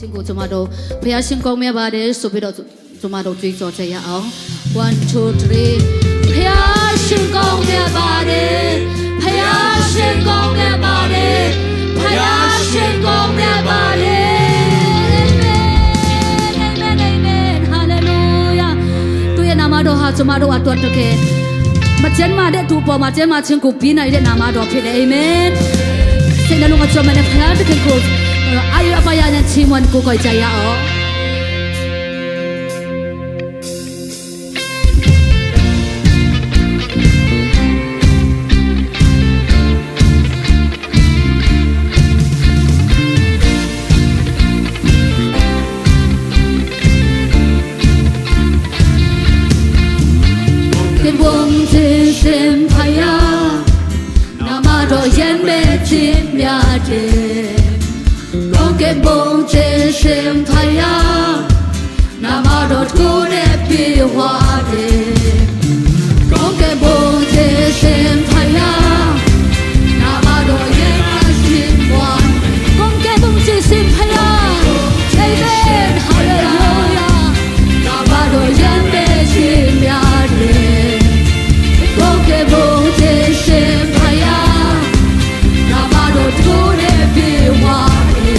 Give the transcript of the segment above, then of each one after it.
ရှင်ကိုကျွန်မတို့ဖခင်ရှင်ကောင်းမြတ်ပါတယ်ဆိုပြီးတော့ကျွန်မတို့ကြွေးကြော်ကြရအောင် 1 2 3 ဖခင်ရှင်ကောင်းမြတ်ပါတယ်ဖခင်ရှင်ကောင်းမြတ်ပါတယ်ဖခင်ရှင်ကောင်းမြတ်ပါတယ်နာမတော်ဟာကျွန်မတို့အတွက်တကယ်မကျမ်းမာတဲ့သူပေါ်မှာကျမ်းမာခြင်းကိုပြီးနိုင်တဲ့နာမတော်ဖြစ်တယ်အာမင်စိတ်နှလုံးကကျွန်မနဲ့ဖခင်တခင်ကိုအာရပါရနဲ့ချီးမွမ်းကိုကိုကြရအောင်ရှင်ဖယားနာမတော်ရဲ့မဲ့ခြင်းများတယ်ကောင်းကင်ဘုံခြင်းရှင်ဖယားနာမတော်ကိုယ်နဲ့ပြေဝါတယ်ကောင်းကင်ဘုံခြင်းရှင်ဖယားနာမတော်ရဲ့မဲ့ခြင်းဝါကောင်းကင်ဘုံခြင်းရှင်ဖယားအာမင်ဟာလေလုယာနာမတော်ရဲ့မဲ့ခြင်းများတယ်Boke bote shempaya, namado tune biwari.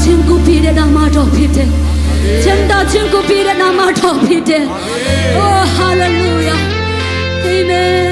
ချင်းကိုပြတဲ့နာမတော်ဖြစ်တယ်ချမ်းသာခြင်းကိုပြတဲ့နာမတော်ဖြစ်တယ် Oh hallelujah amen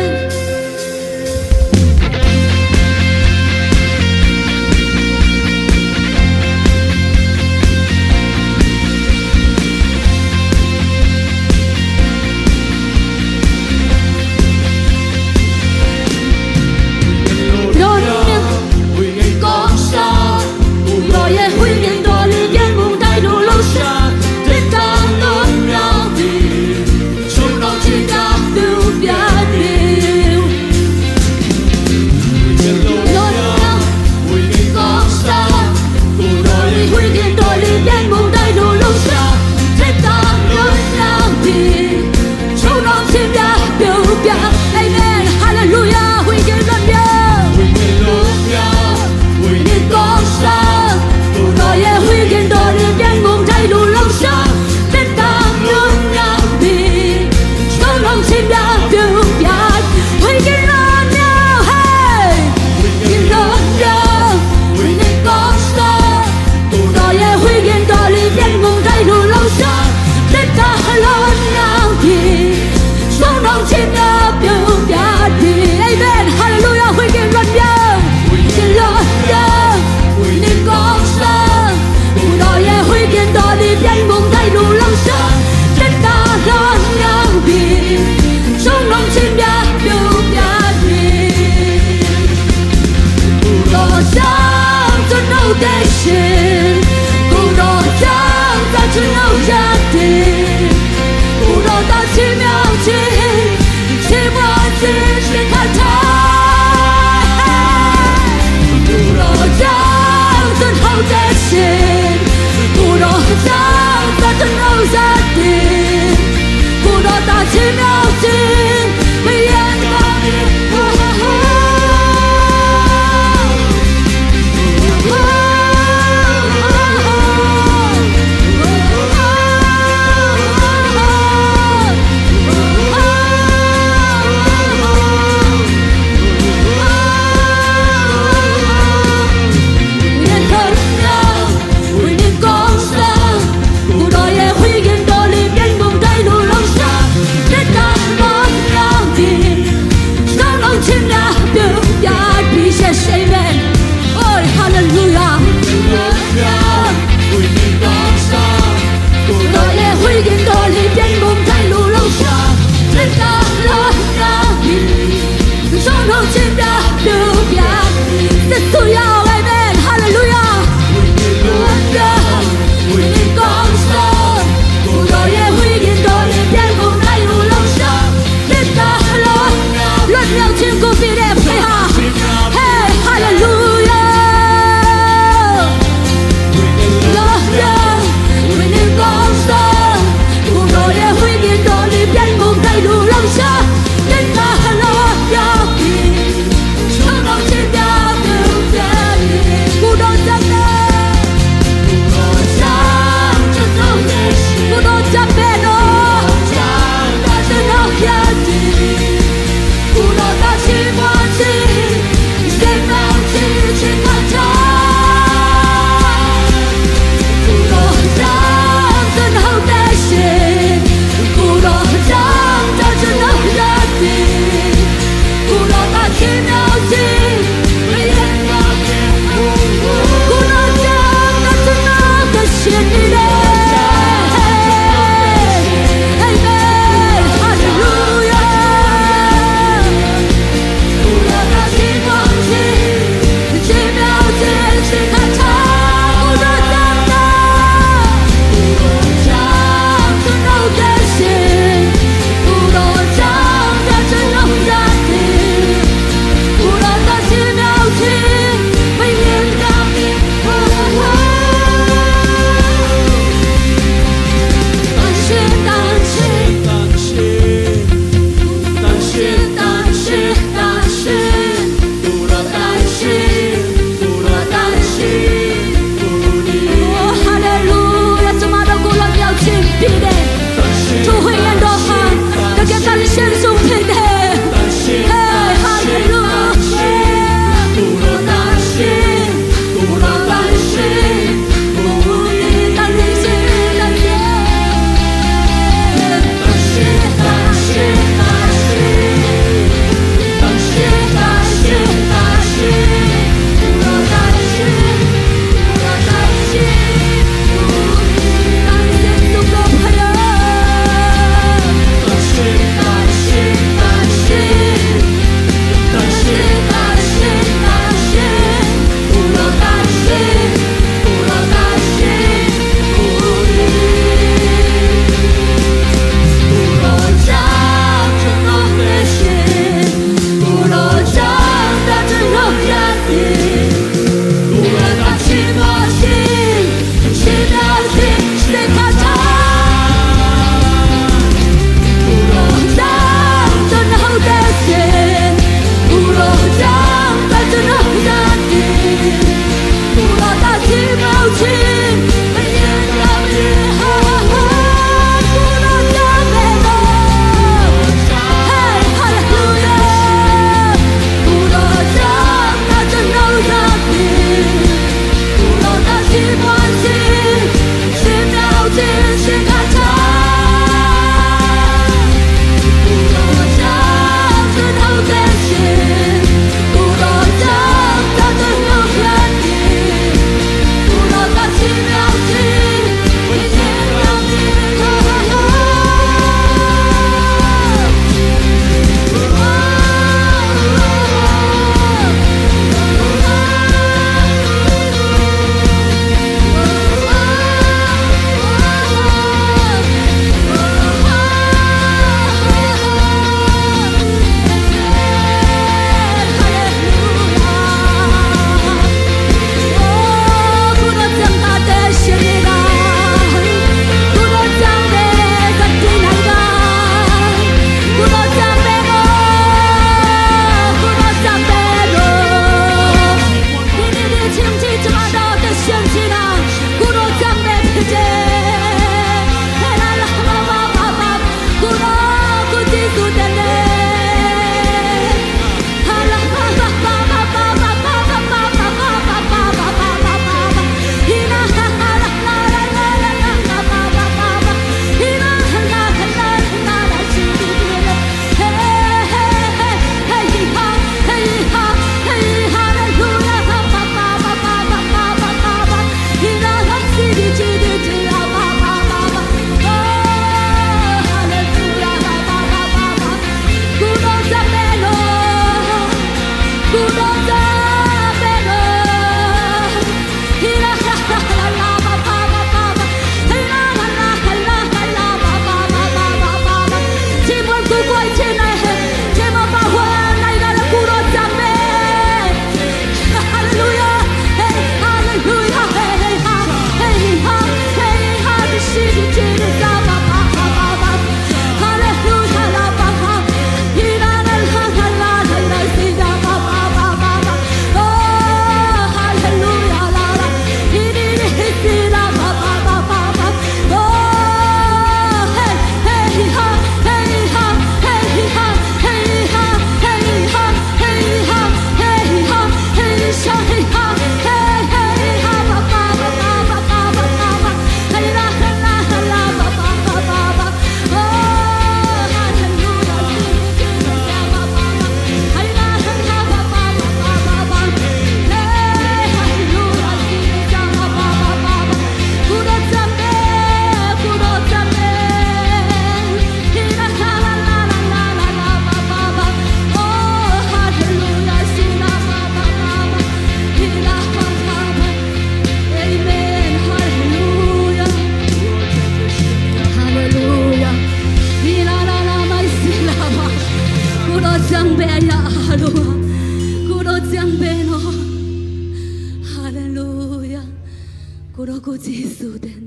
ကိုတော်ကိုယေရှုတဲ့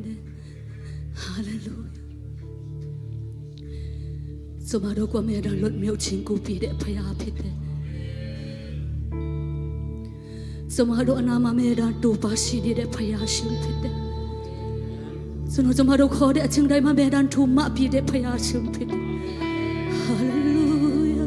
ဟာလေလုယာဆိုမတော်ကိုမြတ်တော်လွတ်မြောက်ခြင်းကိုပြတဲ့ဖခင်ဖြစ်တယ်ဆိုမတော်အနာမမြတ်တော်တူပါရှိတဲ့ဖခင်ရှင်ဖြစ်တယ်ဆိုတော့ဆိုမတော်ခေါ်တဲ့အချိန်တိုင်းမှာမြတ်တော်ထူမပြတဲ့ဖခင်ရှင်ဖြစ်တယ်ဟာလေလုယာHallelujah.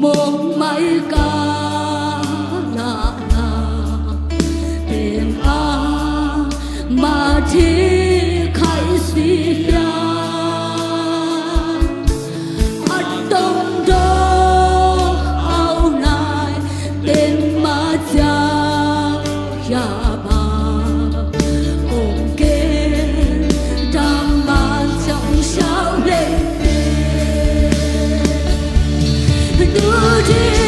梦mai ca la la đêm a mà thi khai si ya ở đông đó áo nai đêm mà chào ya ba ôm kề đam ban trong sao lên đưa đi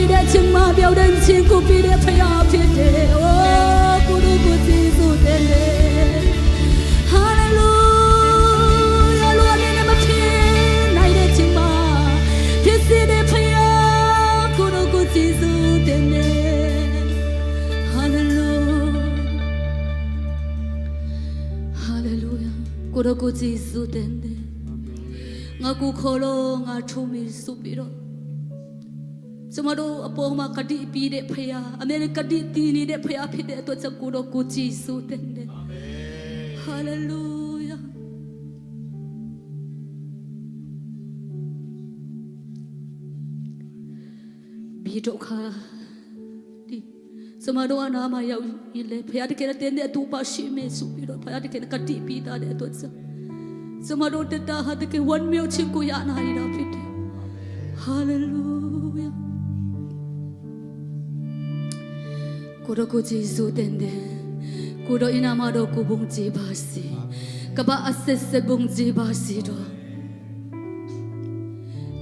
比的情马表人情，古比的培养偏的，哦，咕噜咕叽苏的嘞，哈利路亚，罗尼那么偏，来的情马，偏西的培养，咕噜咕叽苏的嘞，哈利路，哈利路亚，咕噜咕叽苏的嘞。ငါကူခေါ်လို့ငါထုံးပြီးစုပြီးတော့ကျမတို့အပေါ်မှာကတိပြီးတဲ့ဖခင်အမေရိကတိတည်နေတဲ့ဖခင်ဖြစ်တဲ့အတွက်ကြောင့်ကိုတော့ကိုကြည်စုတဲ့အာမင်ဟာလေလုယာဒီဒုက္ခဒီကျမတို့အနာမရောက်ရင်လေဖခင်တကယ်တဲ့တူပါရှိမယ်စုပြီးတော့ဖခင်တကယ်ကတိပြီးတဲ့အတွက်ကြောင့်ကျမတို့တတဟာတကယ်ဝန်မြောက်ခြင်းကိုရနာရတာဖြစ်တယ်ဟာလေလုယာကိုရောကိုဂျေဇုတင်တယ်ကိုရောအနာမတော်ကိုဘုံကြည်ပါစေကဘာအဆက်ဆက်ဘုံကြည်ပါစေတော့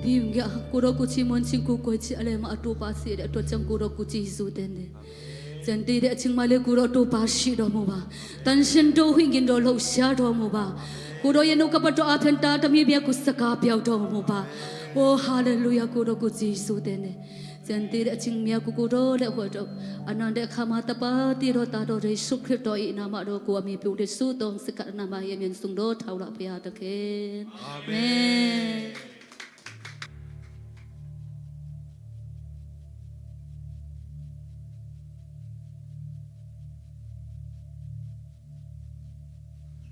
ဒီငါကိုရောကိုချီမွန်ချင်းကိုကိုချီအလဲမအတူပါစေတဲ့အတွက်ကြောင့်ကိုရောကိုဂျေဇုတင်တယ်ကျန်တဲ့အချင်းမလေးကိုရောတူပါရှိတော်မူပါတန်ရှင်တို့ဟင်ခင်တော်လှရှားတော်မူပါကိုရောရဲ့နှုတ်ကပတ်တော်အဖန်တာတမီးပြကိုစကားပြောက်တော်မူပါ။အိုဟာလေလုယာကိုရောကိုဂျေဆုတဲ့နဲ့စံတဲ့အချင်းမြတ်ကိုရောလက်ဟောတော့အနန္တခမတပါတိရောတာတော်ယေရှုခရစ်တော်၏နာမတော်ကိုအမိပြုတဲ့ဆုတော်စကနာမရဲ့မြင့်ဆုံးတော်ထောက်လာဖရာတခင်။အာမင်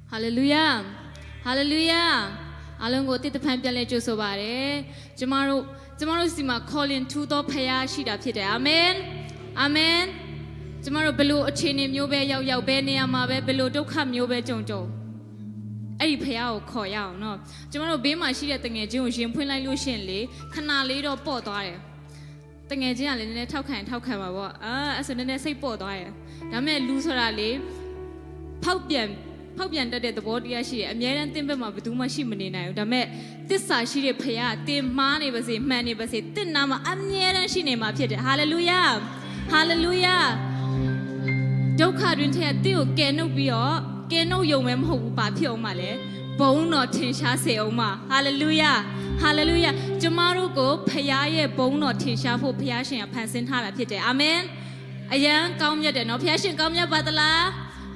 ။ဟာလေလုယာဟာလေလုယာအားလုံးကိုတိတဖန်ပြန်လဲကြိုဆိုပါရစေကျမတို့စီမှာ calling to သောဖခင်ရှိတာဖြစ်တယ်အာမင်အာမင်ကျမတို့ဘလို့အခြေအနေမျိုးပဲရောက်ပဲနေရာမှာပဲဘလို့ဒုက္ခမျိုးပဲကြုံအဲ့ဒီဖခင်ကိုခေါ်ရအောင်နော်ကျမတို့ဘေးမှာရှိတဲ့တငယ်ချင်းကိုရင်ဖွင့်လိုက်လို့ရှင်လေခဏလေးတော့ပေါ့သွားတယ်တငယ်ချင်းကလည်းနည်းနည်းထောက်ခံပါပေါ့အဲ့ဆိုနည်းနည်းစိတ်ပေါ့သွားတယ်ဒါပေမဲ့လူဆိုတာလေဖောက်ပြန်တတ်တဲ့သဘောတရားရှိတယ်အများတန်းသင်ဘက်မှာဘယ်သူမှရှိမနေနိုင်ဘူးဒါပေမဲ့တစ္ဆာရှိတဲ့ဖခင်တင်မားနေပါစေမှန်နေပါစေတင့်နာမှာအများတန်းရှိနေမှာဖြစ်တယ်ဟာလေလုယာဟာလေလုယာဒုက္ခတွင်ထဲတင့်ကိုကယ်နှုတ်ပြီးတော့ကယ်နှုတ်ယုံမဲမဟုတ်ဘူးဘာဖြစ်အောင်မလဲဘုံတော်ထင်ရှားစေအောင်ပါဟာလေလုယာဟာလေလုယာကျမတို့ကိုဖခင်ရဲ့ဘုံတော်ထင်ရှားဖို့ဖခင်ရှင်ကဖန်ဆင်းထားတာဖြစ်တယ်အာမင်အယံကောင်းမြတ်တယ်နော်ဖခင်ရှင်ကောင်းမြတ်ပါသလား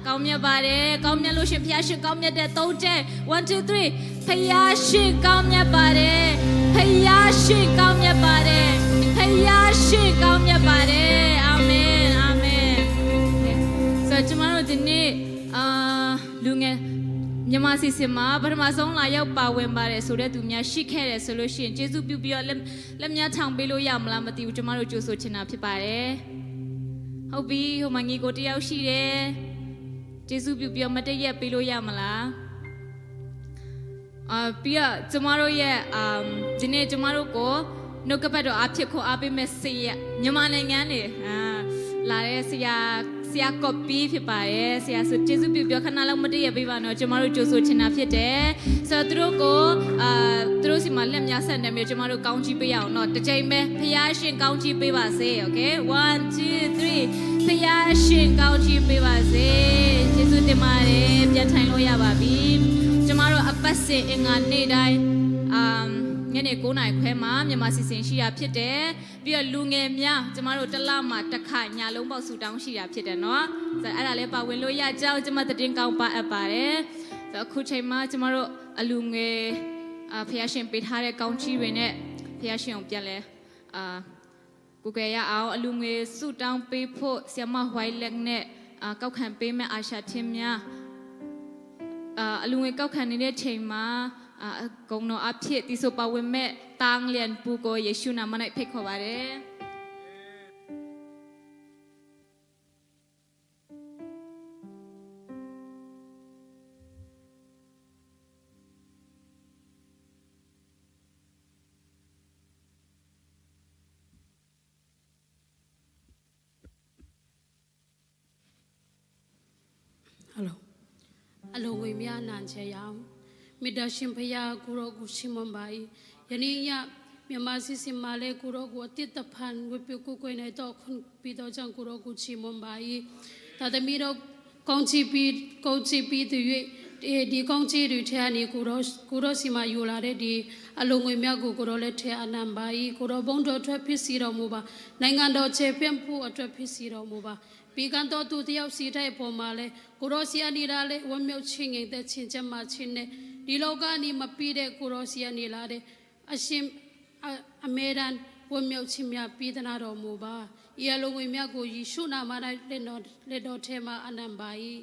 ကောင်းမြတ်ပါတယ်ကောင်းမြတ်လို့ရှင်ဖခင်ရှင်ကောင်းမြတ်တဲ့၃ချက်1 2 3ဖခင်ရှင်ကောင်းမြတ်ပါတယ်ဖခင်ရှင်ကောင်းမြတ်ပါတယ်ဖခင်ရှင်ကောင်းမြတ်ပါတယ်အာမင်အာမင်ဆိုကျမတို့ဒီနေ့လူငယ်မြန်မာစီစဉ်မှာပထမဆုံးလာရောက်ပါဝင်ပါတယ်ဆိုတဲ့သူများရှိခဲ့တယ်ဆိုလို့ရှိရင်ကျေးဇူးပြုပြီးတော့လက်များထောင်ပေးလို့ရမလားမသိဘူးကျမတို့ကြိုဆိုချင်တာဖြစ်ပါတယ်ဟုတ်ပြီဟိုမှာညီကိုတယောက်ရှိတယ်ကျေးဇူးပြုပြီးမတည့်ရက်ပေးလို့ရမလားပြီးတော့ကျမတို့ရဲ့ဒီနေ့ကျမတို့ကိုနှုတ်ကပတ်တော်အဖြစ်ခေါ်အားပေးမဲ့ဆရာမြန်မာနိုင်ငံနေလာတဲ့ဆရာကော်ပီဖြစ်ပါတယ်ဆရာဆိုကျေးဇူးပြုပြီးခဏလောက်မတည့်ရက်ပေးပါနော်ကျမတို့ကြိုဆိုချင်တာဖြစ်တယ်ဆိုတော့သူတို့ကိုသူတို့စီမှာလက်များဆက်နေမျိုးကျမတို့ကောင်းချီးပေးရအောင်နော်တစ်ချိန်ပဲဖခင်ရှင်ကောင်းချီးပေးပါစေโอเค1 2 3ဖခင်ရှင်ကောင်းချီးပေးပါစေကျေးဇူးတင်ပါတယ်ပြန်ထိုင်လို့ရပါပြီကျမတို့အပတ်စဉ်အင်္ဂါနေ့တိုင်းညနေ9:00နာရီခွဲမှာမြန်မာစီစဉ်ရှိတာဖြစ်တယ်ပြီးတော့လူငယ်များကျမတို့တစ်လမှာတစ်ခါညလုံးပေါက်ဆူတောင်းရှိတာဖြစ်တယ်နော်ဆိုတော့အဲ့ဒါလည်းပါဝင်လို့ရကြအောင်ကျမသတင်းကောင်းပါအပ်ပါတယ်ဆိုတော့အခုချိန်မှာကျမတို့အလူငယ်ဖခင်ရှင်ပေးထားတဲ့ကောင်းချီးတွေနဲ့ဖခင်ရှင်ကိုပြန်လဲကိုကဲရအောင်အလူငယ်ဆူတောင်းပေးဖို့ဆီယမဝိုင်လက်နဲ့ကောက်ခံပေးမဲ့အာရှချင်းများအလူငယ်ကောက်ခံနေတဲ့ချိန်မှာဂုဏ်တော်အဖြစ်တိဆိုပါဝင်မဲ့တန်းလျန်ပူကိုယေရှုနာမ၌ဖိတ်ခေါ်ပါတယ်အလိုဝေမြနာချေရောင်မေတ္တာရှင်ဖရာကိုရောကိုရှိမွန်ပါ၏ယနေ့ည မြန်မာစီစီမာလေကိုရောကိုအတစ်တဖန်ဝပြကိုကိုနေတော့ခွန်ပြီးတော့ကြောင့်ကိုရောကိုချီမွန်ပါ၏ဒါသမီးတော့ကောင်းချီပြီးသူ၍ဒီကောင်းချီတွေထဲကနေကိုရောစီမာယူလာတဲ့ဒီအလုံးငွေမြတ်ကိုရောလည်းထဲအနံပါ၏ကိုရောဘုံတော်ထွက်ဖြစ်စီတော်မူပါနိုင်ငံတော်ခြေပြန့်ဖို့အတွက်ဖြစ်စီတော်မူပါပြီးကန်တော်သူတယောက်စီတဲ့ပုံမှာလဲကိုရောစီအနေလာလဲဝမ်းမြောက်ခြင်းငြိမ်သက်ခြင်းချမ်းသာခြင်းနဲ့ဒီလောကနေမပြီးတဲ့ကိုရောစီအနေလာတဲ့အရှင်အမေရန်ဝမ်းမြောက်ခြင်းများပြီးသနာတော်မူပါဤအလုံးငွေမြတ်ကိုယေရှုနာမ၌လက်တော်ထဲမှာအနံပါ၏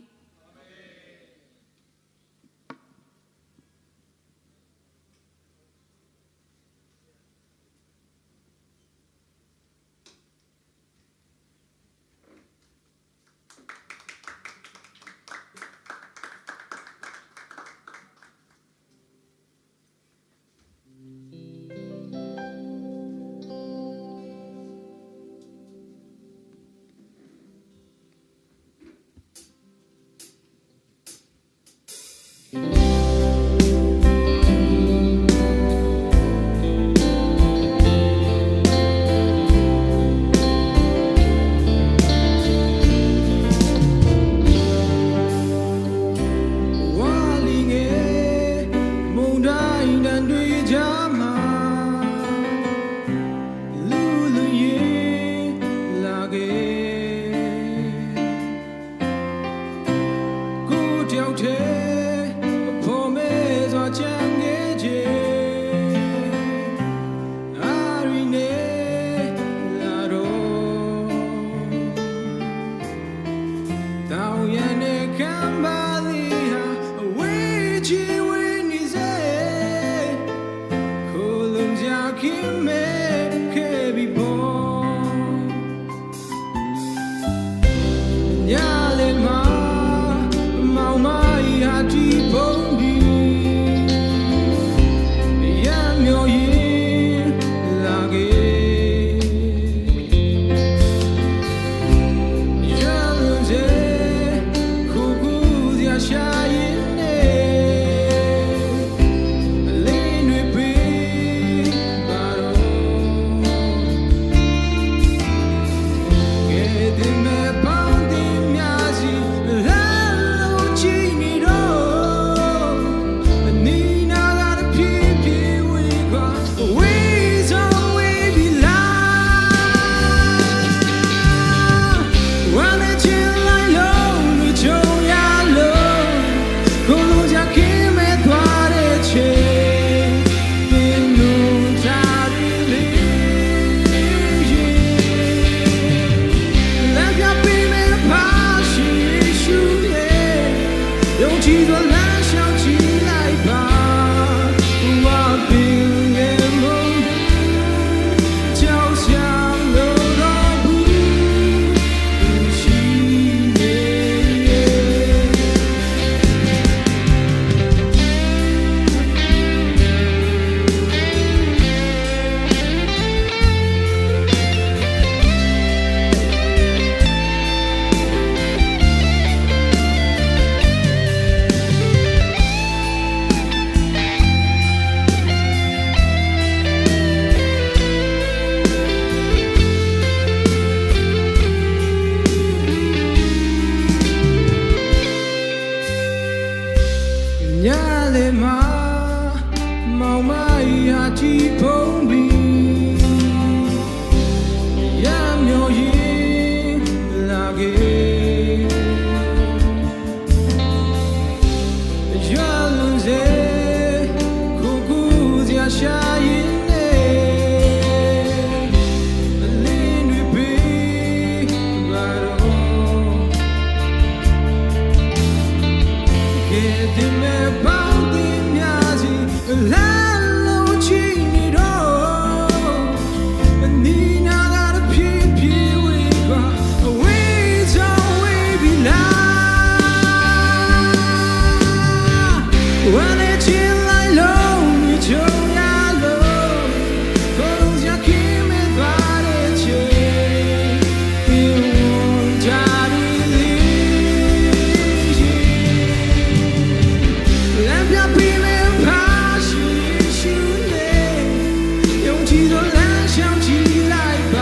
记的蓝想起来吧。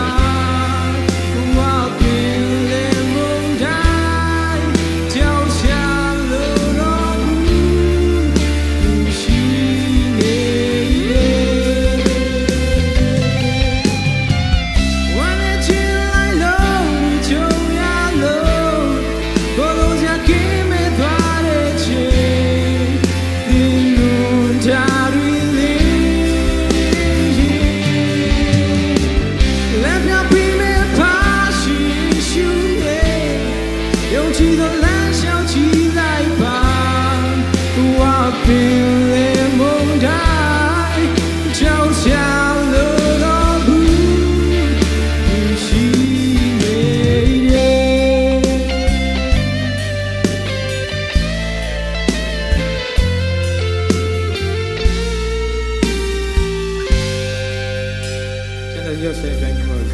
我变了梦台，掉下了落不熄灭。晚年进来了，你就呀了，我留下给没断的情，你弄他的脸。来表皮没怕心胸耶，勇气的蓝想起来吧，我变了梦台，就像了落不熄灭。现在就谁跟你们谁？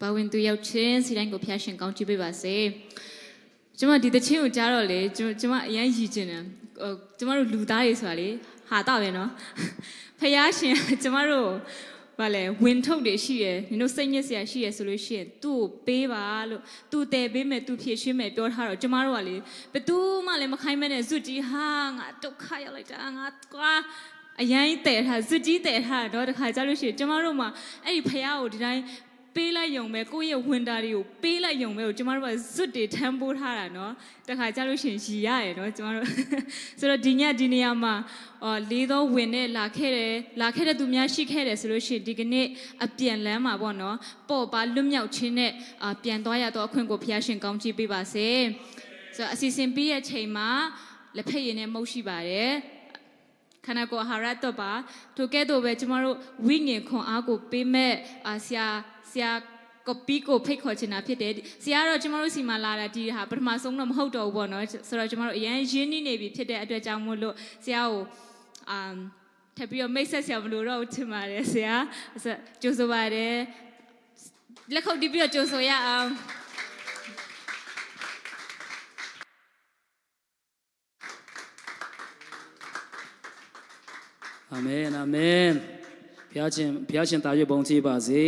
ပါဝင်သူရောက်ချင်းစီတိုင်းကိုဖျားရှင်ကောင်းချီးပေးပါစေကျမဒီတချင်းကိုကြားတော့လေကျမအရင်ရည်ကျင်တယ်ကျမတို့လူသားတွေဆိုတာလေဟာတော့ပဲနော်ဖျားရှင်ကျမတို့ဗာလေဝင်ထုတ်တွေရှိရယ်နင်တို့စိတ်ညစ်စရာရှိရယ်ဆိုလို့ရှိရင်သူ့ကိုပေးပါလို့သူ့တယ်ပေးမယ်သူ့ဖြည့်ရှင်းမယ်ပြောထားတော့ကျမတို့ကလေဘယ်သူမှလည်းမခိုင်းမဲနဲ့ဇွတ်ကြီးဟာငါဒုက္ခရောက်လိုက်တာငါကွာအရင်တဲ့ထားဇွတ်ကြီးတဲ့ထားတော့တခါကြလို့ရှိရင်ကျမတို့မှအဲ့ဒီဖျားကိုဒီတိုင်းပေးလိုက်ရုံပဲကိုယ့်ရဲ့ဝင်တာတွေကိုပေးလိုက်ရုံပဲကိုကျမတို့ကဇွတ်တွေထမ်းပိုးထားတာနော်တခါကြလို့ရှိရင်ရီရရယ်နော်ကျမတို့ဆိုတော့ဒီနေရာမှာလေးသောဝင်နဲ့လာခဲ့တဲ့သူများရှိခဲ့တယ်ဆိုလို့ရှိရင်ဒီကနေ့အပြန်လန်းမှာပေါ့နော်ပေါ့ပါလွတ်မြောက်ခြင်းနဲ့ပြန်သွားရတော့အခွင့်ကိုဖျားရှင်ကောင်းချီးပေးပါစေဆိုတော့အစီအစဉ်ပြီးရဲ့ချိန်မှာလက်ဖက်ရည်နဲ့မုတ်ရှိပါတယ်ခန္ဓာကိုယ်အာဟာရတော့ပါထိုကဲ့သို့ပဲကျမတို့ဝိညာဉ်ခွန်အားကိုပေးမဲ့ဆရာကော်ပီကိုဖိတ်ခေါ်ချင်တာဖြစ်တယ်ဆရာတော့ကျမတို့စီမှာလာတာဒီဟာပထမဆုံးတော့မဟုတ်တော့ဘူးပေါ့နော်ဆိုတော့ကျမတို့အရင်ရင်းနှီးနေပြီဖြစ်တဲ့အတွက်ကြောင့်မို့လို့ဆရာကိုထပ်ပြီးတော့မိတ်ဆက်ဆရာမလို့တော့ထင်ပါတယ်ဆရာကြိုဆိုပါတယ်လက်ခုပ်တီးပြီးတော့ကြိုဆိုရအောင်အာမင်အာမင်ဘုရားရှင်တာရွတ်ပုံကြည့်ပါစေ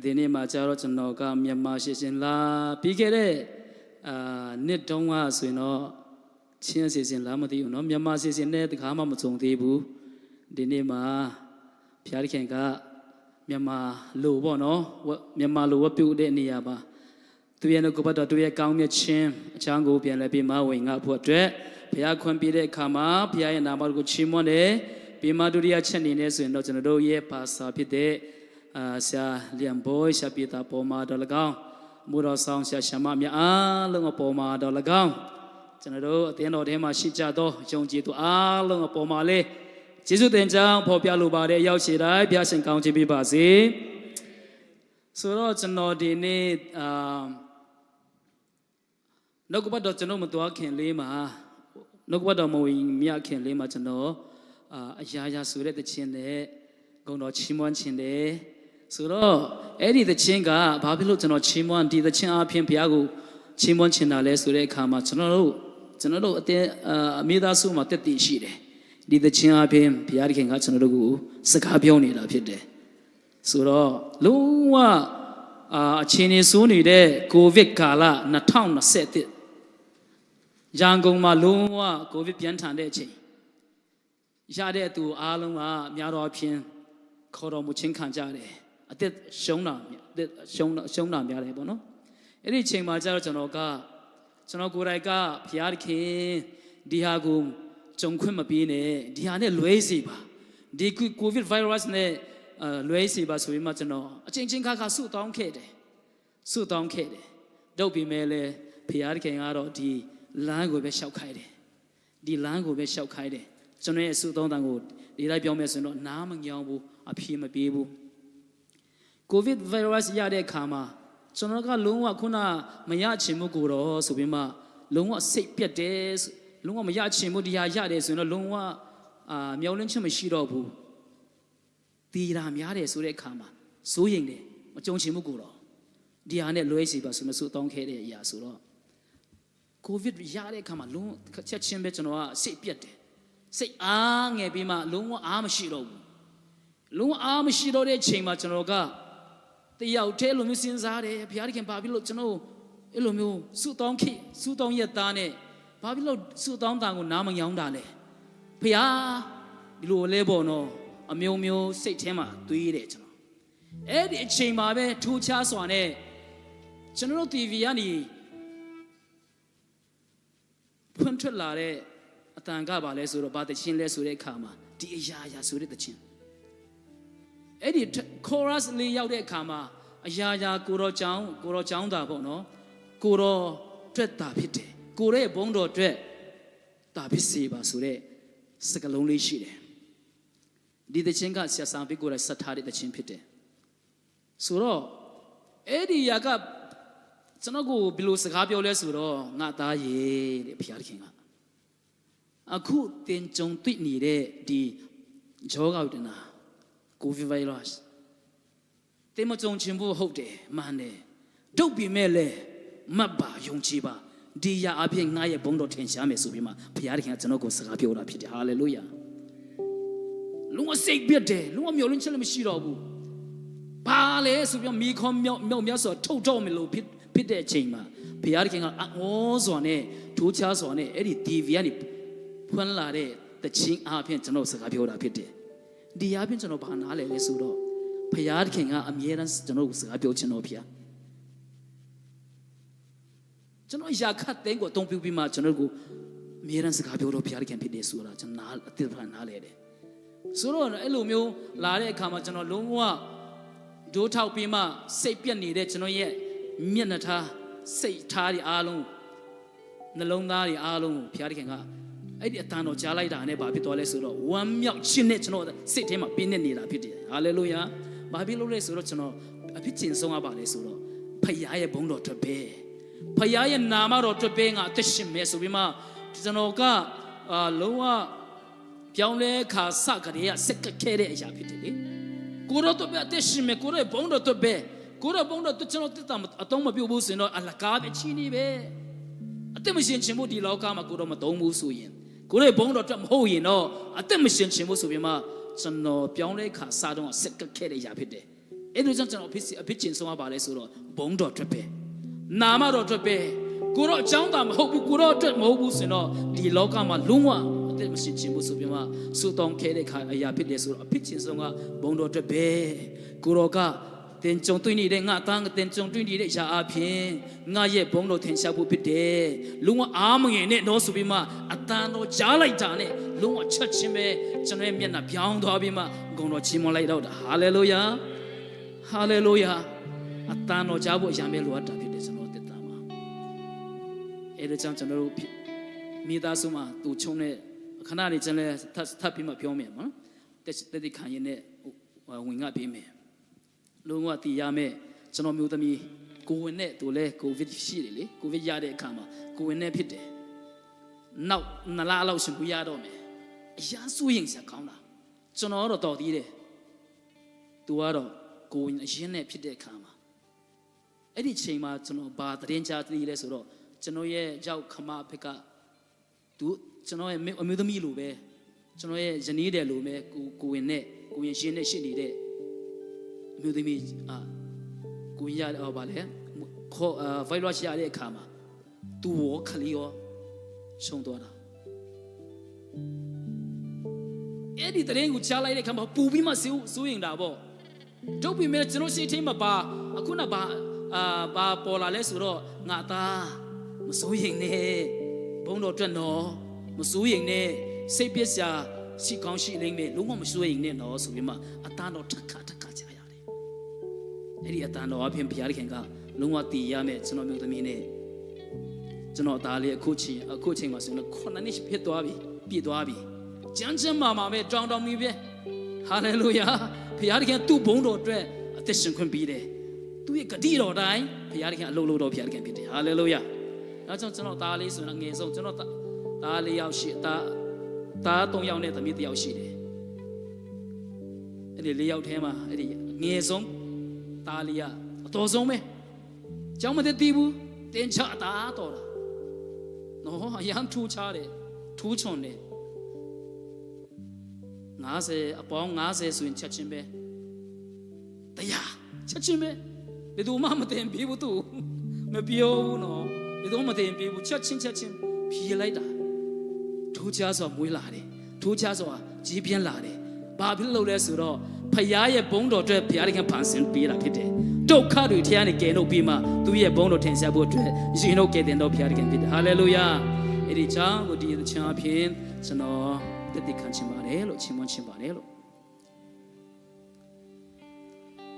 ဒီနေ့မှာကျတော့ကျွန်တော်ကမြန်မာရှေ့ရှင်လာပြီးခဲ့တဲ့နှစ်တုန်းကဆိုရင်တော့ချင်းရှေ့ရှင်လာမသိဘူးเนาะမြန်မာရှေ့ရှင်နဲ့တခါမှမကြုံသေးဘူးဒီနေ့မှာဘုရားခင်ကမြန်မာလိုပေါ့เนาะမြန်မာလိုဝတ်ပြုတဲ့နေရာပါသူရဲ့ကိုပတ်တော်သူရဲ့ကောင်းမြတ်ခြင်းအချောင်းကိုပြန်လဲပြီးမဝင်ငါဖို့အတွက်ဘုရားခွင့်ပေးတဲ့အခါမှာဘုရားရဲ့နာမတော်ကိုချီးမွမ်းတယ်ပြီးမှဒုတိယချက်အနေနဲ့ဆိုရင်တော့ကျွန်တော်တို့ရဲ့ဘာသာဖြစ်တဲ့ဆရာလျံဘိုးရှာပိတာပေါ်မှာတော်၎င်းမူတော်ဆောင်ဆရာရှမများအားလုံးအပေါ်မှာတော်၎င်းကျွန်တော်တို့အသင်းတော်ထဲမှာရှိကြသောယုံကြည်သူအားလုံးအပေါ်မှာလေကျေးဇူးတင်ကြောင်းဖော်ပြလိုပါတယ်ရောက်ရှိတိုင်းဘုရားရှင်ကောင်းချီးပေးပါစေဆိုတော့ကျွန်တော်ဒီနေ့နှုတ်ကပတ်တော်ကျွန်တော်မတော်ခင်လေးမှာနှုတ်ကပတ်တော်မဝင်မြခင်လေးမှာကျွန်တော်အရာဆိုတဲ့တခြင်းနဲ့ဂုဏ်တော်ချီးမွမ်းခြင်းတယ်ဆိုတော့အဲ့ဒီတခြင်းကဘာဖြစ်လို့ကျွန်တော်ချီးမွမ်းဒီတခြင်းအပြင်ဘုရားကိုချီးမွမ်းခြင်းတာလဲဆိုတဲ့အခါမှာကျွန်တော်တို့အမိသားစုမှာတက်တည်ရှိတယ်ဒီတခြင်းအပြင်ဘုရားခင်ကကျွန်တော်တို့ကိုစကားပြောနေတာဖြစ်တယ်ဆိုတော့လုံးဝအချင်းနေဆိုးနေတဲ့ကိုဗစ်ကာလ2021ရန်ကုန်မှာလုံးဝကိုဗစ်ပြန်ထန်တဲ့အချိန်ရတဲ့သူအားလုံးကများတော်ဖြင့်ခေါ်တော်မူခြင်းခံကြတယ်အသက်ရှုံးတာများတယ်ပေါ့နော်အဲ့ဒီအချိန်မှာကျတော့ကျွန်တော်ကိုယ်တိုင်ကဘုရားခင်ဒီဟာကိုကြုံခွင့်မပေးနဲ့ဒီဟာနဲ့လွဲစေပါဒီကိုဗစ်ဗိုင်းရပ်စ်နဲ့လွဲစေပါဆိုပြီးမှကျွန်တော်အချင်းခါဆုတောင်းခဲ့တယ်တော့ပြီးမဲ့လေဘုရားခင်ကတော့ဒီလမ်းကိုပဲလျှောက်ခိုင်းတယ်ကျွန်တော်ရဲ့ဆုတောင်းတန်ကိုဒီလိုက်ပြောမယ်ဆိုရင်တော့နားမငြောင်းဘူးအဖြေမပြေးဘူးကိုဗစ်ဗိုင်းရပ်စ်ရတဲ့အခါမှာကျွန်တော်ကလုံးဝခုနမရချင်မှုကိုတော့ဆိုပြီးမှလုံးဝစိတ်ပြတ်တယ်လုံးဝမရချင်မှုတရားရတယ်ဆိုရင်တော့လုံးဝမျောလင်းချက်မရှိတော့ဘူးတည်တာများတယ်ဆိုတဲ့အခါမှာစိုးရိမ်တယ်မကြုံချင်မှုကိုတော့ ဒီဟာနဲ့လွဲစီပါဆိုမဆုတောင်းခဲ့တဲ့အရာဆိုတော့ကိုဗစ်ရတဲ့အခါမှာလုံးချက်ချင်းပဲကျွန်တော်ကစိတ်ပြတ်တယ်စိတ်အားငယ်ပြီးမှလုံးဝအားမရှိတော့ဘူးလုံးဝအားမရှိတော့တဲ့ချိန်မှာကျွန်တော်ကတယောက်တည်းလိုမျိုးစဉ်းစားတယ်ဘုရားသခင်ဘာဖြစ်လို့ကျွန်တော်အဲ့လိုမျိုးဆုတောင်းရက်သားနဲ့ဘာဖြစ်လို့ဆုတောင်းတာကိုနားမညောင်းတာလဲဘုရားဒီလိုလဲပေါ့နော်အမျိုးမျိုးစိတ်ထဲမှာတွေးတယ်ကျွန်တော်အဲ့ဒီအချိန်မှာပဲထူးခြားစွာနဲ့ကျွန်တော်တို့ TV ကနေဖွင့်ထွက်လာတဲ့အတန်ကပါလဲဆိုတော့ဘာတခြင်းလဲဆိုတဲ့အခါမှာဒီအရာဆိုတဲ့တခြင်းအဲ့ဒီ chorus လေးရောက်တဲ့အခါမှာအရာကိုတော်ကြောင်းတာပေါ့နော်ကိုတော်အတွက်တာဖြစ်တယ်ကိုရဲ့ဘုန်းတော်အတွက်တာဖြစ်စေပါဆိုတဲ့စကားလုံးလေးရှိတယ်ဒီတခြင်းကဆရာဆောင်ပြီးကိုယ်တိုင်ဆက်ထားတဲ့တခြင်းဖြစ်တယ်ဆိုတော့အဲ့ဒီယာကကျွန်တော်ကိုဘယ်လိုစကားပြောလဲဆိုတော့ငါသားရေတဲ့ဘုရားသခင်ကအခုတင်ကြုံတွေ့နေတဲ့ဒီဂျောဂေါတနာကိုဗစ်ဗိုင်းရပ်စ်တင်မကြုံချင်ဖို့ဟုတ်တယ်မှန်တယ်ဒုတ်ပြီမဲ့လဲမတ်ပါယုံကြည်ပါဒီယာအဖြစ်ငါရဲ့ဘုန်းတော်ထင်ရှားမယ်ဆိုပြီးမှဘုရားသခင်ကကျွန်တော်ကိုစကားပြောတာဖြစ်တယ်ဟာလေလုယာလုံးဝစိတ်ပြတ်တယ်လုံးဝမျောလင့်ချက်လည်းမရှိတော့ဘူးဘာလဲဆိုပြီးမိခေါမြောက်မြောက်ဆိုထုတ်မယ်လို့ဖြစ်တဲ့အချိန်မှာဘုရားသခင်ကအငေါစွာနဲ့ထိုးချစွာနဲ့အဲ့ဒီ TV ကနေဖွင့်လာတဲ့တခြင်းအားဖြင့်ကျွန်တော်စကားပြောတာဖြစ်တယ်ဒီအားဖြင့်ကျွန်တော်ဘာနားလဲလဲဆိုတော့ဘုရားသခင်ကအမြဲတမ်းကျွန်တော်ကိုစကားပြောချင်တော့ဖျားကျွန်တော်ရာခတ်တဲ့ကိုအသုံးပြုပြီးမှကျွန်တော်ကိုအမြဲတမ်းစကားပြောတော့ဘုရားသခင်ဖြစ်တယ်ဆိုတာကျွန်တော်အတိအကျနားလဲတယ်ဆိုတော့အဲ့လိုမျိုးလာတဲ့အခါမှာကျွန်တော်လုံးဝဒိုးထောက်ပြီးမှစိတ်ပြက်နေတဲ့ကျွန်တော်ရဲ့မျက်နှာထားစိတ်ထားတွေအားလုံးနှလုံးသားတွေအားလုံးကိုဘုရားသခင်ကအဲ့ဒီအတန်တော်ကြားလိုက်တာနဲ့ဘာဖြစ်သွားလဲဆိုတော့ဝမ်းမြောက်ခြင်းနဲ့ကျွန်တော်စိတ်ထဲမှာပြင်းနေနေတာဖြစ်တယ်ဟာလေလုယာဘာဖြစ်လို့လဲဆိုတော့ကျွန်တော်အဖြစ်ကျင်ဆုံးရပါလေဆိုတော့ဖခင်ရဲ့ဘုန်းတော်အတွက်ပဲဖခင်ရဲ့နာမတော်အတွက်ပဲငါအသက်ရှင်မယ်ဆိုပြီးမှကျွန်တော်ကလုံးဝပြောင်းလဲခါစကြတဲ့စက်ကခဲတဲ့အရာဖြစ်တယ်လေကိုရောတော့ပဲအသက်ရှင်မယ်ကိုရောဘုန်းတော်အတွက်ပဲကိုရောဘုန်းတော်ကျွန်တော်တက်တာအတုံးမပြုတ်ဘူးဆိုရင်တော့အလကားပဲချီးနေပဲအသက်မရှင်ချင်ဖို့ဒီလောကမှာကိုရောမတုံးဘူးဆိုရင်ကိုရောဘုန်းတော်အတွက်မဟုတ်ရင်တော့အသက်မရှင်ချင်ဖို့ဆိုပြီးမှကျွန်တော်ပြောင်းလဲခါစားတော့စက်ကခဲတဲ့အရာဖြစ်တယ်အဲ့လိုကြောင့်ကျွန်တော်အဖြစ်ကျင်ဆုံးရပါလဲဆိုတော့ဘုန်းတော်အတွက်ပဲနာမတော်အတွက်ပဲကိုရောအကြောင်းသာမဟုတ်ဘူးကိုရောအတွက်မဟုတ်ဘူးဆိုရင်တော့ဒီလောကမှာလုံးဝအသက်မရှင်ချင်ဘူးဆိုပြီးမှစူတောင်းခဲတဲ့ခါအရာဖြစ်တယ်ဆိုတော့အဖြစ်ကျင်ဆုံးကဘုန်းတော်အတွက်ပဲကိုရောကတင်ကြုံတွေ့နေတဲ့ငါသားတင်ကြုံတွေ့နေတဲ့ရာအဖြစ်ငါရဲ့ဘုန်းတော်ထင်ရှားဖို့ဖြစ်တယ်လုံးဝအားမငယ်နဲ့တော့ဆိုပြီးမှအတန်တော်ကြားလိုက်တာနဲ့လုံးဝချက်ချင်းပဲကျွန်တော်ရဲ့မျက်နှာပြောင်းသွားပြီးမှဂုဏ်တော်ချီးမွမ်းလိုက်တော့တာဟာလေလုယာဟာလေလုယာအတန်တော်ကြားဖို့အရာမဲ့လိုအပ်တာဖြစ်တယ်ကျွန်တော်တက်တာမှာအဲ့ဒါကြောင့်ကျွန်တော်တို့မိသားစုမှာသူချုံတဲ့ခဏလေးကျွန်တော်ထပ်ပြီးမှပြောမယ်နော်တက်ခံရင်နဲ့ဝင်ငါပေးမယ်လုံးဝတည်ရမယ်ကျွန်တော်မျိုးသမီးကိုဝင်နဲ့သူလဲကိုဗစ်ရှိတယ်လေကိုဗစ်ရတဲ့အခါမှာကိုဝင်နဲ့ဖြစ်တယ်နောက်နလားလောက်ရှင်ကူရတော့မယ်အရာစိုးရင်စကောင်းတာကျွန်တော်တော့တော်သေးတယ်သူကတော့ကိုဝင်အရင်နဲ့ဖြစ်တဲ့အခါမှာအဲ့ဒီချိန်မှာကျွန်တော်ဘာသတင်းကြားသိလဲဆိုတော့ကျွန်တော်ရဲ့ရောက်ခမဖက်ကသူကျွန်တော်ရဲ့အမျိုးသမီးလိုပဲကျွန်တော်ရဲ့ဇနီးတယ်လိုပဲကိုဝင်နဲ့ကိုဝင်ရှင်းနဲ့ရှင်းနေတဲ့မြို့သမီးကိုရတော့ဗာလေခေါ်ဗိုင်ရပ်ရတဲ့အခါမှာသူ့ကိုခလီရောရှုံသွားတာအဲ့ဒီတရင်ကိုချလိုက်တဲ့အခါမှာပူပြီးမှစိုးရင်တာပေါ့ဒုတ်ပြီးမဲ့ကျွန်တော်စိတ်ထဲမှာပါအခုနဘာပေါ်လာလဲဆိုတော့ငါသားမစိုးရင်နဲ့ဘုံတော်အတွက်နော်မစိုးရင်နဲ့စိတ်ပျက်စရာရှိကောင်းရှိလိမ့်မယ်လုံးဝမစိုးရင်နဲ့နော်ဆိုပြီးမှအတန်းတော်ထက်ခါအဲ့ဒီအတန်တော်အဖြစ်ဘုရားသခင်ကလုံးဝတည်ရမယ်ကျွန်တော်မျိုးသမီးနဲ့ကျွန်တော်သားလေးအခုချိန်မှာဆိုရင်9နှစ်ဖြစ်သွားပြီပြည့်သွားပြီကျမ်းမာပဲတောင်းမိပဲဟာလေလုယာဘုရားသခင်သူ့ဘုန်းတော်အတွက်အသက်ရှင်ခွင့်ပေးတယ်သူ့ရဲ့ဂတိတော်တိုင်းဘုရားသခင်အလုပ်လုပ်တော်ဘုရားသခင်ဖြစ်တယ်ဟာလေလုယာဒါကြောင့်ကျွန်တော်သားလေးဆိုရင်ငယ်ဆုံးကျွန်တော်သား4ယောက်ရှိသား3ယောက်နဲ့သမီး1ယောက်ရှိတယ်အဲ့ဒီ4ယောက်ထဲမှာအဲ့ဒီငယ်ဆုံးသားလေးကအတော်ဆုံးပဲ ကျောင်းမသိဘူးတင်ချတာတော့တာနော်အရန်ထူချတယ်ထူချွန်တယ်50အပေါင်း50ဆိုရင်ချက်ချင်းပဲတရားချက်ချင်းပဲဘယ်သူမှမတင်ပေးဘူးသူမပြောဘူးနော်ဘယ်သူမှမတင်ပေးဘူးချက်ချင်းဖြေလိုက်တာထူချဆိုမွေးလာတယ်ထူချဆိုတာကြီးပြင်းလာတယ်ဘာဖြစ်လို့လဲဆိုတော့ဖယားရဲ့ဘုန်းတော်အတွက်ဘုရားခင်ဖန်ဆင်းပေးတာဖြစ်တယ်ဒုက္ခတွေထဲကနေကယ်လို့ပြီးမှသူ့ရဲ့ဘုန်းတော်ထင်ရှားဖို့အတွက်ရှင်တို့ကယ်တင်တော်ဘုရားခင်ဖြစ်တယ်ဟာလေလုယာအဲ့ဒီကြောင့်ဒီသချမ်းအဖြစ်ကျွန်တော်တည်တည်ခံချင်ပါတယ်လို့ချီးမွမ်းချင်ပါတယ်လို့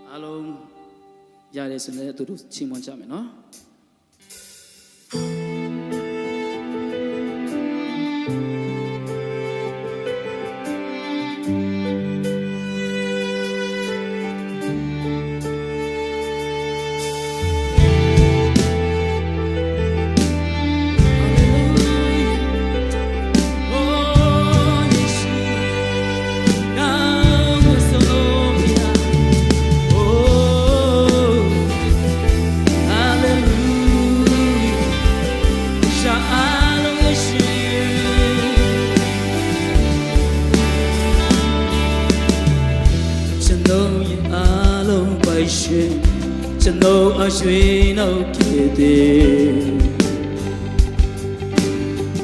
အားလုံးရတယ်ဆိုလည်းသူတို့ချီးမွမ်းကြမယ်နော်ကျွန်တော်အရွှေနောက်ခဲ့တဲ့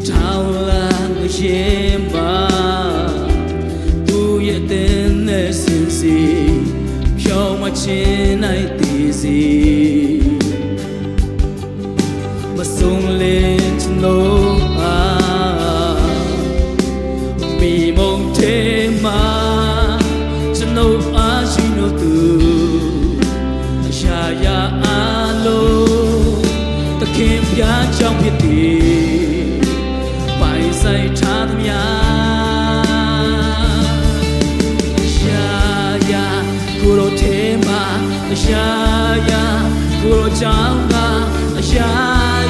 ထောင်လာငရေမှာသူရဲ့တဲ့နဲ့စင်စီဖြောင်းမချင်းနိုင်သေးစီမဆုံးလဲကျွန်တော်မိမုံတဲ့မှာကျွန်တော်အရှိလို့သူရာအားလုံးတခင်ပြားကြောင့်ဖြစ်တယ်ပိုင်ဆိုင်ထားသမျှရှာယာကိုလိုထဲမှာရှာယာကိုလိုကြောင့်ကရှာ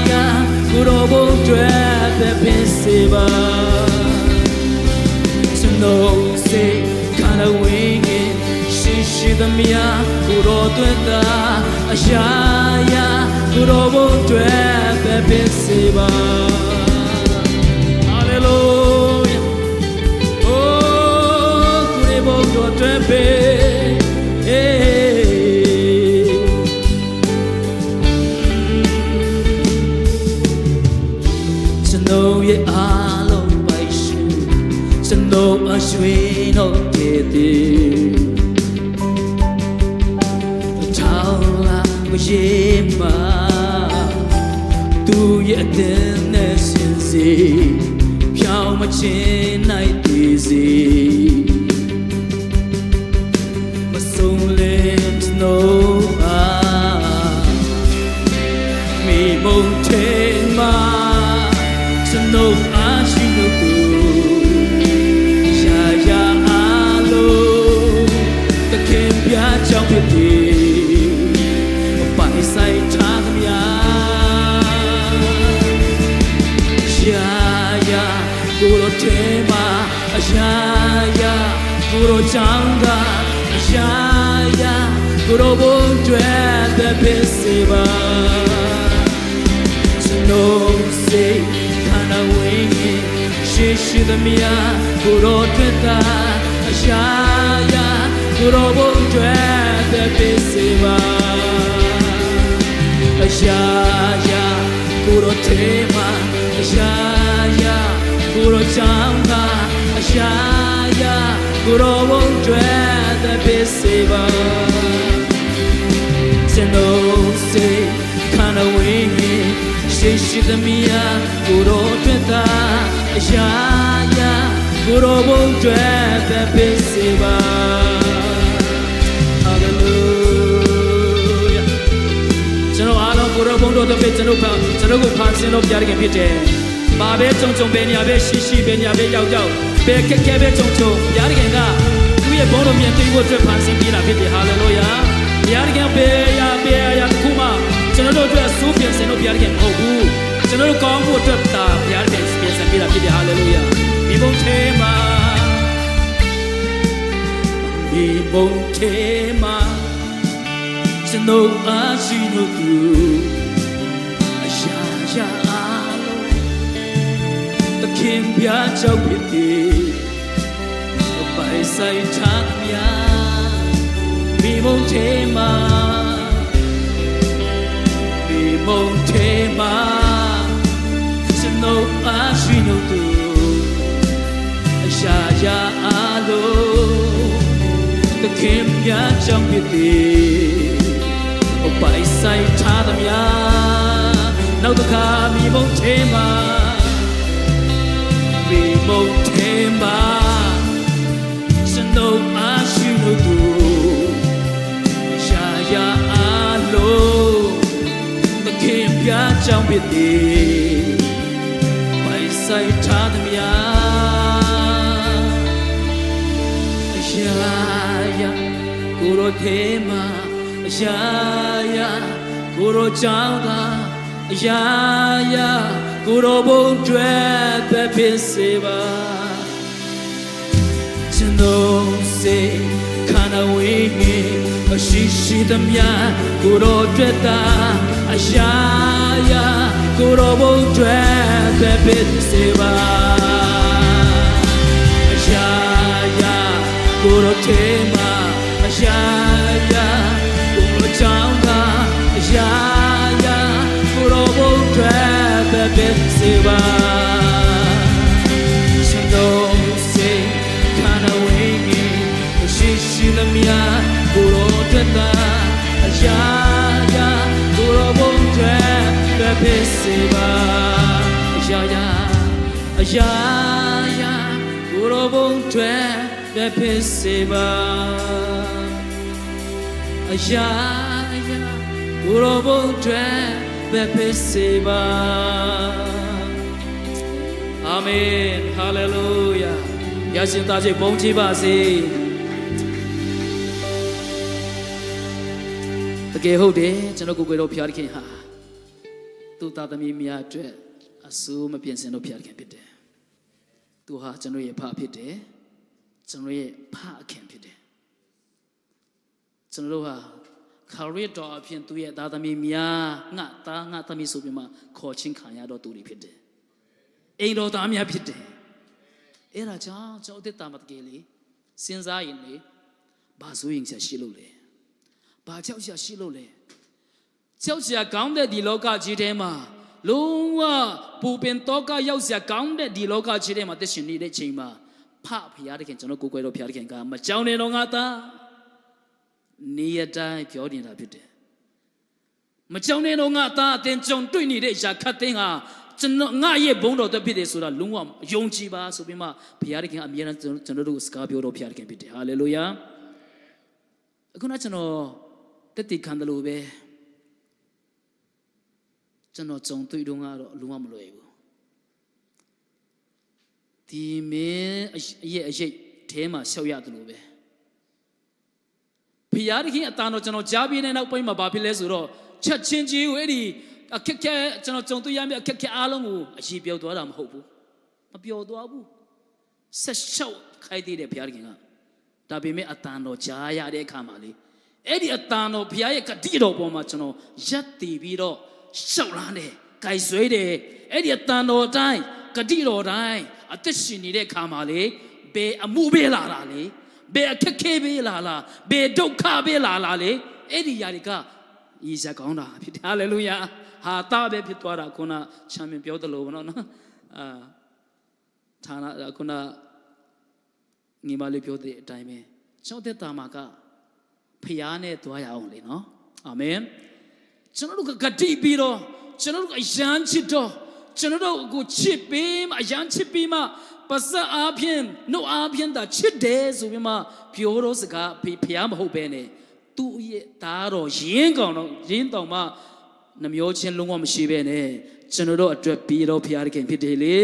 ယာကိုလိုဘုံတွေတဲ့ပင်စေပါကျွန်တော်စိတ်ခါရဝင်းရှိသမျှကိုရောတွင်သာအရှာယာကိုရောဘုံတွေပဲပင်စေပါဟာလေလုယာအိုးကိုရောဘုံတော်တွေပဲကျွန်တော်ရဲ့အားလုံးပိုင်ရှင်ကျွန်တော်အရွှေတော့ခဲ့တယ်ရေမှာသူရဲ့အတဲ့နဲ့စင်စီဖြောင်းမချင်းနိုင်သေးစီမဆုံးလဲကျွန်တော်မိမုံထဲမှာကျွန်တော်အားရှိလို့သူရာရာအားလုံးတခင်ပြချောင်းဖြစ်တယ်ဆိုင်ထားသမျှရှာယာကိုလိုထဲမှာအရှာယာကိုလိုချောင်းကအရှာယာကိုလိုဘုံတွေတဲ့ပင်စေပါကျွန်တော်စိတ်ခန္ဓာဝိညာဉ်ရှိသမျှကိုလိုတွေ့တာအရှာယာကိုလိုဘုံတွေတဲ့ပင်စေပါအရှာယာကိုရောထဲမှာအရှာယာကိုရောချမ်းသာအရှာယာကိုရောဘုံတွေတဲ့ပစ္စည်းပါကျွန်တော်စိတ်ခန္ဓာဝိညာဉ်ရှိသမျှကိုရောတွေ့တာအရှာယာကိုရောဘုံတွေတဲ့ပစ္စည်းပါဟာလေလုယာကျွန်တော်အားလုံးကိုရောဘုံတော်တစ်ဖြစ်ကျွန်တော်ကိုဖန်ဆင်းလို့ပြရခင်ဖြစ်တယ်။ဘာပဲကြုံကြုံပဲညာပဲရှိပဲညာပဲရောက်ပဲခက်ခဲပဲကြုံပြရခင်ကသူ့ရဲ့ဘုံတော်မြတ်သိဖို့အတွက်ဖန်ဆင်းပေးတာဖြစ်တယ်ဟာလေလုယာ။ပြရခင်ပဲရခုမှကျွန်တော်တို့အတွက်စိုးပြင်ဆင်လို့ပြရခင်မဟုတ်ဘူး။ကျွန်တော်တို့ကောင်းဖို့အတွက်တာပြရခင်ပြင်ဆင်ပေးတာဖြစ်တယ်ဟာလေလုယာ။ဒီဘုံထဲမှာ ကျွန်တော်အားရှိလို့သူအရာရာအားလုံးသခင်ပြကြောက်ဖြစ်တယ်ပိုင်ဆိုင်ထားများမိမုန်ထဲမှာမိမုန်ထဲမှာကျွန်တော်အားရှိလို့သူအရာရာအားလုံးသခင်ပြကြောက်ဖြစ်တယ်ပိုင်ဆိုင်ထားသည်များနောက်တစ်ခါမိမုန်ထဲမှာမိမုန်ထဲမှာကျွန်တော်အားရှိလို့သူရှာရအားလို့သခင်ပြကြောင်းဖြစ်သည်ပိုင်ဆိုင်ထားသည်များရှာရကိုရောထဲမှာရာရာကိုရောကြောင့်သာရာရာကိုရောဘုံတွေပဲဖြစ်စေပါကျွန်တော်စေခန္ဓာဝိညာဉ်အရှိရှိသမျှကိုရောတွေ့တာရာရာကိုရောဘုံတွေပဲဖြစ်စေပါရာရာကိုရောထဲမှာရာရာကြောင့်သာရာရာကိုရောဘုံတွေပဲဖြစ်စေပါရှင်တော်စေခန္ဓာဝိညာဉ်ရှိရှိသမျှကိုရောတွေ့တာရာရာကိုရောဘုံတွေပဲဖြစ်စေပါရာရာရာရာကိုရောဘုံတွေပဲဖြစ်စေပါအရာရာကိုရောဘုံတွေပဲဖြစ်စေပါအာမင်ဟာလေလုယာရရှင်သားကြီးဘုန်းကြီးပါစေတကယ်ဟုတ်တယ်ကျွန်တော်ကိုယ်ကိုယ်တော်ဖျားသခင်ဟာသူ့သားသမီးများအတွက်အစိုးမပြင်ဆင်လို့ဖျားသခင်ဖြစ်တယ်သူဟာကျွန်တော်ရဲ့ဖဖြစ်တယ်ကျွန်တော်ရဲ့ဖအခင်ဖြစ်တယ်ကျွန်တော်တို့ဟာခရစ်တော်အဖြစ်သူရဲ့သားသမီးများငါသားငါသမီးဆိုပြီးမှခေါ်ချင်းခံရတော့သူတွေဖြစ်တယ်အိမ်တော်သားများဖြစ်တယ်အဲ့ဒါကြောင့်ကျွန်တော်တို့တာမတ်ကလေးစဉ်းစားရင်လေဘာဆိုရင်ရှိလို့လဲဘာကြောက်ရှိလို့လဲကြောက်စရာကောင်းတဲ့ဒီလောကကြီးထဲမှာလုံးဝပူပင်တော့ကရောက်စရာကောင်းတဲ့ဒီလောကကြီးထဲမှာတက်ရှင်နေတဲ့ချိန်မှာဖဖရားတခင်ကျွန်တော်ကိုယ်ကိုယ်တော်ဖရားတခင်ကမကြောက်နေတော့ငါသားနေရတိုင်းပြောနေတာဖြစ်တယ်မကြောက်နေတော့ငါသားအတင်ကြုံတွေ့နေတဲ့ရာခတ်သိန်းဟာကျွန်တော်ငါရဲ့ဘုန်းတော်တက်ဖြစ်တယ်ဆိုတာလုံးဝယုံကြည်ပါဆိုပြီးမှဘုရားသခင်အမြဲတမ်းကျွန်တော်တို့စကားပြောတော့ဘုရားသခင်ဖြစ်တယ်ဟာလေလုယာအခုနကျွန်တော်တက်တည်ခံတယ်လို့ပဲကျွန်တော်ကြုံတွေ့တော့ကတော့လုံးဝမလွယ်ဘူးဒီမင်းအရေးထဲမှာရှောက်ရတယ်လို့ပဲဖျားတခင်အတန်တော့ကျွန်တော်ကြားပြီးတဲ့နောက်ပိုင်းမှာဘာဖြစ်လဲဆိုတော့ချက်ချင်းကြီးကိုအဲ့ဒီအခက်ခဲကျွန်တော်ကြုံတွေ့ရမယ့်အခက်ခဲအားလုံးကိုအရေးပြောသွားတာမဟုတ်ဘူးမပြောသွားဘူးဆက်လျှောက်ခိုင်းသေးတယ်ဖျားတခင်ကဒါပေမဲ့အတန်တော့ကြားရတဲ့အခါမှာလေအဲ့ဒီအတန်တော်ဖျားရဲ့ဂတိတော်ပေါ်မှာကျွန်တော်ရက်တည်ပြီးတော့ရှောက်လာတယ်၊ကြိုက်ဆွဲတယ်အဲ့ဒီအတန်တော်တိုင်းဂတိတော်တိုင်းအသက်ရှင်နေတဲ့အခါမှာလေဘယ်အမှုပေးလာတာလေဘယ်အခက်ခဲပေးလာလားဘယ်ဒုက္ခပေးလာလားလေအဲ့ဒီຢာတွေကရည်စက်ကောင်းတာဖြစ်တယ်ဟာလေလုယာဟာတာပဲဖြစ်သွားတာခုနချမ်းမြေပြောသလိုပေါ့နော်ဌာနခုနညီမလေးပြောတဲ့အတိုင်းပဲကျောင်းသက်တာမှာကဖျားနဲ့သွားရအောင်လေနော်အာမင်ကျွန်တော်တို့ကဂတိပြီးတော့ကျွန်တော်တို့အယံချစ်တော့ကျွန်တော်တို့ကိုချစ်ပြီးမှအယံချစ်ပြီးမှပါစအားဖြင့်နှုတ်အားဖြင့်သာချစ်တယ်ဆိုပြီးမှပြောတော့စကားဖျားမဟုတ်ပဲနဲ့သူ့ရဲ့သားတော်ရင်းကောင်တော့ရင်းတောင်မှနှမျောချင်းလုံးဝမရှိပဲနဲ့ကျွန်တော်တို့အတွက်ပြီးတော့ဖျားခင်ဖြစ်တယ်လေ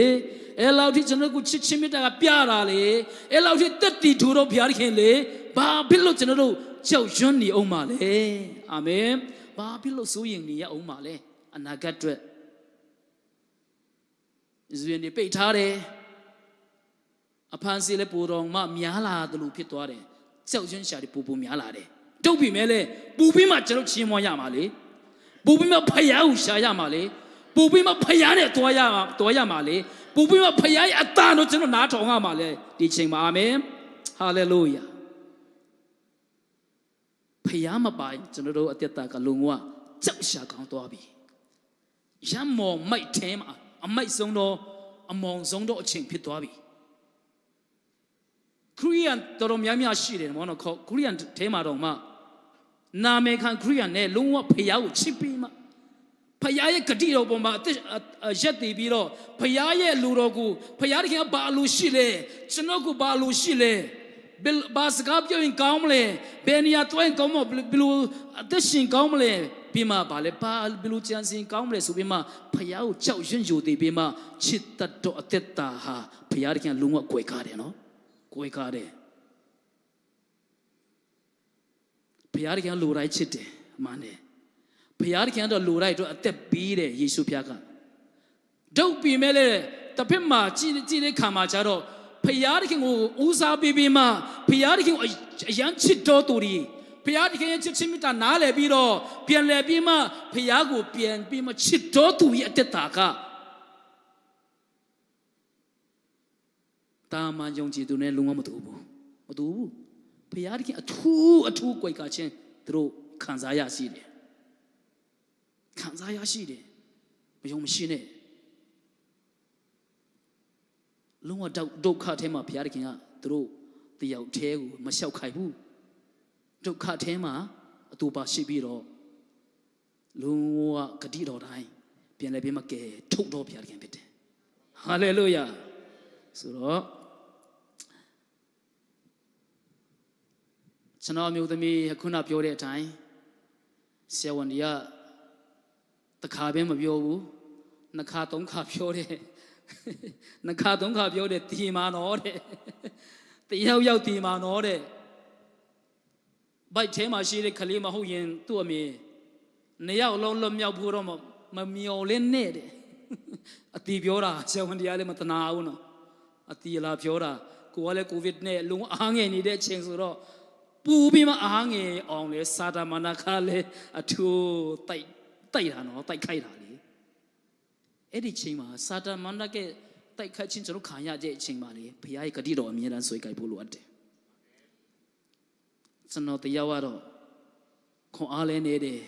အဲ့လောက်ထိကျွန်တော်ကိုချစ်ချင်းမြတ်တာကပြတာလေအဲ့လောက်ထိတက်တီထူတော့ဖျားခင်လေဘာဖြစ်လို့ကျွန်တော်တို့ကြောက်ရွံ့နေအောင်ပါလဲအာမင်ဘာဖြစ်လို့စိုးရင်နေရအောင်ပါလဲအနာဂတ်အတွက်ဇွေနေပိတ်ထားတယ်အဖန်စီလည်းပူတော်မှများလာတယ်လို့ဖြစ်သွားတယ်ကြောက်ရွံ့ရှာတွေပူများလာတယ် တုတ်ပြီမဲလေပူပြီးမှကျွန်တော်ချင်းမွားရမှာလေပူပြီးမှဖယားကိုရှာရမှာလေပူပြီးမှဖယားနဲ့တွားရမှာလေပူပြီးမှဖယားရဲ့အတန်တို့ကျွန်တော်နားထောင်ရမှာလေဒီချိန်မှာအာမင်ဟာလေလုယာဖယားမပိုင်ကျွန်တော်တို့အသက်တာကလုံဝကြောက်ရှာကောင်းသွားပြီရမ်းမော်မိုက်ထဲမှာအမိုက်ဆုံးတော့အမောင်ဆုံးတော့အချိန်ဖြစ်သွားပြီခရီးယန်တော်တော်များများရှိတယ်မောနော်ခရီးယန်ထဲမှာတော့မှနာမည်ခံခရီးယန်နဲ့လုံးဝဖယားကိုချစ်ပြီးမှဖယားရဲ့ဂတိတော်ပေါ်မှာရက်တည်ပြီးတော့ဖယားရဲ့လူတော်ကိုဖယားတခင်ကဘာလို့ရှိလဲကျွန်တော်ကိုဘာလို့ရှိလဲဘာစကားပြောရင်ကောင်းမလဲဘယ်နေရာတွိုင်းကောင်းမဘယ်လိုအသက်ရှင်ကောင်းမလဲပြီးမှဘာလဲဘာဘယ်လိုကြံစည်ကောင်းမလဲဆိုပြီးမှဖယားကိုကြောက်ရွံ့ယူတည်ပြီးမှချစ်တတ်တော့အသက်တာဟာဖယားတခင်လုံးဝကွယ်ကားတယ်နော်ကွယ်ကားတယ်ဖယားတခင်လူတိုင်းချစ်တယ်အမှန်တယ်ဖယားတခင်တော့လူတိုင်းတော့အသက်ပေးတယ်ယေရှုဖျားကဒုတ်ပြီးမဲ့လေတစ်ဖက်မှာကြည်တဲ့ခါမှာကျတော့ဖယားတခင်ကိုဦးစားပေးပြီးမှဖယားတခင်ကိုအရန်ချစ်တော်သူတွေဖယားတခင်ရဲ့ချစ်ချင်းမြတ်တာနားလည်ပြီးတော့ပြန်လည်ပြီးမှဖယားကိုပြန်ပြီးမှချစ်တော်သူရဲ့အသက်တာကတာမန်ယုံကြည်သူနဲ့လုံးဝမတူဘူးဖယားတခင်အထူးကွယ်ကာခြင်းသူတို့ခံစားရရှိတယ်မယုံမရှိနဲ့လုံးဝဒုက္ခထဲမှာဘုရားသခင်ကသူတို့တယောက်တည်းကိုမလျှောက်ခိုင်းဘူးဒုက္ခထဲမှာအတူပါရှိပြီးတော့လုံးဝဂတိတော်တိုင်းပြန်လဲပြီးမှကဲထုတ်တော်ဘုရားသခင်ဖြစ်တယ်ဟာလေလုယာဆိုတော့ကျွန်တော်မျိုးသမီးခုနပြောတဲ့အတိုင်းဆရာဝန်တွေကတစ်ခါပဲမပြောဘူးနှစ်ခါသုံးခါပြောတယ်နှစ်ခါသုံးခါပြောတယ်တီမာနော်တဲ့တယောက်တီမာနော်တဲ့ဘိုက်ထဲမှာရှိတဲ့ခလေးမဟုတ်ရင်သူ့အမေနှစ်ယောက်လုံးလွတ်မြောက်ဖို့တော့မမျော်လင့်နဲ့တဲ့အတီပြောတာဆရာဝန်တရားလည်းမတနာဘူးနော်အတီလာပြောတာကိုကလည်းကိုဗစ်နဲ့လုံးအားငယ်နေတဲ့အချိန်ဆိုတော့ပူပြီးမှအားငယ်အောင်လေစာတာမနာခါလေအထူးတိုက်တာနော်တိုက်ခိုက်တာလေအဲ့ဒီချိန်မှာစာတာမနာကတိုက်ခိုက်ခြင်းကျွန်တော်ခံရတဲ့အချိန်မှာလေဘုရားရဲ့ဂတိတော်အမြဲတမ်းဆွေးကြိုက်ဖို့လိုအပ်တယ်ကျွန်တော်တရားကတော့ခွန်အားလဲနေတယ်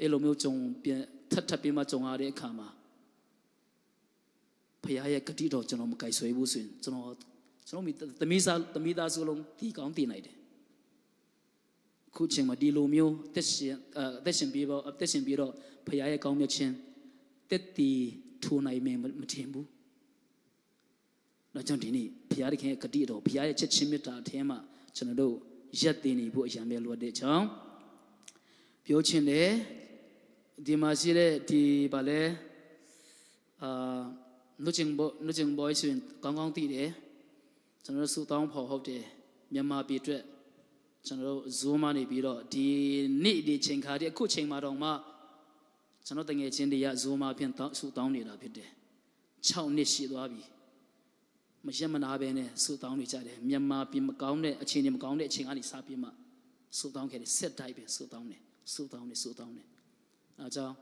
အဲ့လိုမျိုးကြုံပြန်ထပ်ပြီးမှကြုံရတဲ့အခါမှာဘုရားရဲ့ဂတိတော်ကျွန်တော်မကြိုက်ဆွေးဘူးဆိုရင်ကျွန်တော်သမီးသားစုလုံးတီကောင်းတည်နိုင်တယ်ခုချိန်မှာဒီလိုမျိုးသက်ရှင်ပြီးတော့ဘုရားရဲ့ကောင်းမြတ်ခြင်းတက်တီထိုးနိုင်မယ်မထင်ဘူး။ဒါကြောင့်ဒီနေ့ဘုရားသခင်ရဲ့ဂတိတော်ဘုရားရဲ့ချစ်ချင်းမေတ္တာအထင်းမှာကျွန်တော်တို့ရက်တည်နေဖို့အရန်ပဲလိုတဲ့ကြောင့်ပြောချင်တယ်ဒီမှာရှိတဲ့ဒီဘာလဲနှုတ်ချင်ဘောဆိုရင်ကောင်းတည်တယ်ကျွန်တော်တို့စူတောင်းဖို့ဟုတ်တယ်မြန်မာပြည်အတွက်ကျွန်တော်တို့ဇိုးမနေပြီးတော့ဒီနေ့ဒီချိန်ခါဒီအခုချိန်မှာတော့မှကျွန်တော်တငယ်ချင်းတွေကဇိုးမဖြင့်ဆူတောင်းနေတာဖြစ်တယ်6နှစ်ရှိသွားပြီမရက်မနာပဲနဲ့ဆူတောင်းနေကြတယ်မြန်မာပြည်မကောင်းတဲ့အခြေအနေမကောင်းတဲ့အချိန်ကနေစပြီးမှဆူတောင်းခဲ့တယ်ဆက်တိုက်ပဲဆူတောင်းတယ်အဲကြောင့်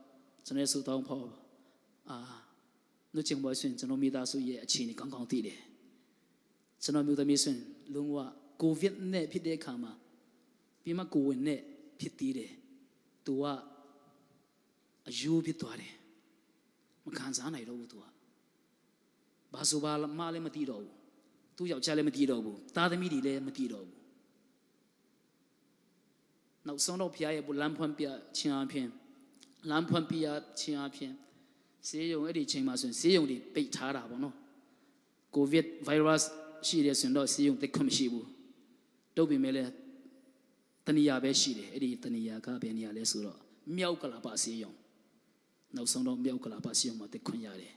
ကျွန်တော်ဆူတောင်းဖို့နှုတ်ချင်ပေါ်ဆိုရင်ကျွန်တော်မိသားစုရဲ့အခြေအနေကောင်းသိတယ်ကျွန်တော်မျိုးသမီးဆိုရင်လုံးဝကိုဗစ်နဲ့ဖြစ်တဲ့အခါမှာပြီးမှကိုဝင်နဲ့ဖြစ်သေးတယ်သူကအယူဖြစ်သွားတယ်မခံစားနိုင်တော့ဘူးသူကဘာဆိုဘာမှလည်းမသိတော့ဘူးသူယောက်ျားလည်းမသိတော့ဘူးသားသမီးတွေလည်းမသိတော့ဘူးနောက်ဆုံးတော့ဖျားရဲ့လမ်းဖွင့်ပြခြင်းအပြင်ဆေးရုံအဲ့ဒီချိန်မှာဆိုရင်ဆေးရုံတွေပိတ်ထားတာပေါ့နော်ကိုဗစ်ဗိုင်းရပ်စ်ရှိတယ်ဆိုရင်တော့ဆေးရုံတိတ်ခွင့်မရှိဘူးတုတ်ပြီမဲ့လေတဏှာပဲရှိတယ်အဲ့ဒီတဏှာကဘယ်နေရာလဲဆိုတော့မြောက်ကလာပါဆေးရုံနောက်ဆုံးတော့မြောက်ကလာပါဆေးရုံမှာတိတ်ခွင့်ရတယ်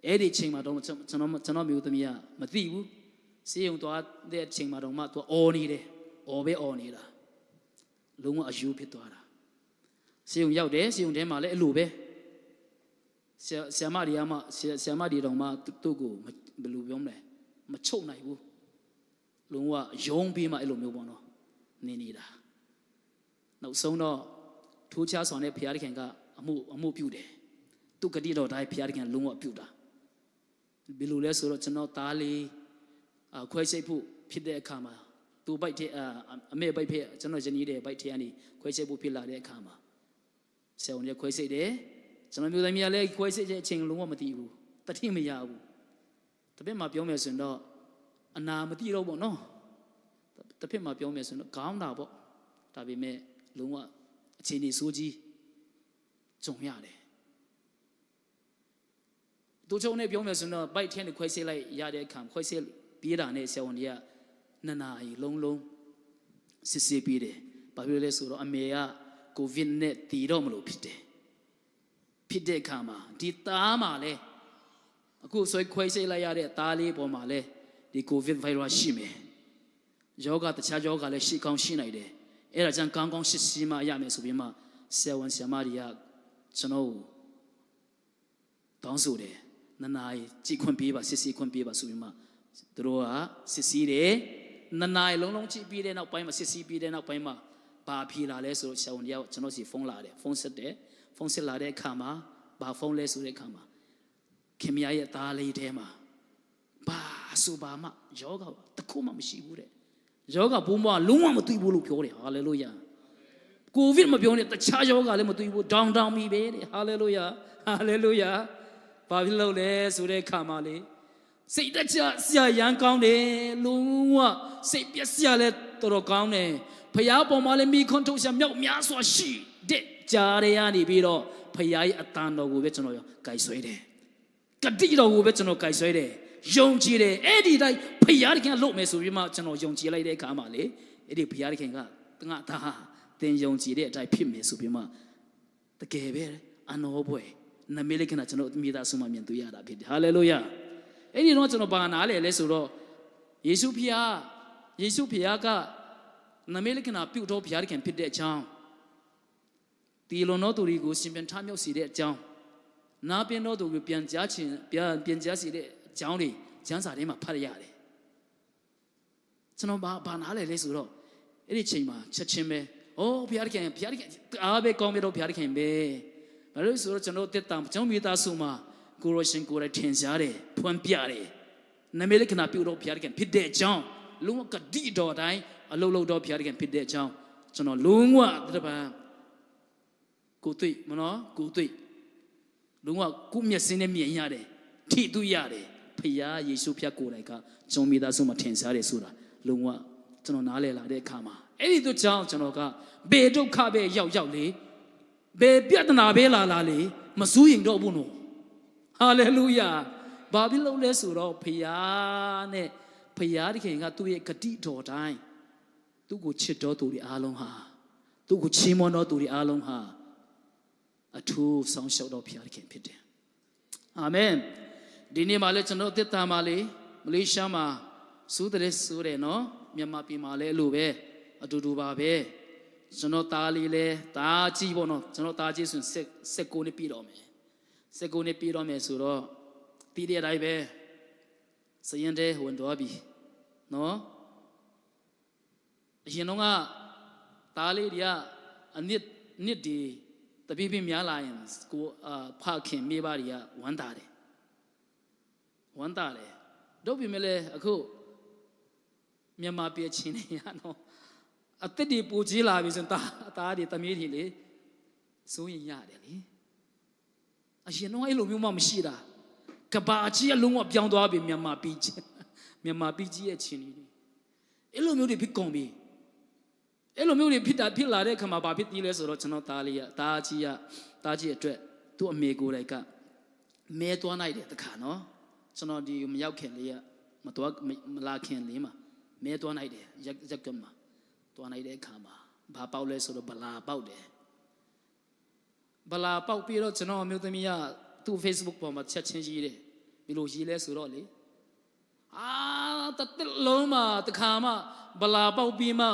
အဲ့ဒီချိန်မှာတော့ကျွန်တော်မျိုးသမီးကမသိဘူးဆေးရုံသွားတဲ့ချိန်မှာတော့မှသူအော်နေတယ်အော်နေတာလုံးဝအယူဖြစ်သွားတာဆေးရုံရောက်တယ်ဆေးရုံထဲမှာလည်းအဲ့လိုပဲဆရာမတွေတော့မှသူ့ကိုဘယ်လိုပြောမလဲမချုပ်နိုင်ဘူးလုံးဝယုံပြီးမှအဲ့လိုမျိုးပေါ့နော်နေတာ နောက်ဆုံးတော့ထိုးချဆောင်တဲ့ဘုရားသခင်ကအမှုပြုတယ်သူဂတိတော်တိုင်းဘုရားသခင်လုံးဝပြုတာဘယ်လိုလဲဆိုတော့ကျွန်တော်သားလေးခွဲစိတ်ဖို့ဖြစ်တဲ့အခါမှာသူဘိုက်တဲ့အမေဘိုက်ဖြစ်ကျွန်တော်ယနေ့တဲ့ဘိုက်ထဲကနေခွဲစိတ်ဖို့ဖြစ်လာတဲ့အခါမှာဆရာဝန်ကခွဲစိတ်တယ်ကျွန်တော်မျိုးသမီးကလည်းခွဲစိတ်တဲ့အချိန်လုံးဝမသိဘူးတတိမရဘူးတပည့်မှာပြောမယ်ဆိုရင်တော့အနာမသိတော့ဘူးနော်တပည့်မှာပြောမယ်ဆိုရင်တော့ခေါင်းတာပေါ့ဒါပေမဲ့လုံးဝအခြေအနေဆိုးကြီးကြုံရတယ်သူချုံနဲ့ပြောမယ်ဆိုတော့ဘိုက်ထဲနဲ့ခွဲစိတ်လိုက်ရတဲ့အခါခွဲစိတ်ပြေးတာနဲ့ဆရာဝန်တွေကနှစ်နာရီလုံးစစ်ဆေးပြီးတယ်ဘာဖြစ်လဲဆိုတော့အမေကကိုဗစ်နဲ့တည်တော့မလို့ဖြစ်တယ်ဖြစ်တဲ့အခါမှာဒီသားမှာလဲအခုဆွဲခွဲစိတ်လိုက်ရတဲ့သားလေးပေါ်မှာလဲဒီကိုဗစ်ဗိုင်းရပ်စ်ရှိမယ်ယောဂတခြားယောဂလည်းရှိကောင်းရှိနိုင်တယ်အဲ့ဒါကြောင့်ကောင်းကောင်းရှင်းရှင်းမှရမယ်ဆိုပြီးမှဆရာဝန်ဆရာမတွေကကျွန်တော်တောင်းဆိုတယ်နှစ်နာရီကြည့်ခွင့်ပေးပါစစ်ဆေးခွင့်ပေးပါဆိုပြီးမှသူတို့ကစစ်ဆေးတယ်နှစ်နာရီလုံးကြည့်ပြီးတဲ့နောက်ပိုင်းမှာစစ်ဆေးပြီးတဲ့နောက်ပိုင်းမှာဘာဖြေလာလဲဆိုတော့ဆရာဝန်တွေကကျွန်တော်စီဖုန်းလာတယ်ဖုန်းဆက်တယ်ဖုန်းဆက်လာတဲ့အခါမှာဘာဖုန်းလဲဆိုတဲ့အခါမှာခင်မရဲ့သားလေးထဲမှာဘာဆိုဘာမှယောဂတခုမှမရှိဘူးတဲ့ယောဂဘုံဘလုံးဝမသိဘူးလို့ပြောတယ်ဟာလေလုယာကိုဗစ်မပြောနဲ့တခြားယောဂလည်းမသိဘူးဒေါင်းမိပဲတဲ့ဟာလေလုယာဟာလေလုယာဘာဖြစ်လို့လဲဆိုတဲ့အခါမှာလေစိတ်တကြဆရာရန်ကောင်းတယ်လုံးဝစိတ်ပြက်စရာလည်းတော်တော်ကောင်းတယ်ဖျားပေါ်မှာလည်းမိခွန်းထုတ်ရှာမြောက်များစွာရှိတဲ့ကြားရနေပြီးတော့ဖျားရဲ့အတန်တော်ကိုပဲကျွန်တော်ကြိုက်ဆွဲတယ်ကတိတော်ကိုပဲကျွန်တော်ကြိုက်ဆွဲတယ်ယုံကြည်တယ်အဲ့ဒီတိုင်းဖျားတခင်လုပ်မယ်ဆိုပြီးမှကျွန်တော်ယုံကြည်လိုက်တဲ့အခါမှာလေအဲ့ဒီဖျားတခင်ကငါသားသင်ယုံကြည်တဲ့အတိုင်းဖြစ်မယ်ဆိုပြီးမှတကယ်ပဲအနောပွဲနမေလကနာကျွန်တော်မိသားစုမှမြင်တွေ့ရတာဖြစ်တယ်ဟာလေလုယာအဲ့ဒီတော့ကျွန်တော်ဘာနာလဲဆိုတော့ယေရှုဖျားကနမေလကနာပြုတ်တော်ဖျားတခင်ဖြစ်တဲ့အကြောင်းတီလွန်တော်သူတွေကိုရှင်ပြန်ထမြောက်စေတဲ့အကြောင်းနားပြင်းတော်သူကိုပြန်ကြားစေတဲ့အကြောင်းတွေကျမ်းစာထဲမှာဖတ်ရတယ်ကျွန်တော်ဘာနာလဲဆိုတော့အဲ့ဒီချိန်မှာချက်ချင်းပဲဖျားတခင်အားပဲကောင်းပြီတော့ဖျားတခင်ပဲဘာလို့ဆိုတော့ကျွန်တော်တက်တာကျွန်တော်မိသားစုမှာကိုရရှင်ကိုရထင်ရှားတယ်ဖွင့်ပြတယ်နမေလကနာပြုတော့ဖျားတခင်ဖြစ်တဲ့အကြောင်းလုံးဝကတိတော်တိုင်းအလုံးလုံးတော့ဖျားတခင်ဖြစ်တဲ့အကြောင်းကျွန်တော်လုံးဝတပံကိုတွေ့မနော်ကိုတွေ့လုံးဝကိုမျက်စင်းနဲ့မြင်ရတယ်ထိတွေ့ရတယ်ဖျားယေရှုဖျားကိုယ်တိုင်ကကျွန်မိသားစုမှာထင်ရှားတယ်ဆိုတာလုံးဝကျွန်တော်နားလည်လာတဲ့အခါမှာအဲ့ဒီတို့ကြောင့်ကျွန်တော်ကဘေဒုက္ခပဲရောက်လေဘေပြဿနာပဲလာလေမစိုးရင်တော့ဘူးနော်ဟာလေလုယာဘာဖြစ်လို့လဲဆိုတော့ဖျားနဲ့ဖျားတခင်ကသူ့ရဲ့ဂတိတော်တိုင်းသူ့ကိုချစ်တော်သူတွေအားလုံးဟာသူ့ကိုချီးမွမ်းတော်သူတွေအားလုံးဟာအထူးဆောင်ရှောက်တော်ဖျားတခင်ဖြစ်တယ်အာမင်ဒီနေ့မှာလည်းကျွန်တော်အသက်တာမှာလေမလေးရှားမှာစူးတယ်နော်မြန်မာပြည်မှာလည်းအဲ့လိုပဲအတူတူပါပဲကျွန်တော်သားလေးလဲသားကြီးပေါ့နော်ကျွန်တော်သားကြီးဆိုရင်16နှစ်ပြည့်တော့မယ်16နှစ်ပြည့်တော့မယ်ဆိုတော့ပြီးတဲ့အတိုင်းပဲစရင်တဲ့ဝင်တော့ပြီနော်အရင်တော့ကသားလေးတွေကအနှစ်ဒီတပိပိများလာရင်ကိုဖခင်မိဘတွေကဝမ်းသာတယ်တို့ပြီမဲ့လေအခုမြန်မာပြည်ချင်းနေရနော်အသက်တွေပူကြီးလာပြီဆိုရင်သားတွေတမီးတွေလေစိုးရင်ရတယ်လေအရင်တော့အဲ့လိုမျိုးမှမရှိတာကဘာကြီးအလုံးဝပြောင်းသွားပြီမြန်မာပြည်ကြီးရဲ့ချင်းတွေအဲ့လိုမျိုးတွေဖြစ်ကုန်ပြီအဲ့လိုမျိုးတွေဖြစ်လာတဲ့အခါမှာဘာဖြစ်သေးလဲဆိုတော့ကျွန်တော်သားကြီးအတွက်သူ့အမေကိုယ်တိုင်ကမဲသွားနိုင်တယ်တခါနော်ကျွန်တော်ဒီမရောက်ခင်လေးကမလာခင်လေးမှာမဲသွားနိုင်တယ်ရက်ကမှာသွားနိုင်တဲ့အခါမှာဘာပေါက်လဲဆိုတော့ဗလာပေါက်တယ်ဗလာပေါက်ပြီးတော့ကျွန်တော်အမျိုးသမီးကသူ့ Facebook ပေါ်မှာချက်ချင်းရေးတယ်ဘယ်လိုရေးလဲဆိုတော့လေတလုံးမှာတခါမှဗလာပေါက်ပြီးမှ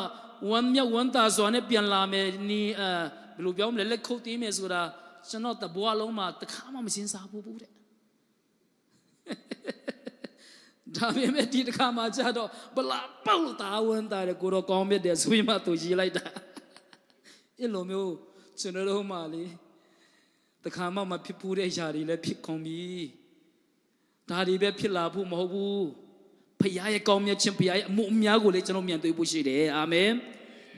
ဝမ်းသာစွာနဲ့ပြန်လာမယ်နီးဘယ်လိုပြောမလဲလက်ခုပ်တီးမယ်ဆိုတာကျွန်တော်တဘွားလုံးမှာတခါမှမစင်စားဘူးတဲ့ဒါပေမဲ့ဒီတခါမှကြတော့ဗလာပေါက်တာဝမ်းသာတယ်ကိုတော့ကောင်းမြတ်တယ်ဆိုပြီးမှသူရေးလိုက်တာ အဲ့လိုမျိုးကျွန်တော်တို့မှလေတခါမှမဖြစ်ဘူးတဲ့ຢာတွေလည်းဖြစ်ကုန်ပြီဒါတွေပဲဖြစ်လာဖို့မဟုတ်ဘူးဖခင်ရဲ့ကောင်းမြတ်ခြင်းဖခင်ရဲ့အမှုအများကိုလည်းကျွန်တော်မြင်တွေ့ဖို့ရှိတယ်အာမင်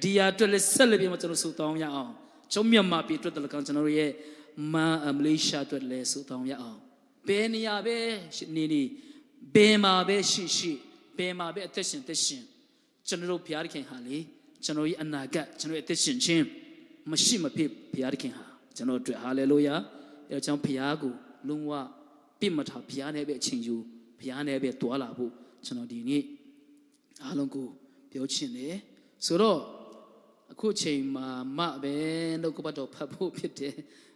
ဒီဟာအတွက်လည်းဆက်လက်ပြီးမှကျွန်တော်ဆုတောင်းရအောင်ကျွန်တော်မြန်မာပြည်အတွက်တလည်းကျွန်တော်တို့ရဲ့မလေးရှားအတွက်လည်းဆုတောင်းရအောင်ဘယ်နေရာပဲနေနေဘယ်မှာပဲရှိဘယ်မှာပဲအသက်ရှင်ကျွန်တော်တို့ဘုရားခင်ဟာလေကျွန်တော်ရဲ့အနာဂတ်ကျွန်တော်ရဲ့အသက်ရှင်ခြင်းမရှိမဖြစ်ဘုရားခင်ဟာကျွန်တော်အတွက်ဟာလေလုယာအဲကြောင့်ဘုရားကိုလုံးဝပြစ်မထားဘုရားနဲ့ပဲအချိန်ယူဘုရားနဲ့ပဲတွာလာဖို့ကျွန်တော်ဒီနေ့အားလုံးကိုပြောချင်တယ်ဆိုတော့အခုချိန်မှာမပဲနှုတ်ကပတ်တော်ဖတ်ဖို့ဖြစ်တယ်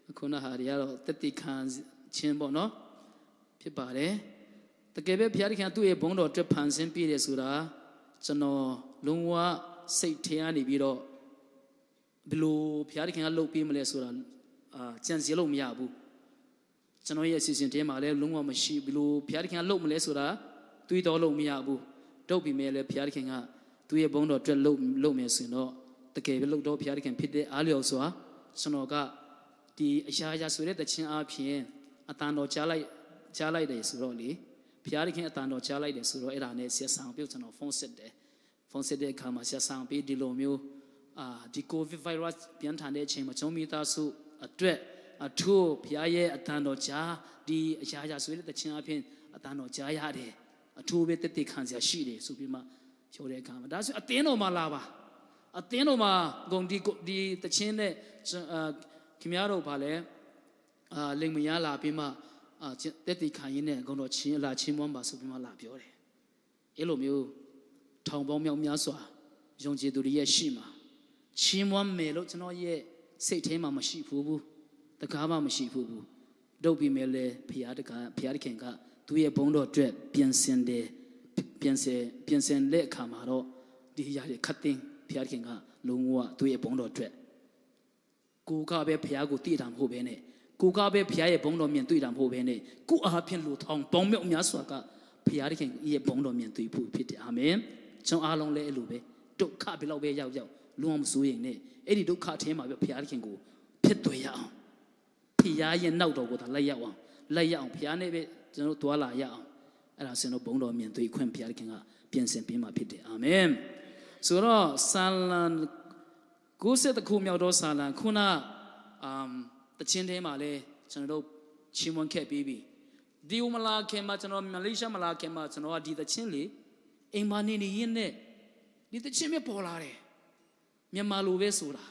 အခုနဟာတွေကတော့တတိခံခြင်းပေါ့နော်ဖြစ်ပါတယ်တကယ်ပဲဘုရားခင်သူ့ရဲ့ဘုန်းတော်အတွက်ဖန်ဆင်းပြည့်တယ်ဆိုတာကျွန်တော်လုံးဝစိတ်ထဲကနေပြီးတော့ဘယ်လိုဘုရားခင်ကလှုပ်ပေးမလဲဆိုတာကြံစည်လို့မရဘူးကျွန်တော်ရဲ့အစီအစဉ်ထဲမှာလည်းလုံးဝမရှိဘယ်လိုဘုရားခင်ကလှုပ်မလဲဆိုတာတွေးတော်လို့မရဘူးတုတ်ပြီးမဲ့လည်းဘုရားခင်ကသူ့ရဲ့ဘုန်းတော်အတွက်လှုပ်မယ်ဆိုရင်တော့တကယ်ပဲလှုပ်တော့ဘုရားခင်ဖြစ်တဲ့အားလျော်စွာကျွန်တော်ကဒီအရာရာဆိုတဲ့တခြင်းအဖြစ်အတန်တော်ကြားလိုက်တယ်ဆိုတော့လေဘုရားခင်အတန်တော်ကြားလိုက်တယ်ဆိုတော့အဲ့ဒါနဲ့ဆက်ဆောင်ပြုတ်ကျွန်တော်ဖုန်းဆက်တဲ့အခါမှာဆက်ဆောင်ပြီးဒီလိုမျိုးဒီကိုဗစ်ဗိုင်းရပ်စ်ပြန်ထန်တဲ့အချိန်မှာကျွန်တော်မိသားစုအတွက်အထူးဘုရားရဲ့အတန်တော်ကြားဒီအရာရာဆိုတဲ့တခြင်းအဖြစ်အတန်တော်ကြားရတယ်အထူးပဲတက်ခံစရာရှိတယ်ဆိုပြီးမှပြောတဲ့အခါမှာဒါဆိုအတင်းတော်မှာလာပါအတင်းတော်မှာဂုံဒီတခြင်းနဲ့ခင်ဗျားတို့ဗာလဲလိမ်မရလာပြီးမှတက်ခံရင်းနဲ့ဂုံတော်ချင်းလာချင်းမွမ်းပါဆိုပြီးမှလာပြောတယ်အဲ့လိုမျိုးထောင်ပေါင်းမြောက်များစွာယုံကြည်သူတွေရဲ့ရှိမှာချင်းမွမ်းမယ်လို့ကျွန်တော်ရဲ့စိတ်ထဲမှာမရှိဘူးတကားမှမရှိဘူးတုတ်ပြီးမယ်လေဖျားခင်ကသူရဲ့ဘုန်းတော်အတွက်ပြင်ဆင်တဲ့အခါမှာတော့ဒီຢာတွေခတ်သိမ်းဖျားခင်ကလုံးဝသူရဲ့ဘုန်းတော်အတွက်ကိုကပဲဖျားကိုတည်တာမဟုတ်ဘဲနဲ့ကိုကပဲဖျားရဲ့ဘုန်းတော်မြင်တွေ့တာမဟုတ်ဘဲနဲ့ကိုအားဖြင့်လူထောင်ပေါင်းမြောက်များစွာကဖျားခင်ရဲ့ဘုန်းတော်မြင်တွေ့ဖို့ဖြစ်တယ်အာမင်ကျွန်အားလုံးလည်းအဲ့လိုပဲဒုက္ခဘယ်လောက်ပဲရောက်လုံးဝမစိုးရိမ်နဲ့အဲ့ဒီဒုက္ခထဲမှာပဲဖျားခင်ကိုဖြစ်သွေရအောင်ဖျားရဲ့နောက်တော်ကိုသာလိုက်ရအောင်ဖျားနဲ့ပဲကျွန်တော်တွာလာရအောင်အဲ့ဒါဆိုတော့ဘုန်းတော်မြင်တွေ့ခွင့်ဖျားခင်ကပြင်ဆင်ပေးမှာဖြစ်တယ်အာမင်ဆိုတော့ဆာလံ90ခုမြောက်တော့ဆာလံခုနတခြင်းထဲမှာလဲကျွန်တော်တို့ချီးမွမ်းခဲ့ပြီးပြီဒီမလာခင်မှာကျွန်တော်မလေးရှားမလာခင်မှာကျွန်တော်ကဒီတခြင်းလေအိမ်မနေရင်းနဲ့ဒီတခြင်းပဲပေါ်လာတယ်မြန်မာလိုပဲဆိုတာ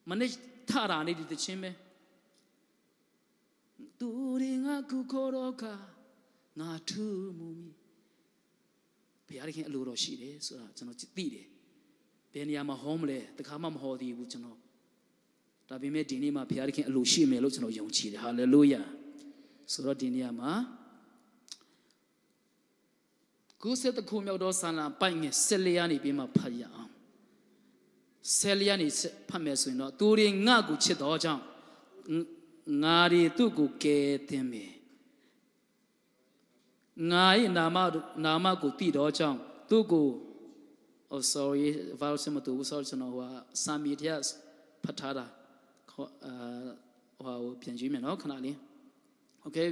မနေ့ထတာနေဒီတခြင်းပဲသူရင်ငါကူခေါ်တော့ကငါထူးမှုမီဘုရားခင်အလိုတော်ရှိတယ်ဆိုတာကျွန်တော်သိတယ်ဘယ်နေရာမှာဟောမလဲတခါမှမဟောသေးဘူးကျွန်တော်ဒါပေမဲ့ဒီနေ့မှာဘုရားခင်အလိုရှိမယ်လို့ကျွန်တော်ယုံကြည်တယ်ဟာလေလုယာဆိုတော့ဒီနေရာမှာ90ခုမြောက်သောဆာလံပိုက်ငယ်14ရာနေပြီးမှဖတ်ရအောင်14ရာနေဖတ်မယ်ဆိုရင်တော့သူတွေငါ့ကိုချစ်တော်ကြောင့်ငါတွေသူ့ကိုကယ်တင်မယ်ငါ၏နာမကိုတည်တော်ကြောင့်သူ့ကိုsorry verse မတူဘူး sorry ကျွန်တော်စာမီတရားဖတ်ထားတာပြန်ကြည့်မယ်နော်ခဏလေး okay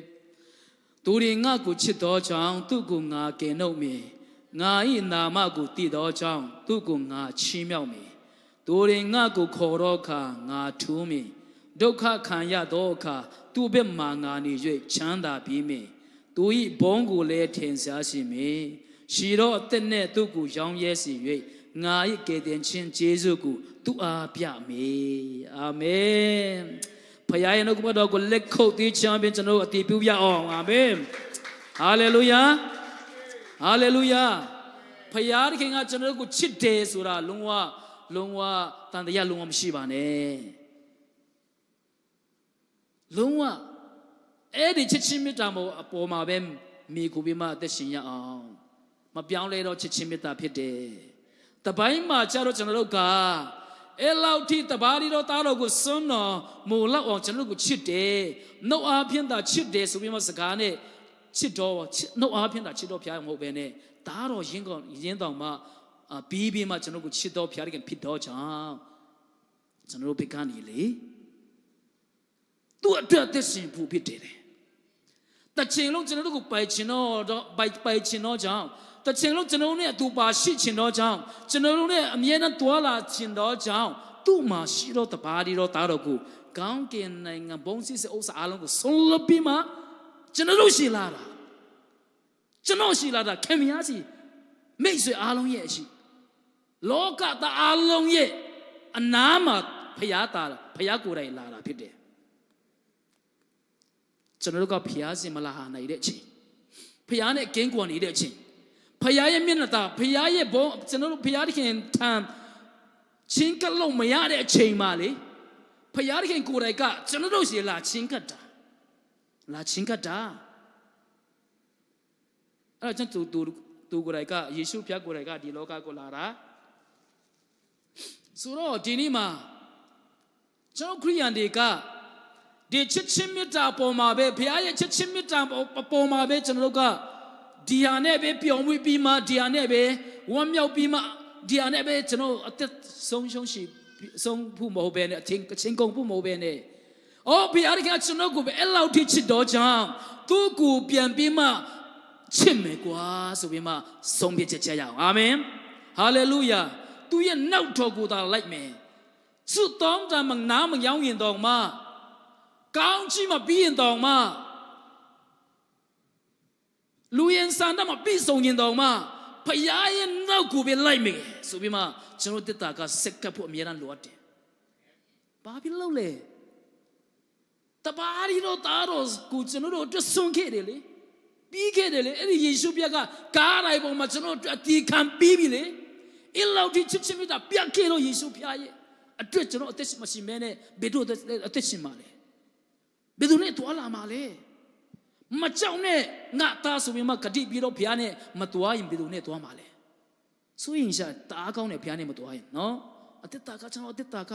သူတွေငါကိုချစ်တော်ကြောင့်သူ့ကိုငါကယ်နှုတ်မယ်ငါ၏နာမကိုတည်တော်ကြောင့်သူ့ကိုငါချီးမြှောက်မယ်သူတွေငါကိုခေါ်တော့အခါငါထူးမယ်ဒုက္ခခံရသောအခါသူ့ဘက်မှငါနေ၍ချမ်းသာပြီးမယ်သူ၏ဘုန်းကိုလည်းထင်ရှားရှိမယ်ရှီတော့အသက်နဲ့သူ့ကိုရောင်းရဲစီ၍ငါ၏ကယ်တင်ခြင်းကျေးဇူးကိုသူအားပြမယ်အာမင်ဖခင်ရဲ့နှုတ်ကပတ်တော်ကိုလက်ခုပ်တီးချမ်းပြီးကျွန်တော်အတည်ပြုပြအောင်အာမင်ဟာလေလုယာဟာလေလုယာဖခင်ကကျွန်တော်ကိုချစ်တယ်ဆိုတာလုံးဝတန်တရားလုံးဝမရှိပါနဲ့လုံးဝအဲ့ဒီချစ်ချင်းမေတ္တာမို့အပေါ်မှာပဲမိကိုပြီးမှအသက်ရှင်ရအောင်မပြောင်းလဲတော့ချစ်ချင်းမေတ္တာဖြစ်တယ်တပိုင်းမှာကျတော့ကျွန်တော်တို့ကအဲ့လောက်ထိတပါးရီတော့သားတော်ကိုစွန်းတော်မို့လောက်အောင်ကျွန်တော်တို့ကိုချစ်တယ်နှုတ်အားဖြင့်သာချစ်တယ်ဆိုပြီးမှစကားနဲ့ချစ်တော်နှုတ်အားဖြင့်သာချစ်တော်ဖျားမဟုတ်ပဲနဲ့သားတော်ရင်းတောင်မှပြီးမှကျွန်တော်ကိုချစ်တော်ဖျားခင်ဖြစ်တော်ကြောင့် ကျွန်တော်တို့ဘက်ကနေလေသူ့အတွက်သက်ရှင်ဖို့ဖြစ်တယ်တချင်လုံးကျွန်တော်တို့ကိုပိုင်ချင်တော့ပိုင်ချင်တော့ကြောင့်တချင်လုံးကျွန်တော်တို့နဲ့အတူပါရှိချင်တော့ကြောင့်ကျွန်တော်တို့နဲ့အမြဲတမ်းတွာလာချင်တော့ကြောင့်သူ့မှာရှိတော့တပါးဒီတော့တားတော့ကိုကောင်းကင်နိုင်ငံဘုံစစ်စစ်ဥစ္စာအလုံးကိုဆုံးလပြီးမှကျွန်တော်တို့ရှိလာတာကျွန်တော်ရှိလာတာခင်ဗျားစီမိတ်ဆွေအားလုံးရဲ့အရှိလောကသားအားလုံးရဲ့အနာမှာဖျားတာဖျားကိုယ်တိုင်လာတာဖြစ်တယ်ကျွန်တော်တို့ကဖျားစင်မလာဟာနိုင်တဲ့အချိန်ဖျားနဲ့ကင်းကွန်နေတဲ့အချိန်ဖျားရဲ့မျက်နှာသားဖျားရဲ့ဘုံကျွန်တော်တို့ဖျားတခင်ထံချင်းကလုံးမရတဲ့အချိန်မှလေဖျားတခင်ကိုယ်တိုင်ကကျွန်တော်တို့စီလာချင်းကတ်တာအဲ့ဒါကျွန်တော်သူကိုယ်တိုင်ကယေရှုဖျားကိုယ်တိုင်ကဒီလောကကိုလာတာဆိုတော့ဒီနေ့မှာကျွန်တော်ခရိယန်တွေကဒီချစ်ချင်းမေတ္တာပေါ်မှာပဲဘုရားရဲ့ချစ်ချင်းမေတ္တာပေါ်မှာပဲကျွန်တော်တို့ကဒီဟာနဲ့ပဲပျော်မွေ့ပြီးမှဒီဟာနဲ့ပဲဝမ်းမြောက်ပြီးမှဒီဟာနဲ့ပဲကျွန်တော်အသက်ဆုံးရှိဆုံးဖို့မဟုတ်ပဲနဲ့အချင်းကုန်ဖို့မဟုတ်ပဲနဲ့အော်ဘုရားကကျွန်တော်ကိုပဲအဲ့လောက်ထိချစ်တော်ကြောင့်သူ့ကိုပြန်ပြီးမှချစ်မယ်ကွာဆိုပြီးမှဆုံးဖြတ်ချက်ရအောင်အာမင်ဟာလေလုယာသူရဲ့နောက်တော်ကိုသာလိုက်မယ်စွတ်တောင်းတမနာမရောင်းရင်တော်မှကောင်းချီးမပြီးရင်တော်မှလူရင်စံတမပြီးဆုံးရင်တော်မှဖယားရဲ့နောက်ကိုပဲလိုက်မယ်ဆိုပြီးမှကျွန်တော်တက်တာကစက်ကပ်ဖို့အမြဲတမ်းလိုအပ်တယ်ဘာဖြစ်လို့လဲတပါးရီတော့တားတော့ကိုကျွန်တော်တို့အတွက်ဆုံးခဲ့တယ်လေပြီးခဲ့တယ်လေအဲ့ဒီယေရှုပြတ်ကကားတိုင်းပေါ်မှာကျွန်တော်တို့အတီခံပြီးပြီလေအလောက်ထိချစ်ချစ်မိတာပြတ်ခဲ့လို့ယေရှုဖျားရဲ့အတွက်ကျွန်တော်အသက်မရှိမဲနဲ့ဘယ်တို့အသက်ရှင်ပါလဲဘယ်သူနဲ့တွာလာမှာလဲမကြောက်နဲ့ငါသားဆိုပြီးမှဂတိပြီးတော့ဘုရားနဲ့မတွားရင်ဘယ်သူနဲ့တွားမှာလဲဆိုရင်ရှာတအားကောင်းတယ်ဘုရားနဲ့မတွားရင်နော်အသက်တာကကျွန်တော်အသက်တာက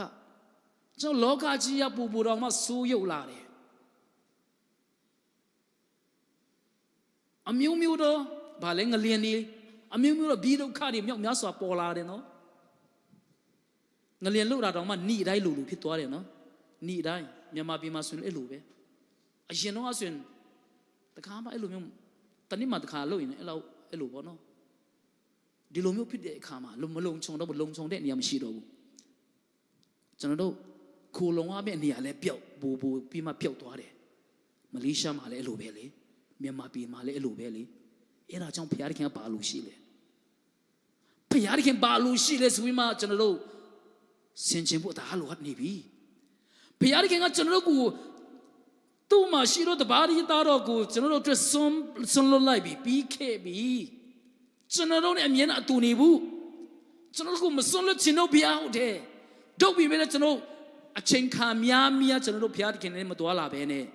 ကျွန်တော်လောကကြီးရပူပူတော်မှဆိုးရုပ်လာတယ်အမျိုးမျိုးတော့ဗာလဲငလျင်နေအမျိုးမျိုးတော့ပြီးဒုက္ခတွေမြောက်များစွာပေါ်လာတယ်နော်ငလျင်လို့တာတော့မှဏိတိုင်းလူဖြစ်သွားတယ်နော်ဏိတိုင်းမြန်မာပြည်မှာဆိုရင်အဲ့လိုပဲအရင်တော့ဆိုရင်တခါမှအဲ့လိုမျိုးတနည်းမှတခါလို့ရင်အဲ့လိုပေါ့နော်ဒီလိုမျိုးဖြစ်တဲ့အခါမှာမလုံခြုံတော့လုံခြုံတဲ့နေရာမရှိတော့ဘူးကျွန်တော်တို့ခိုလုံရမယ့်နေရာလဲပျောက်ဘူပြီးမှပျောက်သွားတယ်မလေးရှားမှာလည်းအဲ့လိုပဲလေမြန်မာပြည်မှာလည်းအဲ့လိုပဲလေအဲ့ဒါကြောင့်ဘုရားသခင်ကဘာလို့ရှိလဲဘုရားသခင်ဘာလို့ရှိလဲဆိုပြီးမှကျွန်တော်တို့ဆင်ခြင်ဖို့ဒါလိုနေပြီဘုရားသခင်ကကျွန်တော်တို့ကိုသူ့မှာရှိတော့တပါးရီသားတော်ကိုကျွန်တော်တို့အတွက်ဆွန်လွတ်လိုက်ပြီပြီးခဲ့ပြီကျွန်တော်တို့နဲ့အမြဲတမ်းအတူနေဘူးကျွန်တော်တို့ကိုမဆွန်လွတ်ချင်တော့ဘုရားဟုတ်တယ်ဒုတ်ပြီးပဲကျွန်တော်အချိန်ခါများကျွန်တော်တို့ဘုရားသခင်နဲ့မတွားလာပဲနဲ့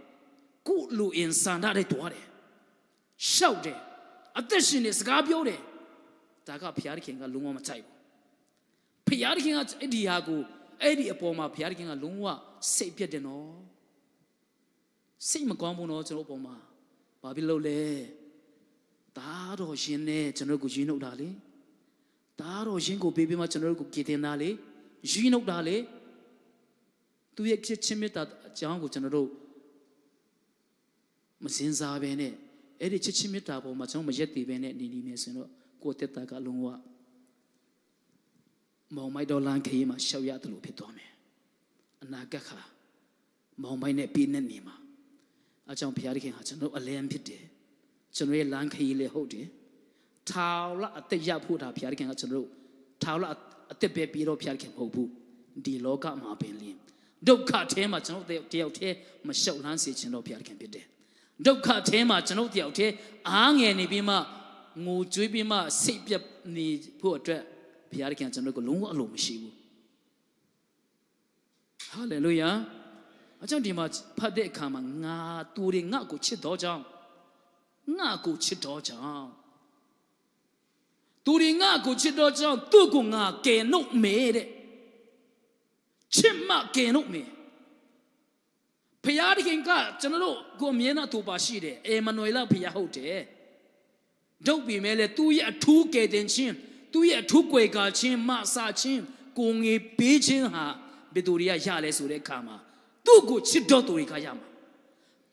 ကိုယ်လူအင်ဆန္ဒနဲ့တွားတယ်ရှောက်တယ်အသက်ရှင်နေစကားပြောတယ်ဒါကဘုရားသခင်ကလုံးဝမကြိုက်ဘူးဘုရားသခင်ကအဲ့ဒီဟာကိုအဲ့ဒီအပေါ်မှာဘုရားသခင်ကလုံးဝစိတ်ပြတ်တယ်နော်စိတ်မကောင်းဘူးနော်ကျွန်တော်အပေါ်မှာဘာဖြစ်လို့လဲဒါတော့ရှင်နဲ့ကျွန်တော်ကိုယဉ်နှုတ်တာလေဒါတော့ရှင်ကိုပေးပြီးမှကျွန်တော်ကိုကြည်တင်တာလေယဉ်နှုတ်တာလေသူရဲ့ချစ်ချင်းမြတ်တာအကြောင်းကိုကျွန်တော်တို့မစင်စားပဲနဲ့အဲ့ဒီချစ်ချင်းမြတ်တာပေါ်မှာကျွန်တော်မရက်တည်ပဲနဲ့နေမယ်ဆိုရင်တော့ကိုယ့်တက်တာကလုံးဝမောင်မိုက်တော်လန်ခေးမှာရှောက်ရတယ်လို့ဖြစ်သွားမယ်အနာဂတ်ခါမောင်မိုက်နဲ့ပြည့်နေနေမှာအကြောင်းဘုရားသခင်ဟာကျွန်တော်အလင်းဖြစ်တယ်ကျွန်တော်ရဲ့လမ်းခရီးလည်းဟုတ်တယ်ထာဝရအသက်ရဖို့ဒါဘုရားသခင်ကကျွန်တော်တို့ထာဝရအသက်ပဲပြီးတော့ဘုရားသခင်မဟုတ်ဘူးဒီလောကမှာပင်လင်းဒုက္ခထဲမှာကျွန်တော်တယောက်တည်းမလျှောက်လန်းစေချင်တော့ဘုရားသခင်ဖြစ်တယ်ဒုက္ခထဲမှာကျွန်တော်တယောက်တည်းအားငယ်နေပြီးမှငိုကြွေးပြီးမှစိတ်ပြတ်နေဖို့အတွက်ဘုရားသခင်ကျွန်တော်ကိုလုံးဝအလိုမရှိဘူးဟာလေလုယာအကြောင်းဒီမှာဖတ်တဲ့အခါမှာငါသူတွေငါ့ကိုချစ်တော်ကြောင့်ငါ့ကိုချစ်တော်ကြောင့်သူတွေငါ့ကိုချစ်တော်ကြောင့်သူ့ကိုငါကယ်နှုတ်မယ်တဲ့ချစ်မှကယ်နှုတ်မယ်ဖျားသခင်ကကျွန်တော်တို့ကိုအမြဲတမ်းသူပါရှိတယ်အေမနွေလဖျားဟုတ်တယ်ဒုတ်ပြီမဲ့လေသူရဲ့အထူးကယ်တင်ခြင်းသူရဲ့အထူးကွယ်ကာခြင်းမဆာခြင်းကိုငေပေးခြင်းဟာ ဘယ်သူတွေကရလဲဆိုတဲ့အခါမှာသူ့ကိုချစ်တော်သူတွေကရမှာ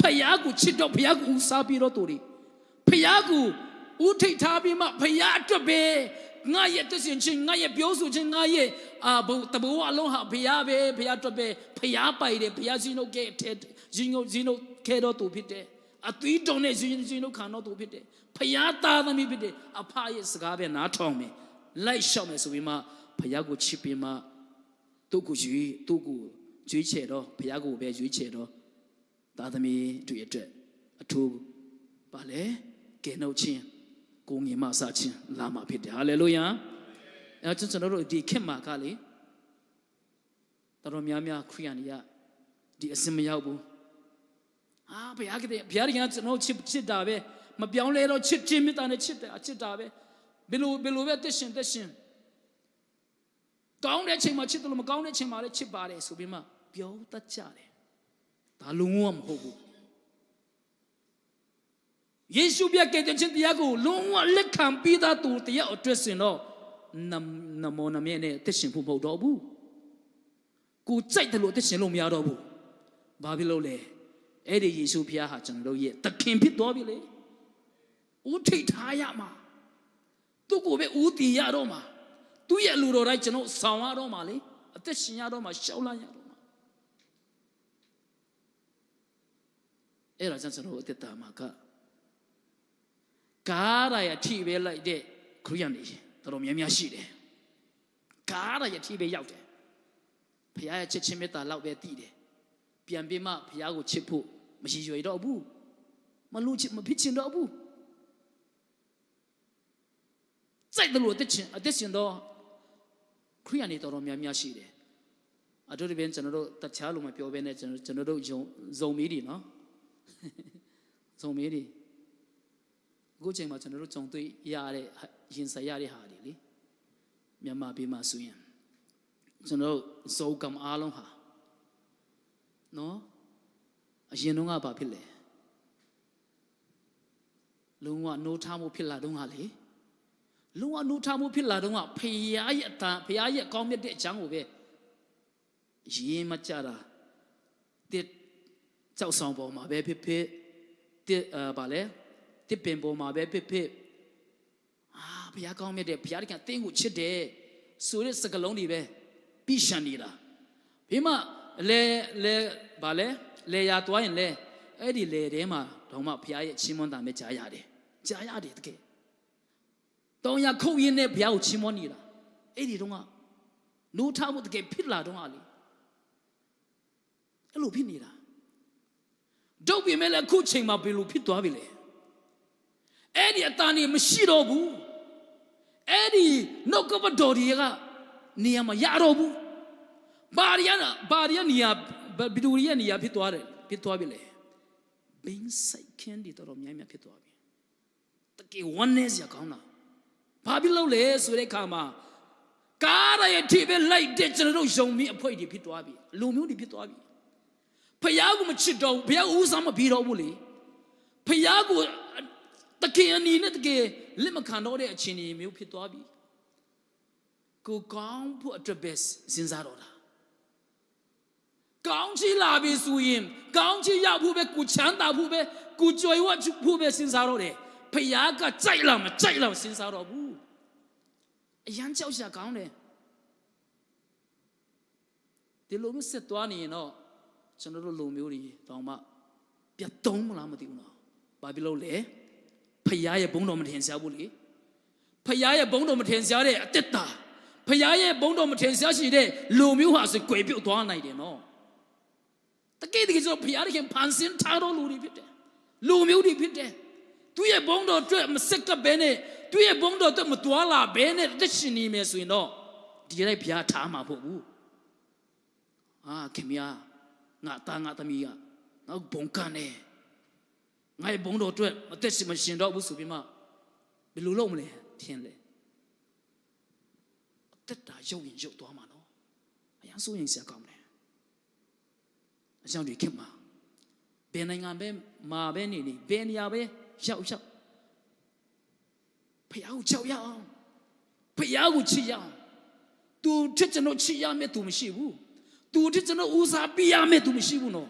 ဖယားကိုချစ်တော်ဖယားကိုဦးစားပြီးတော့သူတွေဖယားကိုဦးထိတ်ထားပြီးမှဖယားအတွက်ပဲငါရဲ့တည်ရှင်ချင်းငါရဲ့ပြောဆိုခြင်းငါရဲ့ဘုံတဘောအလုံးဟာဖယားပဲဖယားအတွက်ပဲဖယားပိုက်တယ်ဖယားရှင်တို့ကဲထဲရှင်တို့ခဲတော်သူဖြစ်တယ်အသွေးတော်နဲ့ရှင်တို့ခံတော်သူဖြစ်တယ်ဖယားသားသမီးဖြစ်တယ်အဖရဲ့စကားပဲနားထောင်မယ်လိုက်ရှောက်မယ်ဆိုပြီးမှဖယားကိုချစ်ပြီးမှသူ့ကိုရွေးချယ်တော့ဖယားကိုပဲရွေးချယ်တော့သားသမီးတွေအတွက်အထူးပါလေကဲနှုတ်ချင်းကိုငင်မဆချင်းလာမှာဖြစ်တယ်ဟာလေလုယာအဲကျွန်တော်တို့ဒီခေတ်မှာကလေတော်များများခရိယန်တွေကဒီအစင်မရောက်ဘူးဘုရားကတည်းကဘုရားကကျွန်တော်ချစ်တာပဲမပြောင်းလဲတော့ချစ်ချင်းမြတ်တာနဲ့ချစ်တာပဲဘယ်လိုပဲတက်ရှင်ကောင်းတဲ့ချိန်မှာချစ်တယ်လို့မကောင်းတဲ့ချိန်မှာလည်းချစ်ပါတယ်ဆိုပြီးမှပြောတတ်ကြတယ်ဒါလုံးဝမဟုတ်ဘူးယေရှုပြကဲတဲ့ခြင်းတရားကိုလုံးဝလက်ခံပြီးသားသူတရားအတွက်စင်တော့နမောနမြဲနဲ့တက်ရှင်ဖို့မဟုတ်တော့ဘူးကိုကြိုက်တယ်လို့တက်ရှင်လို့မရတော့ဘူးဘာဖြစ်လို့လဲအဲ့ဒီယေရှုဖျားဟာကျွန်တော်တို့ရဲ့သခင်ဖြစ်တော်ပြီလေဦးထိတ်ထားရမှာသူ့ကိုပဲဦးတည်ရတော့မှာသူ့ရဲ့လူတော်တိုင်းကျွန်တော်ဆောင်ရတော့မှာလေအသက်ရှင်ရတော့မှာရှောက်လန်းရတော့မှာအဲ့ဒါကြောင့်ကျွန်တော်အသက်တာမှာကားရအထိပဲလိုက်တဲ့ခရိယန်တွေတော်များများရှိတယ်ကားရအထိပဲရောက်တယ်ဘုရားရဲ့ချစ်ချင်းမေတ္တာလောက်ပဲတည်တယ်ပြန်ပြီးမှဘုရားကိုချစ်ဖို့မရှိရွေတော့ဘူးမဖြစ်ချင်တော့ဘူးစိုက်တယ်လို့အသက်ရှင်တော့ခရိယန်တွေတော်များများရှိတယ်အတူတူပဲကျွန်တော်တို့တခြားလူမပြောဘဲနဲ့ကျွန်တော်တို့ဇုံမီးတွေနော်ဇုံမီးတွေအခုချိန်မှာကျွန်တော်တို့ကြုံတွေ့ရတဲ့ရင်ဆိုင်ရတဲ့ဟာတွေလေမြန်မာပြည်မှာဆိုရင်ကျွန်တော်တို့ဇောကံအားလုံးဟာနော်အရင်တော့ကဘာဖြစ်လဲလုံးဝနှိုးထားမှုဖြစ်လာတော့ဟာလေလုံးဝနှိုးထားမှုဖြစ်လာတော့ကဖယားရဲ့အတန်ဖယားရဲ့ကောင်းမြတ်တဲ့အကြောင်းကိုပဲရေးမကြတာတစ်ကြောက်ဆောင်ပေါ်မှာပဲဖြစ်တစ်ဗာလဲတစ်ပင်ပေါ်မှာပဲဖြစ်ဘုရားကောင်းမြတ်တဲ့ဘုရားကတင်းကိုချစ်တယ်ဆိုတဲ့စကားလုံးတွေပဲပြီးရှံနေတာပြီးမှလဲဗာလဲလဲရသွားရင်လဲအဲ့ဒီလဲထဲမှာတော့မှဘုရားရဲ့ချီးမွမ်းတာပဲကြားရတယ်တကယ်တောင်းရခုတ်ရင်းနဲ့ဘုရားကိုချီးမွမ်းနေတာအဲ့ဒီတော့ကနိုးထားမှုတကယ်ဖြစ်လာတော့ဟာလေအဲ့လိုဖြစ်နေတာဒုတ်ပြမဲ့လည်းခုချိန်မှာဘယ်လိုဖြစ်သွားပြီလဲအဲ့ဒီအတန်ကြီးမရှိတော့ဘူးအဲ့ဒီနှုတ်ကပတော်တွေကနေရာမှာရတော့ဘူးဘာရီယာနေရာဘီဒူရီယာနေရာဖြစ်သွားပြီလေဘင်းဆိုင်ခင်းဒီတော်များများဖြစ်သွားပြီတကယ်ဝမ်းနည်းစရာကောင်းတာဘာဖြစ်လို့လဲဆိုတဲ့အခါမှာကားရဲ့ထိပဲလိုက်တဲ့ကျွန်တော်တို့ယုံမီအဖွဲတွေဖြစ်သွားပြီလူမျိုးတွေဖြစ်သွားပြီဖယားကိုမချစ်တော့ဘူးဖယားဦးစားမပြီးတော့ဘူးလေဖယားကိုတကယ်အနေနဲ့တကယ်လက်မခံတော့တဲ့အခြေအနေမျိုးဖြစ်သွားပြီကိုကောင်းဖို့အတွက်ပဲစဉ်းစားတော့တာကောင်းချီလာပြီဆိုရင်ကောင်းချီရဖို့ပဲကိုချမ်းသာဖို့ပဲကိုကြွယ်ဝဖို့ပဲစဉ်းစားတော့တယ်ဖယားကကြိုက်လားမကြိုက်လားစဉ်းစားတော့ဘူးအရန်ကြောက်ရှာကောင်းတယ်ဒီလိုမျိုးဆက်သွားနေရင်တော့ကျွန်တော်တို့လူမျိုးတွေတောင်မှပြတ်သုံးမလားမသိဘူးနော်ဘာဖြစ်လို့လဲဖယားရဲ့ဘုန်းတော်မထင်ရှားဘူးလေဖယားရဲ့ဘုန်းတော်မထင်ရှားတဲ့အတက်တာဖယားရဲ့ဘုန်းတော်မထင်ရှားရှိတဲ့လူမျိုးဟာဆိုကြွယ်ပြုတ်သွားနိုင်တယ်နော်တကယ်ဆိုဖယားရဲ့ဖန်ဆင်းထားတော်လူတွေဖြစ်တယ်လူမျိုးတွေဖြစ်တယ်သူရဲ့ဘုန်းတော်အတွက်မစက်ကပ်ဘဲနဲ့သူရဲ့ဘုန်းတော်အတွက်မတွာလာဘဲနဲ့တက်ရှင်နေမယ်ဆိုရင်တော့ဒီလိုက်ဖယားထားမှာမဟုတ်ဘူးခင်ဗျာငါသားငါသမီးကငါဘုံကန်နေငါ့ဘုံတော်အတွက်မသက်မရှင်တော့ဘူးဆိုပြီးမှဘယ်လိုလုပ်မလဲထင်လေအသက်တာရုပ်ရင်ရုပ်သွားမှာနော်အရင်ဆိုရင်စရာကောင်းတယ်အကြောင်းဒီခေတ်မှာဘယ်နိုင်ငံပဲမှာပဲနေဘယ်နေရာပဲရောက်ဖယားကိုကြောက်ရအောင်ဖယားကိုချစ်ရအောင်သူထက်ကျွန်တော်ချစ်ရမယ်သူမရှိဘူး သူဒီကျွန်တော်ဦးစားပေးရမယ်သူမရှိဘူးနော်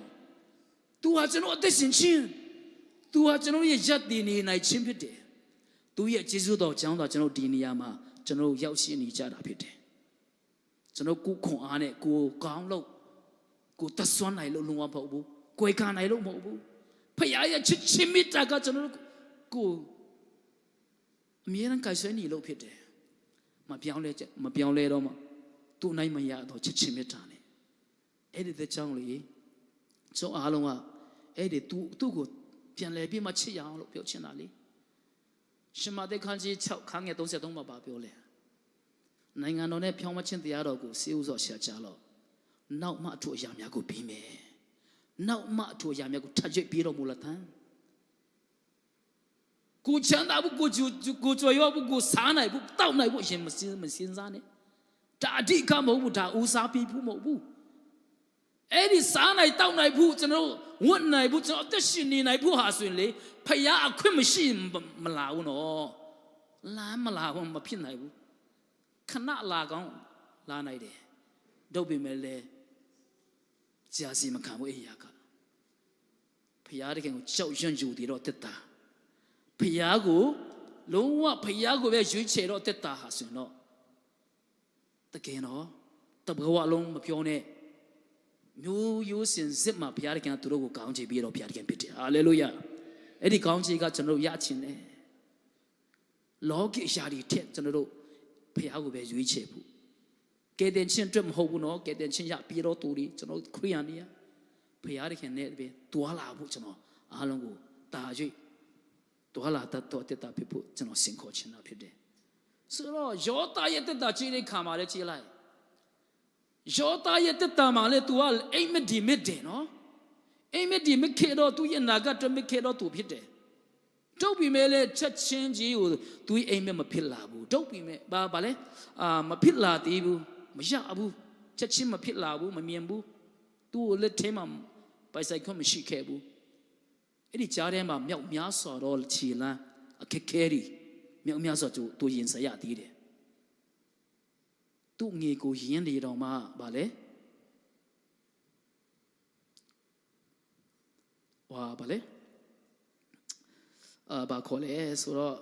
သူဟာကျွန်တော်အသက်ရှင်ခြင်းသူဟာကျွန်တော်ရဲ့ယက်တည်နေနိုင်ခြင်းဖြစ်တယ်သူရဲ့ကျေးဇူးတော်ကြောင့်တော့ကျွန်တော်ဒီနေရာမှာကျွန်တော်ရောက်ရှိနေကြတာဖြစ်တယ်ကျွန်တော်ကိုခွန်အားနဲ့ကိုကောင်းလို့ကိုတဆွမ်းနိုင်လို့လုံးဝမဟုတ်ဘူးကိုယ်ခံနိုင်လို့မဟုတ်ဘူးဖခင်ရဲ့ချစ်ချင်းမေတ္တာကကျွန်တော်ကိုအမြဲတမ်းကြိုက်ဆွဲနေလို့ဖြစ်တယ်မပြောင်းလဲတော့မှသူ့နိုင်မရတော့ချစ်ချင်းမေတ္တာနဲ့အဲ့ဒီတဲ့ကြောင့်လေကျွန်တော်အားလုံးကအဲ့ဒီသူ့ကိုပြန်လဲပြီးမှချစ်ရအောင်လို့ပြောချင်တာလေရှင်မသက်ခန်းကြီး6ခန်းငယ်33မှာပါပြောလဲနိုင်ငံတော်နဲ့ဖြောင်းမချင်းတရားတော်ကိုစေဥစွာရှာကြလို့နောက်မှအထူအရာများကိုပြီးမယ်နောက်မှအထူအရာများကိုထပ်ကြွပြီးတော်မူလာတဲ့ကိုချမ်းသာဘူးကိုကြွရောဘူးကိုစားနိုင်ဘူးတောက်နိုင်ဘူးရှင်မစင်းစားနဲ့ဒါအဓိကမဟုတ်ဘူးဒါဦးစားပြီးဘူးမဟုတ်ဘူးအဲ့ဒီစားနိုင်တောက်နိုင်ဘူးကျွန်တော်ဝတ်နိုင်ဘူးကျွန်တော်အသက်ရှင်နေနိုင်ဘူးဟာဆိုရင်လေဖယားအခွင့်မရှိမလာဘူးနော်လမ်းမလာဘူးမဖြစ်နိုင်ဘူးခဏလာကောင်းလာနိုင်တယ်တို့ပြီမဲ့လေကြာစီမခံဘူးအဲ့ရကဖယားတကယ်ကိုကြောက်ရွံ့ယူတည်တော့တက်တာဖယားကိုလုံးဝဖယားကိုပဲရွေးချယ်တော့တက်တာဟာဆိုရင်တော့တကယ်တော့တဘဝလုံးမပြောနဲ့မျိုးရိုးစင်စစ်မှာဘုရားတခင်ကသူတို့ကိုကောင်းချီးပြီးတော့ဘုရားတခင်ဖြစ်တယ်ဟာလေလုယာအဲ့ဒီကောင်းချီးကကျွန်တော်တို့ရချင်တယ်လောကီအရာတွေထက်ကျွန်တော်တို့ဘုရားကိုပဲရွေးချယ်ဖို့ကဲတင်ချင်းအတွက်မဟုတ်ဘူးနော်ကဲတင်ချင်းရပြီးတော့သူတွေကျွန်တော်ခရိယန်တွေကဘုရားတခင်နဲ့ပဲတွာလာဖို့ကျွန်တော်အားလုံးကိုတာ၍တွာလာတတ်တော့တက်တာဖြစ်ဖို့ကျွန်တော်စင်ခေါ်ချင်တာဖြစ်တယ်ဆိုတော့ယောသရဲ့တက်တာကြီးတဲ့ခါမှာလည်းကြည့်လိုက်ယောသရဲ့တက်တာမှာလေ तू ကအိမ်မက်ဒီမက်တယ်နော်အိမ်မက်ဒီမက်ခေတော့ तू ရဲ့နာဂတ်တမက်ခေတော့ तू ဖြစ်တယ်တုတ်ပြီးမဲ့လေချက်ချင်းကြီးကို तू အိမ်မက်မဖြစ်လာဘူးတုတ်ပြီးမဲ့ဘာလဲမဖြစ်လာသေးဘူးမရဘူးချက်ချင်းမဖြစ်လာဘူးမမြင်ဘူး तू လက်ထဲမှာပိုက်ဆိုင်ခွင့်မရှိခဲ့ဘူးအဲ့ဒီကြားထဲမှာမြောက်များစွာတော့ခြေလန်းအခက်ခဲတွေမြောက်များစွာ तू ရင်စရသေးတယ်သူ့ငေကိုရင်းနေတော့မှဗာလဲဝါဗာလဲဘာခေါ်လဲဆိုတော့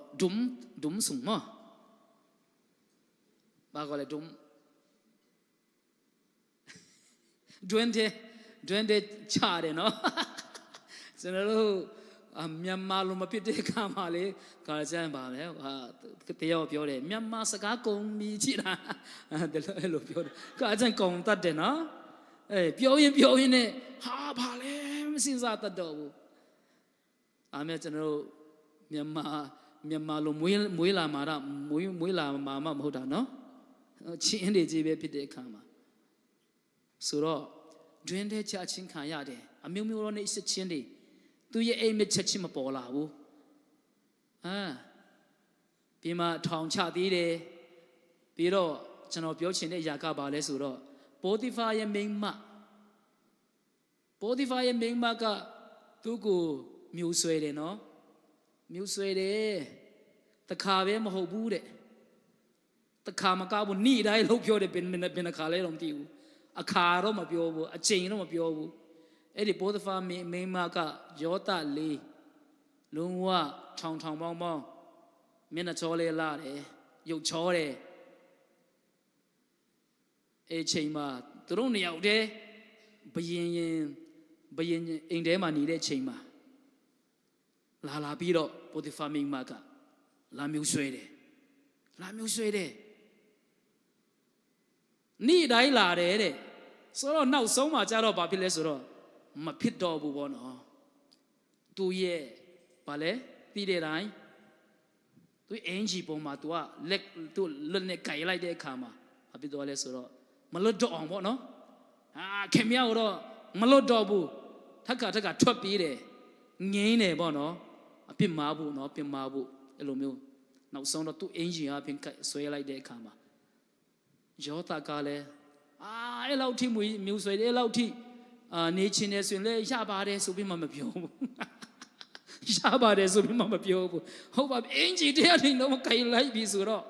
ဒုံဆုံမဘာခေါ်လဲဒွန်းတဲ့ချတယ်နော်ကျွန်တော်တို့မြန်မာလိုမဖြစ်တဲ့ခါမှလေခါကျန်ပါလေဟာတယောက်ပြောတယ်မြန်မာစကားကုန်ပြီးကြည့်တာတယ်လို့ပြောတယ်ခါကျန်ကုန်တတ်တယ်နော်ပြောရင်နဲ့ဟာဘာလဲမစင်စားတတ်တော့ဘူးအာမေကျွန်တော်တို့မြန်မာလိုမွေးလာမှာတော့မွေးလာမှာမဟုတ်တာနော်ချင်းတွေကြီးပဲဖြစ်တဲ့အခါမှာဆိုတော့တွင်တဲ့ချချင်းခံရတယ်အမျိုးမျိုးတော့နေစစ်ချင်းတွေသူရဲ့အိမ်မက်ချက်ချင်းမပေါ်လာဘူးပြီးမှထောင်ချသေးတယ်ပြီးတော့ကျွန်တော်ပြောချင်တဲ့အရာကဘာလဲဆိုတော့ပိုတီဖာရဲ့မိန်းမကသူ့ကိုမျိုးဆွဲတယ်နော်မျိုးဆွဲတယ်တခါပဲမဟုတ်ဘူးတဲ့တခါမကောက်ဘူးနေ့တိုင်းလို့ပြောတယ်ဘယ်နှခါလဲတော့မသိဘူးအခါတော့မပြောဘူးအချိန်တော့မပြောဘူးအဲ့ဒီပိုသဖာမိန်းမကယောသလေးလုံးဝထောင်ပေါင်းမျက်နှာချောလေးလာတယ်ရုပ်ချောတယ်အဲ့ချိန်မှာသူတို့နှစ်ယောက်တည်းဘယင်အိမ်ထဲမှာနေတဲ့ချိန်မှာလာပြီးတော့ပိုသဖာမိန်းမကလာမျိုးဆွဲတယ်နေ့တိုင်းလာတယ်တဲ့ဆိုတော့နောက်ဆုံးမှာကြတော့ဘာဖြစ်လဲဆိုတော့မဖြစ်တော့ဘူးပေါ့နော်သူရဲ့ဗာလဲပြီးတဲ့တိုင်းသူအင်ဂျီပေါ်မှာသူလက်နဲ့ကြိုင်လိုက်တဲ့အခါမှာဘာဖြစ်သွားလဲဆိုတော့မလွတ်တော့အောင်ပေါ့နော်ခင်ဗျားတော့မလွတ်တော့ဘူးထက်ကထွက်ပြေးတယ်ငိမ့်တယ်ပေါ့နော်အပြစ်မှားဖို့နော်ပြစ်မှားဖို့အဲ့လိုမျိုးနောက်ဆုံးတော့သူအင်ဂျီအပြင်ဆွဲလိုက်တဲ့အခါမှာယောသကလည်းအဲ့လောက်ထိမျိုးဆွဲတယ်အဲ့လောက်ထိနေချင်းနေဆိုရင်လည်းရပါတယ်ဆိုပြီးမှမပြောဘူးရပါတယ်ဆိုပြီးမှမပြောဘူးဟုတ်ပါပြီအင်ဂျီတရားနေတော့မကြိုင်လိုက်ပြီဆိုတော့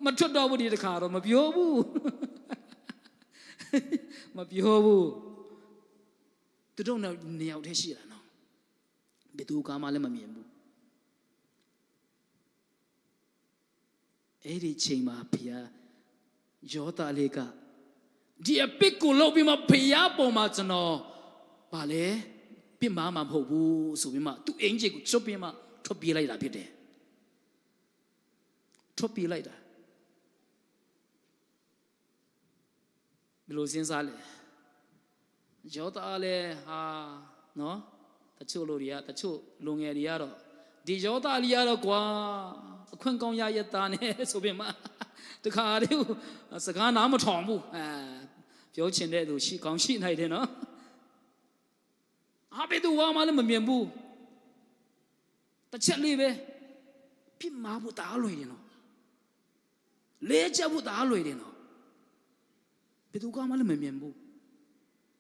မထွက်တော့ဘူးဒီတခါတော့မပြောဘူး မပြောဘူးသူတို့နှစ်ယောက်တည်းရှိတာနော်ဘယ်သူကမှလည်းမမြင်ဘူးအဲ့ဒီချိန်မှာဖျားယောသလေးကဒီအပစ်ကိုလုပ်ပြီးမှဖျားပေါ်မှာကျွန်တော်ဗာလဲပြစ်မှာမဟုတ်ဘူးဆိုပြီးမှသူ့အင်ဂျီကိုချွတ်ပြီးမှထွက်ပြေးလိုက်တာဖြစ်တယ်ထွက်ပြေးလိုက်တာဘယ်လိုစဉ်းစားလဲယောသလည်းဟာနော်တချို့လူတွေကတချို့လူငယ်တွေကတော့ဒီယောသလေးကတော့ကွာအခွင့်ကောင်းရရတာနဲ့ဆိုပြီးမှတခါတည်းစကားနားမထောင်ဘူးပြောချင်တဲ့သူရှိကောင်းရှိနိုင်တယ်နော်ဘယ်သူမှလည်းမမြင်ဘူးတစ်ချက်လေးပဲပြစ်မှားဖို့တားလွယ်တယ်နော်လဲချက်ဖို့တားလွယ်တယ်နော်ဘယ်သူမှလည်းမမြင်ဘူး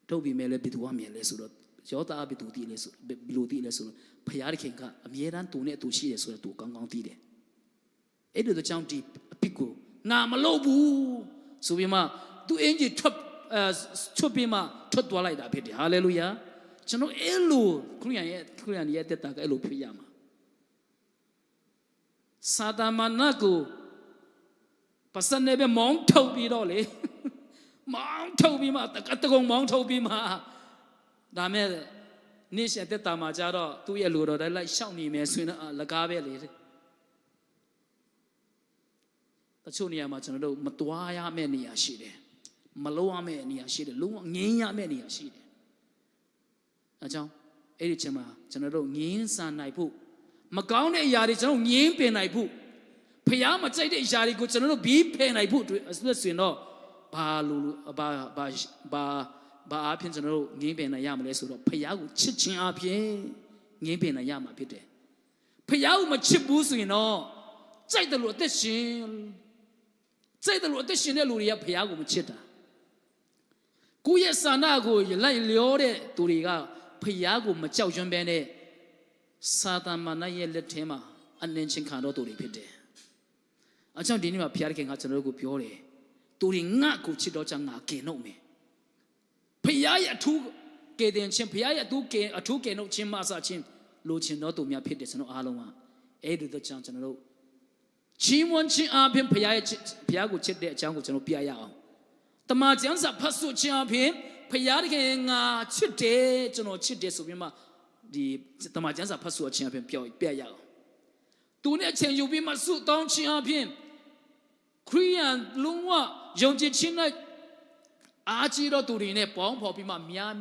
ထုတ်ပြီးမဲ့လည်းဘယ်သူမှမြင်လဲဆိုတော့ယောသဘယ်သူတည်လဲဆိုဘယ်လိုတည်လဲဆိုတော့ဖယားတခင်ကအမြဲတမ်းသူနဲ့သူရှိတယ်ဆိုတော့သူကောင်းကောင်းတည်တယ်အဲ့ဒီတော့ကြောင့်ဒီအပစ်ကိုငါမလုပ်ဘူးဆိုပြီးမှသူအင်ဂျီထွက်ပြီးမှထွက်သွားလိုက်တာဖြစ်တယ်ဟာလေလုယာကျွန်တော်အဲ့လိုခရိယန်ရဲ့တက်တာကအဲ့လိုဖြစ်ရမှာစာတမန်ကိုပစနေပဲမောင်းထုတ်ပြီးတော့လေမောင်းထုတ်ပြီးမှတကုံမောင်းထုတ်ပြီးမှဒါမဲ့နေ့ရက်တက်တာမှာကြတော့သူ့ရဲ့လူတော်တိုင်းလိုက်ရှောက်နေမယ်ဆိုရင်လကားပဲလေတချို့နေရာမှာကျွန်တော်တို့မတွားရမယ့်နေရာရှိတယ်မလုံးရမယ့်နေရာရှိတယ်လုံးဝငင်းရမယ့်နေရာရှိတယ်အဲကြောင့်အဲ့ဒီချိန်မှာကျွန်တော်တို့ငင်းဆန်နိုင်ဖို့မကောင်းတဲ့အရာတွေကျွန်တော်ငင်းပင်နိုင်ဖို့ဖျားမကြိုက်တဲ့အရာတွေကိုကျွန်တော်တို့ဘီးဖယ်နိုင်ဖို့ဆိုရင်တော့ဘာအဖြစ်ကျွန်တော်တို့ငင်းပင်နိုင်ရမလဲဆိုတော့ဖျားကိုချစ်ခြင်းအဖြစ်ငင်းပင်နိုင်ရမှာဖြစ်တယ်ဖျားကိုမချစ်ဘူးဆိုရင်တော့ကြိုက်တယ်လို့အသက်ရှင်တဲ့လူတွေကဖျားကိုမချစ်တာကိုယ့်ရဲ့ဆန္ဒကိုလိုက်လျောတဲ့သူတွေကဖျားကိုမကြောက်ရွံ့ဘဲနဲ့စာတမန်ရဲ့လက်ထဲမှာအနှင်းချင်းခံတော့သူတွေဖြစ်တယ်။အကြောင်းဒီနေ့မှာဖျားခင်ကကျွန်တော်တို့ကိုပြောတယ်။သူတွေငါ့ကိုချစ်တော့ချငါကင်တော့မယ်။ဖျားရဲ့အထူးကယ်တင်ခြင်းဖျားရဲ့အထူးကယ်တော့ခြင်းမဆခြင်းလိုချင်တော့သူများဖြစ်တယ်ကျွန်တော်အားလုံးကအဲ့ဒီတော့ကြောင့်ကျွန်တော်တို့ချီးမွမ်းခြင်းအပြင်ဖျားကိုချစ်တဲ့အကြောင်းကိုကျွန်တော်ပြရအောင်။တမန်ကျမ်းစာဖတ်ဆိုခြင်းအပြင်ဖယားတခင်ငါချစ်တယ်ကျွန်တော်ချစ်တယ်ဆိုပြီးမှဒီတမန်ကျမ်းစာဖတ်ဆိုခြင်းအပြင်ပြရအောင်သူနဲ့အချိန်ယူပြီးမှဆုတောင်းခြင်းအပြင်ခရိယန်လုံးဝယုံကြည်ခြင်းနဲ့အားကြီးတော့သူတွေနဲ့ပေါင်းဖော်ပြီးမှများ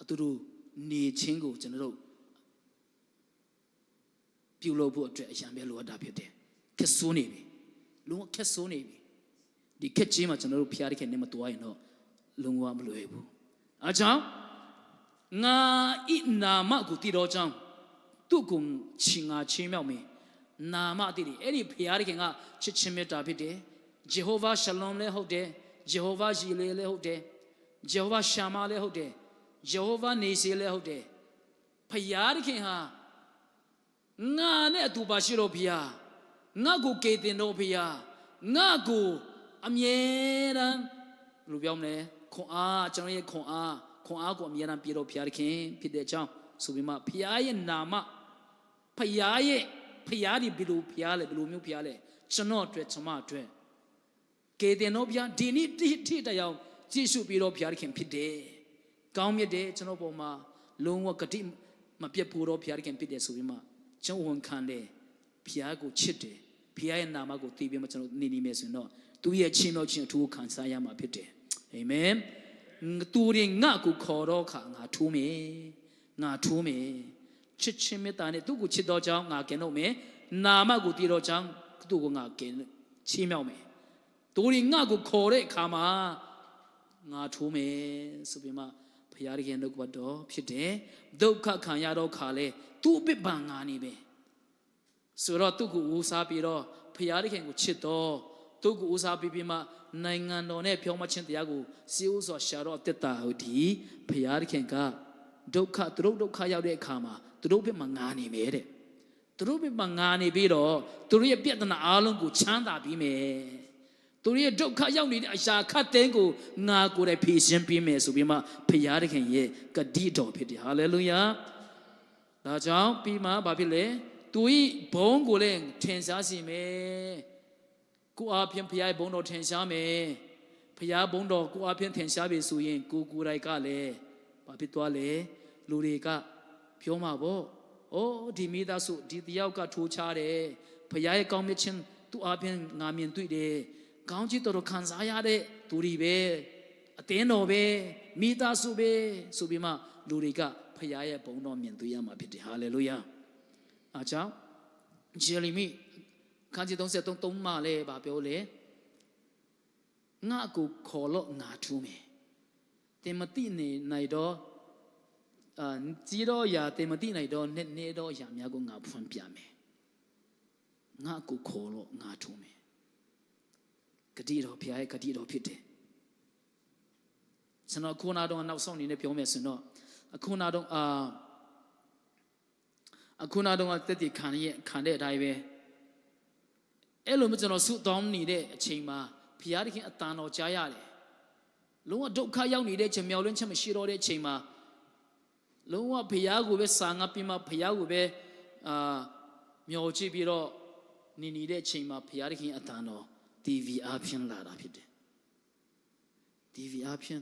အတူတူနေခြင်းကိုကျွန်တော်တို့ပြုလုပ်ဖို့အတွက်အရန်ပဲလိုအပ်တာဖြစ်တယ်ခက်ဆိုးနေပြီလုံးဝခက်ဆိုးနေပြီဒီခက်ချင်းမှာကျွန်တော်တို့ဖျားတခင်နဲ့မတွားရင်တော့လုံးဝမလွယ်ဘူးအကြောင်းငါဤနာမကိုတည်တော်ကြောင်းသူ့ကိုချင်ငါချင်းမြောက်မယ်နာမတည်တယ်အဲ့ဒီဖျားတခင်ကချစ်ချင်းမေတ္တာဖြစ်တယ်ဂျေဟောဗာရှလုံလည်းဟုတ်တယ်ဂျေဟောဗာဂျီလေလည်းဟုတ်တယ်ဂျေဟောဗာရှာမာလည်းဟုတ်တယ်ဂျေဟောဗာနေစီလည်းဟုတ်တယ်ဖျားတခင်ဟာငါနဲ့အတူပါရှိတော့ဖျားငါကိုကေတင်တော့ဖျားငါကိုအမြဲတမ်းလူပြောမလဲခွန်အားကျွန်တော်ရဲ့ခွန်အားကိုအမြဲတမ်းပြတော့ဖျားခင်ဖြစ်တဲ့အကြောင်းဆိုပြီးမှဖျားရဲ့နာမဖျားဒီဘယ်လိုဖျားလဲဘယ်လိုမျိုးဖျားလဲကျွန်တော်အတွက်ကျွန်မအတွက်ကေတင်တော့ဖျားဒီနေ့ထိတရားကြည့်ရှုပြီးတော့ဖျားခင်ဖြစ်တယ်ကောင်းမြတ်တယ်ကျွန်တော်ပေါ်မှာလုံးဝဂတိမပြတ်ဖို့တော့ဖျားခင်ဖြစ်တယ်ဆိုပြီးမှကျွန်တော်ဝန်ခံတယ်ဖျားကိုချစ်တယ်ဖျားရဲ့နာမကိုသိပြီးမှကျွန်တော်နေမယ်ဆိုရင်တော့သူရဲ့ချင်းတော်ချင်းအထူးခံစားရမှာဖြစ်တယ်အာမင်သူတွေငါ့ကိုခေါ်တော့ခါငါထိုးမယ်ချစ်ချင်းမေတ္တာနဲ့သူ့ကိုချစ်တော်ကြောင်းငါကင်တော့မယ်နာမကိုတည်တော်ကြောင်းသူ့ကိုငါကင်ချီးမြှောက်မယ်သူတွေငါ့ကိုခေါ်တဲ့အခါမှာငါထိုးမယ်ဆိုပြီးမှဘုရားရဲ့နှုတ်ကပတ်တော်ဖြစ်တယ်ဒုက္ခခံရတော့ခါလဲသူ့အပြစ်ပံငါနေပဲဆိုတော့သူ့ကိုဦးစားပြီးတော့ဘုရားရဲ့ကိုချစ်တော်သူ့ကိုဦးစားပြီးမှနိုင်ငံတော်နဲ့ဖြောင်းမခြင်းတရားကိုစီဦးစွာရှာတော့တက်တာဟုတ်ဒီဘုရားခင်ကဒုက္ခသူတို့ဒုက္ခရောက်တဲ့အခါမှာသူတို့ဘက်မှာငါနေမယ်တဲ့သူတို့ဘက်မှာငါနေပြီးတော့သူတို့ရဲ့ပြဿနာအားလုံးကိုချမ်းသာပြီးမယ် သူတို့ရဲ့ဒုက္ခရောက်နေတဲ့အရာခတ်သိမ်းကိုငါကိုယ်တိုင်ဖြေရှင်းပေးမယ်ဆိုပြီးမှဖခင်သခင်ရဲ့ဂတိတော်ဖြစ်တယ်ဟာလေလုယာဒါကြောင့်ပြီးမှဘာဖြစ်လဲသူ၏ဘုန်းကိုလည်းထင်ရှားစေမယ်ကိုအားဖြင့်ဖခင်ရဲ့ဘုန်းတော်ထင်ရှားမယ်ဖခင်ဘုန်းတော်ကိုအားဖြင့်ထင်ရှားပြီဆိုရင်ကိုယ်တိုင်ကလည်းဘာဖြစ်သွားလဲလူတွေကပြောမှာပေါ့အိုးဒီမိသားစုဒီတယောက်ကထိုးချတယ်ဖခင်ရဲ့ကောင်းမြတ်ခြင်းသူအားဖြင့်ငါမြင်တွေ့တယ်ကောင်းချီးတော်ခံစားရတဲ့သူတွေပဲအသင်းတော်ပဲမိသားစုပဲဆိုပြီးမှလူတွေကဖခင်ရဲ့ဘုန်းတော်မြင်တွေ့ရမှာဖြစ်တယ်ဟာလေလုယာအားကြောင့်ဂျေရမိခန်းကြီး33မှာလည်းဗာပြောလေငါကိုခေါ်လို့ငါထူးမယ်တင်မတိနေနိုင်တော့ကြီးတော့ရာတင်မတိနိုင်တော့နေတော့ရာများကိုငါဖွင့်ပြမယ်ငါကိုခေါ်လို့ငါထူးမယ်ဂတိတော်ဖခင်ရဲ့ဂတိတော်ဖြစ်တယ်ကျွန်တော်ခုနတော့နောက်ဆုံးအနေနဲ့ပြောမယ်ဆိုတော့အခုနတော့တက်တည်ခံတဲ့အတိုင်းပဲအဲ့လိုမျိုးကျွန်တော်ဆုတောင်းနေတဲ့အချိန်မှာဖခင်သခင်အတန်တော်ကြားရတယ်လုံးဝဒုက္ခရောက်နေတဲ့ချိန်မြောက်လွန်းချက်မရှိတော့တဲ့ချိန်မှာလုံးဝဖခင်ကိုပဲစာငါပြီးမှဖခင်ကိုပဲမျောကြည့်ပြီးတော့နေတဲ့ချိန်မှာဖခင်သခင်အတန်တော် TV အပြင်လာတာဖြစ်တယ် TV အပြင်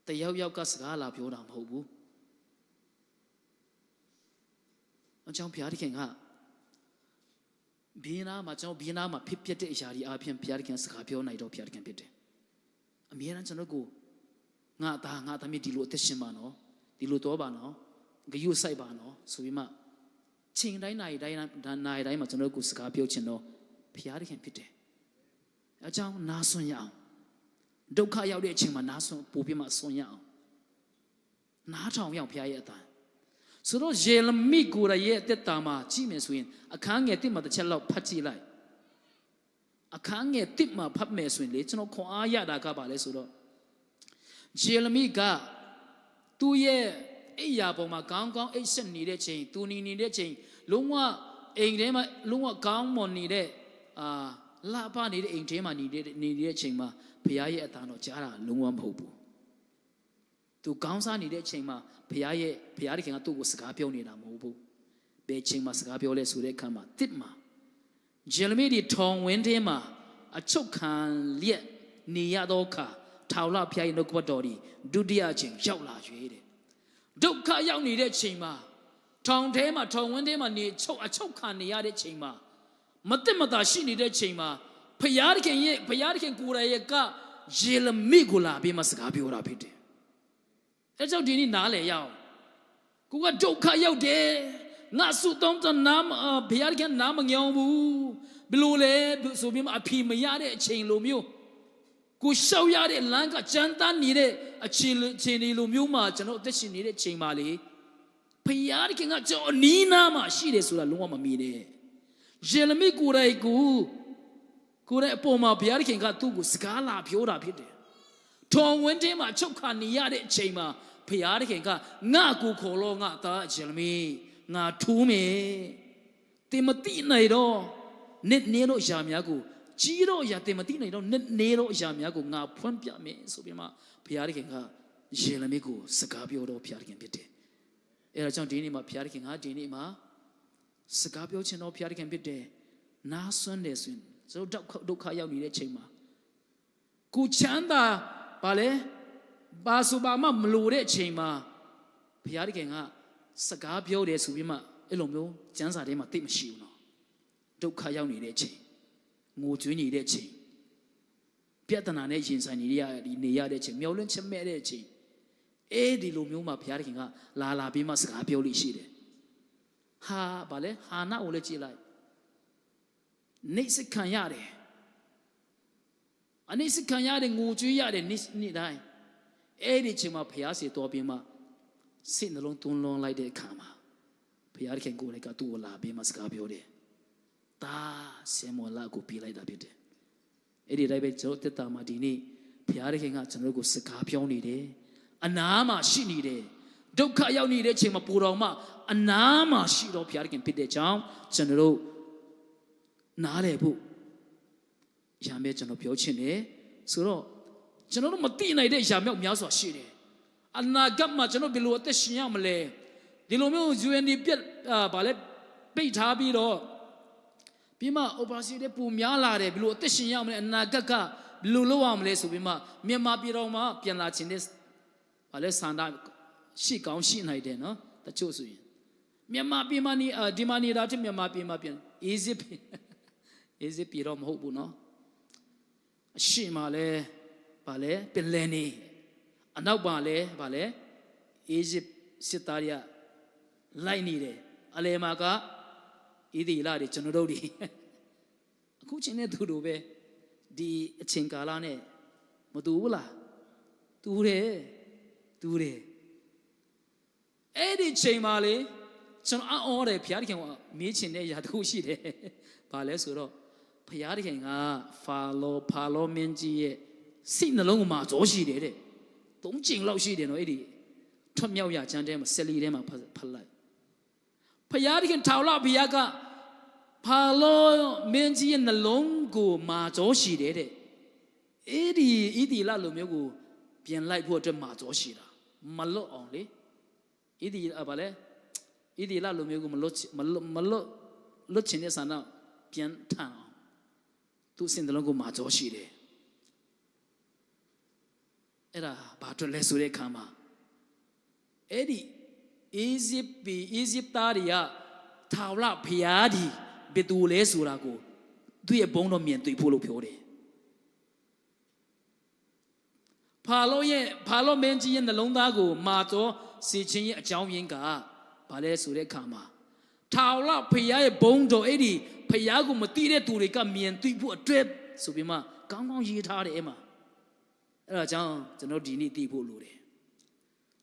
တယောက်ကစကားလာပြောတာမဟုတ်ဘူးအကြောင်းဖခင်သခင်ကဘီနာမှာကျွန်တော်ဘီနာမှာဖြစ်တဲ့အရာတွေအပြင်ဖခင်သခင်စကားပြောနိုင်တော့ဖခင်သခင်ဖြစ်တယ်အမြဲတမ်းကျွန်တော်ကိုငါသမီးဒီလိုအသက်ရှင်ပါနော်ဒီလိုတော့ပါနော်ဂယုစိုက်ပါနော်ဆိုပြီးမှချိန်တိုင်းနိုင်တိုင်းမှာကျွန်တော်ကိုစကားပြောချင်တော့ဖခင်သခင်ဖြစ်တယ်အကြောင်းနာဆွရအောင်ဒုက္ခရောက်တဲ့အချိန်မှာနာဆွပို့ပြီးမှဆွရအောင်နားထောင်ရောက်ဖခင်ရဲ့အတန်ဆိုတော့ယေရမိကိုရရဲ့တက်တာမှာကြည့်မယ်ဆိုရင်အခန်းငယ်1မှာတစ်ချက်လောက်ဖတ်ကြည့်လိုက်အခန်းငယ်1မှာဖတ်မယ်ဆိုရင်လေကျွန်တော်ခွန်အားရတာကပါလဲဆိုတော့ယေရမိကသူ့ရဲ့အိယာပေါ်မှာကောင်းကောင်းအိတ်ဆက်နေတဲ့ချိန်သူနေတဲ့ချိန်လုံးဝအိမ်ထဲမှာလုံးဝကောင်းမွန်နေတဲ့လှပနေတဲ့အိမ်ထဲမှာနေတဲ့ချိန်မှာဘုရားရဲ့အတန်တော်ကြားတာလုံးဝမဟုတ်ဘူးသူကောင်းစားနေတဲ့အချိန်မှာဘုရားသခင်ကသူ့ကိုစကားပြောနေတာမဟုတ်ဘူးဘယ်ချိန်မှာစကားပြောလဲဆိုတဲ့အခါမှာတစ်မှာဂျေရမိဒီထောင်ဝင်းထဲမှာအချုပ်ခံလျက်နေရသောအခါထာဝရဘုရားရဲ့နှုတ်ကပတ်တော်ဒီဒုတိယအချိန်ရောက်လာရွေးတယ်ဒုက္ခရောက်နေတဲ့အချိန်မှာထောင်ဝင်းထဲမှာနေအချုပ်ခံနေရတဲ့ချိန်မှာမတက်မတာရှိနေတဲ့ချိန်မှာဘုရားသခင်ကိုယ်တိုင်ရဲ့ကယေရမိကိုလာပြီးမှစကားပြောတာဖြစ်တယ်အဲကြောင့်ဒီနေ့နားလည်ရအောင်ကိုကဒုက္ခရောက်တယ်ငါဆုတောင်းတဲ့နာမဘုရားကနာမငြောင်းဘူးဘယ်လိုလဲဆိုပြီးမှအဖီမရတဲ့အချိန်လိုမျိုးကိုရှောက်ရတဲ့လမ်းကကြမ်းတမ်းနေတဲ့အချိန်လိုမျိုးမှာကျွန်တော်အသက်ရှင်နေတဲ့ချိန်မှာလေဘုရားကကျွန်တော်အနီးနားမှာရှိတယ်ဆိုတာလုံးဝမမြင်နဲ့ယေရမိကိုယ်တိုင်အပေါ်မှာဘုရားကသူ့ကိုစကားလာပြောတာဖြစ်တယ်ထောင်ဝင်းထဲမှာချုပ်ခါနေရတဲ့အချိန်မှာဘုရားသခင်ကငါကိုခေါ်လို့ငါသားယေရမိငါထူးမယ်တင်မတိနိုင်တော့နေတော့အရာများကိုကြီးတော့အရာတင်မတိနိုင်တော့နေတော့အရာများကိုငါဖွင့်ပြမယ်ဆိုပြီးမှဘုရားသခင်ကယေရမိကိုစကားပြောတော့ဘုရားသခင်ဖြစ်တယ်အဲဒါကြောင့်ဒီနေ့မှာဘုရားသခင်ကဒီနေ့မှာစကားပြောချင်တော့ဘုရားသခင်ဖြစ်တယ်နားဆွမ်းတယ်ဆိုရင်ဆိုတော့ဒုက္ခရောက်နေတဲ့ချိန်မှာကိုချမ်းသာဘာလဲဘာဆိုဘာမှမလိုတဲ့အချိန်မှာဘုရားသခင်ကစကားပြောတယ်ဆိုပြီးမှအဲ့လိုမျိုးကျမ်းစာထဲမှာသိမရှိဘူးနော်ဒုက္ခရောက်နေတဲ့အချိန်ငိုကြွေးနေတဲ့အချိန်ပြဿနာနဲ့ရင်ဆိုင်နေရတဲ့အချိန်မျောလင့်ချက်မဲ့တဲ့အချိန်ဒီလိုမျိုးမှာဘုရားသခင်ကလာပြီးမှစကားပြောလို့ရှိတယ်ဟာဘာလဲဟာနာကိုလည်းကြည့်လိုက်နေစခံရတယ်အနေစခံရတယ်ငိုကြွေးရတယ်နေ့တိုင်းအဲ့ဒီချိန်မှာဘုရားစီတော်ပြီးမှစိတ်နှလုံးသွင်းလွန်လိုက်တဲ့အခါမှာဘုရားခင်ကိုယ်လည်းကသူ့ကိုလာပြီးမှစကားပြောတယ်။ဒါဆေမောလာကိုပြေးလိုက်တာဖြစ်တယ်။အဲ့ဒီတိုင်းပဲကျွန်တော်တက်တာမှာဒီနေ့ဘုရားခင်ကကျွန်တော်ကိုစကားပြောနေတယ်။အနာမှာရှိနေတယ်။ဒုက္ခရောက်နေတဲ့အချိန်မှာပူတော်မှအနာမှာရှိတော့ဘုရားခင်ဖြစ်တဲ့ကြောင့်ကျွန်တော်နားလည်ဖို့ ရာမဲကျွန်တော်ပြောချင်တယ်ဆိုတော့ကျွန်တော်တို့မသိနိုင်တဲ့ရာမြောက်များစွာရှိတယ်အနာဂတ်မှာကျွန်တော်ဘယ်လိုအသက်ရှင်ရမလဲဒီလိုမျိုး UND ပြက်ဗာလဲပိတ်ထားပြီးတော့ပြီးမှ operation တွေပုံများလာတယ်ဘယ်လိုအသက်ရှင်ရမလဲအနာဂတ်ကဘယ်လိုလုပ်ရမလဲဆိုပြီးမှမြန်မာပြည်တော်မှာပြန်လာခြင်းတဲ့ဗာလဲစန္ဒရှိကောင်းရှိနိုင်တယ်နော်တချို့ဆိုရင်မြန်မာပြည်မှာနေဒီမှာနေတာချင်းမြန်မာပြည်မှာပြန် easy ပြည်တော့မဟုတ်ဘူးနော်အရှိမလဲဗာလဲပြန်လဲနေအနောက်ပါလဲဗာလဲ Egypt စစ်သားရလိုက်နေတယ်အလဲမှာကဣသီလတွေကျွန်တော်တို့တွေအခုချင်းတဲ့သူတို့ပဲဒီအချိန်ကာလနဲ့မတူဘူးလားတူတယ်အဲ့ဒီချိန်မှာလေကျွန်တော်အော်တယ်ဘုရားသခင်ကမေးချင်တဲ့ຢာတစ်ခုရှိတယ်ဘာလဲဆိုတော့ဘုရားသခင်ကဖာလောမင်းကြီးရဲ့စိတ်နှလုံးမှာကြောရှိတယ်တဲ့3ချိန်လောက်ရှိတယ်နော်အဲ့ဒီထွတ်မြောက်ရချမ်းထဲမှာဆက်လီထဲမှာဖတ်လိုက်ဘုရားသခင်ထာဝရဘုရားကဖာလောမင်းကြီးရဲ့နှလုံးကိုမာကြောရှိတယ်တဲ့အဲ့ဒီဣသီလလိုမျိုးကိုပြင်လိုက်ဖို့အတွက်မာကြောရှိတာမလွတ်အောင်လေဣသီဗာလဲဣသီလလိုမျိုးကိုမလွတ်ချင်တဲ့ဆန္ဒပြန်ထန်အောင်သူစင်တလုံးကိုမာကြောရှိတယ်အဲ့ဒါဘာအတွက်လဲဆိုတဲ့အခါမှာအဲ့ဒီEgypt သားတွေကထာဝရဘုရားဒီဘယ်သူလဲဆိုတာကိုသူ့ရဲ့ဘုန်းတော်မြင်တွေ့ဖို့လို့ပြောတယ်ဖာလောမင်းကြီးရဲ့နှလုံးသားကိုမာကြောစေခြင်းရဲ့အကြောင်းရင်းကဘာလဲဆိုတဲ့အခါမှာထာဝရဘုရားရဲ့ဘုန်းတော်အဲ့ဒီဘုရားကိုမသိတဲ့သူတွေကမြင်သိဖို့အတွက်ဆိုပြီးမှကောင်းကောင်းရေးထားတယ်အဲ့မှာအဲ့ဒါကြောင့်ကျွန်တော်ဒီနေ့သိဖို့လိုတယ်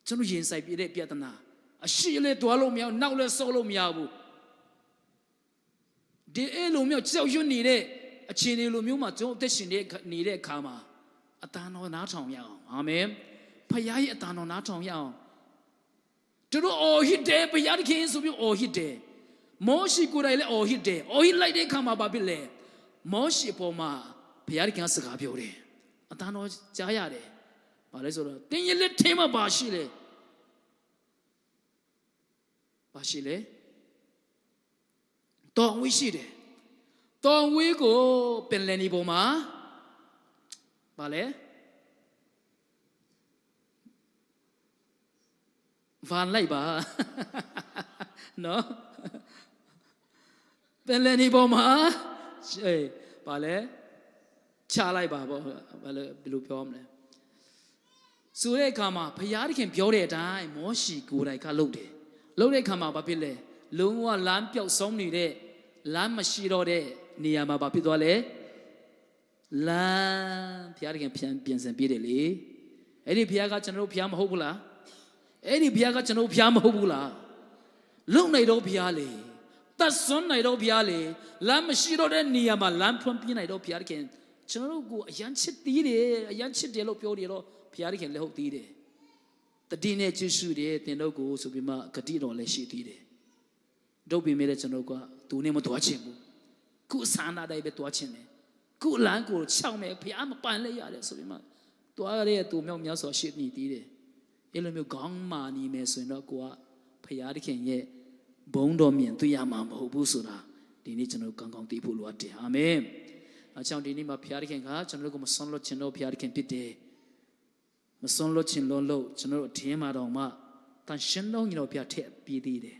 ကျွန်တော်ရင်ဆိုင်ပြတဲ့ပြဿနာအရှိလည်းတွားလို့မရနောက်လည်းဆုပ်လို့မရဘူးဒီအဲ့လိုမျိုးကြောက်ရွံ့နေတဲ့အခြေအနေလိုမျိုးမှာကျွန်တော်အသက်ရှင်နေတဲ့အခါမှာအတန်တော်နားထောင်ရအောင်အာမင်ဖခင်ရဲ့အတန်တော်နားထောင်ရအောင်တို့အော်ဟစ်တယ်ဘုရားသခင်ဆိုပြီးအော်ဟစ်တယ်မောရှိကိုယ်တိုင်လည်းအော်ဟစ်တယ်အော်ဟစ်လိုက်တဲ့အခါမှာဘာဖြစ်လဲမောရှိပေါ်မှာဘုရားသခင်စကားပြောတယ်အတန်တော်ကြားရတယ်ဘာလဲဆိုတော့တင်းရဲ့လက်ထဲမှာဘာရှိလဲတော်ဝိရှိတယ်တော်ဝိကိုပင်လယ်နီပေါ်မှာဘာလဲဗန်လိုက်ပါနော်ပင်လယ်နီပေါ်မှာဘာလဲချလိုက်ပါပေါ့ဘာလဲဘယ်လိုပြောမလဲဆိုတဲ့အခါမှာဘုရားသခင်ပြောတဲ့အတိုင်းမောရှိကိုယ်တိုင်ကလုပ်တဲ့အခါမှာဘာဖြစ်လဲလုံးဝလမ်းပြောက်ဆုံးနေတဲ့လမ်းမရှိတော့တဲ့နေရာမှာဘာဖြစ်သွားလဲလမ်းဘုရားသခင်ပြင်ဆင်ပေးတယ်လေအဲ့ဒီဘုရားကကျွန်တော်တို့ဘုရားမဟုတ်ဘူးလားအဲ့ဒီဘုရားကကျွန်တော်ဘုရားမဟုတ်ဘူးလားလုံနိုင်တော့ဘုရားလေတတ်စွန်းနိုင်တော့ဘုရားလေလမ်းမရှိတော့တဲ့နေရာမှာလမ်းဖွင့်ပြနိုင်တော့ဘုရားသခင်ကျွန်တော်တို့ကိုအယမ်းချစ်သေးတယ်အယမ်းချစ်တယ်လို့ပြောတယ်တော့ဘုရားသခင်လည်းဟုတ်သေးတယ်တတိနဲ့ကျေးဇူးတယ်တင်တော့ကိုဆိုပြီးမှဂတိတော်လည်းရှိသေးတယ်တို့ပြင်မဲ့ကျွန်တော်ကသူနဲ့မတွားချင်ဘူးခုဆန္ဒတိုင်းပဲတွားချင်တယ်ခုလမ်းကိုချောင်းမယ်ဘုရားမပန်လဲရတယ်ဆိုပြီးမှတွားရတဲ့သူမြောက်များစွာရှိနေသေးတယ်အဲ့လိုမျိုးခေါင်းမာနေမယ်ဆိုရင်တော့ကိုကဘုရားသခင်ရဲ့ဘုန်းတော်မြင်တွေ့ရမှာမဟုတ်ဘူးဆိုတာဒီနေ့ကျွန်တော်ကောင်းကောင်းသိဖို့လိုအပ်တယ်အာမင်အကြောင်းဒီနေ့မှာဘုရားသခင်ကကျွန်တော်တို့ကိုမဆုံးလွတ်ခြင်းတော့ဘုရားသခင်ဖြစ်တယ်မဆုံးလွတ်ခြင်းလို့ကျွန်တော်တို့အထင်းမှာတော့မှတန်ရှင်းတော်ကြီးတော်ဘုရားထည့်ပြီးသေးတယ်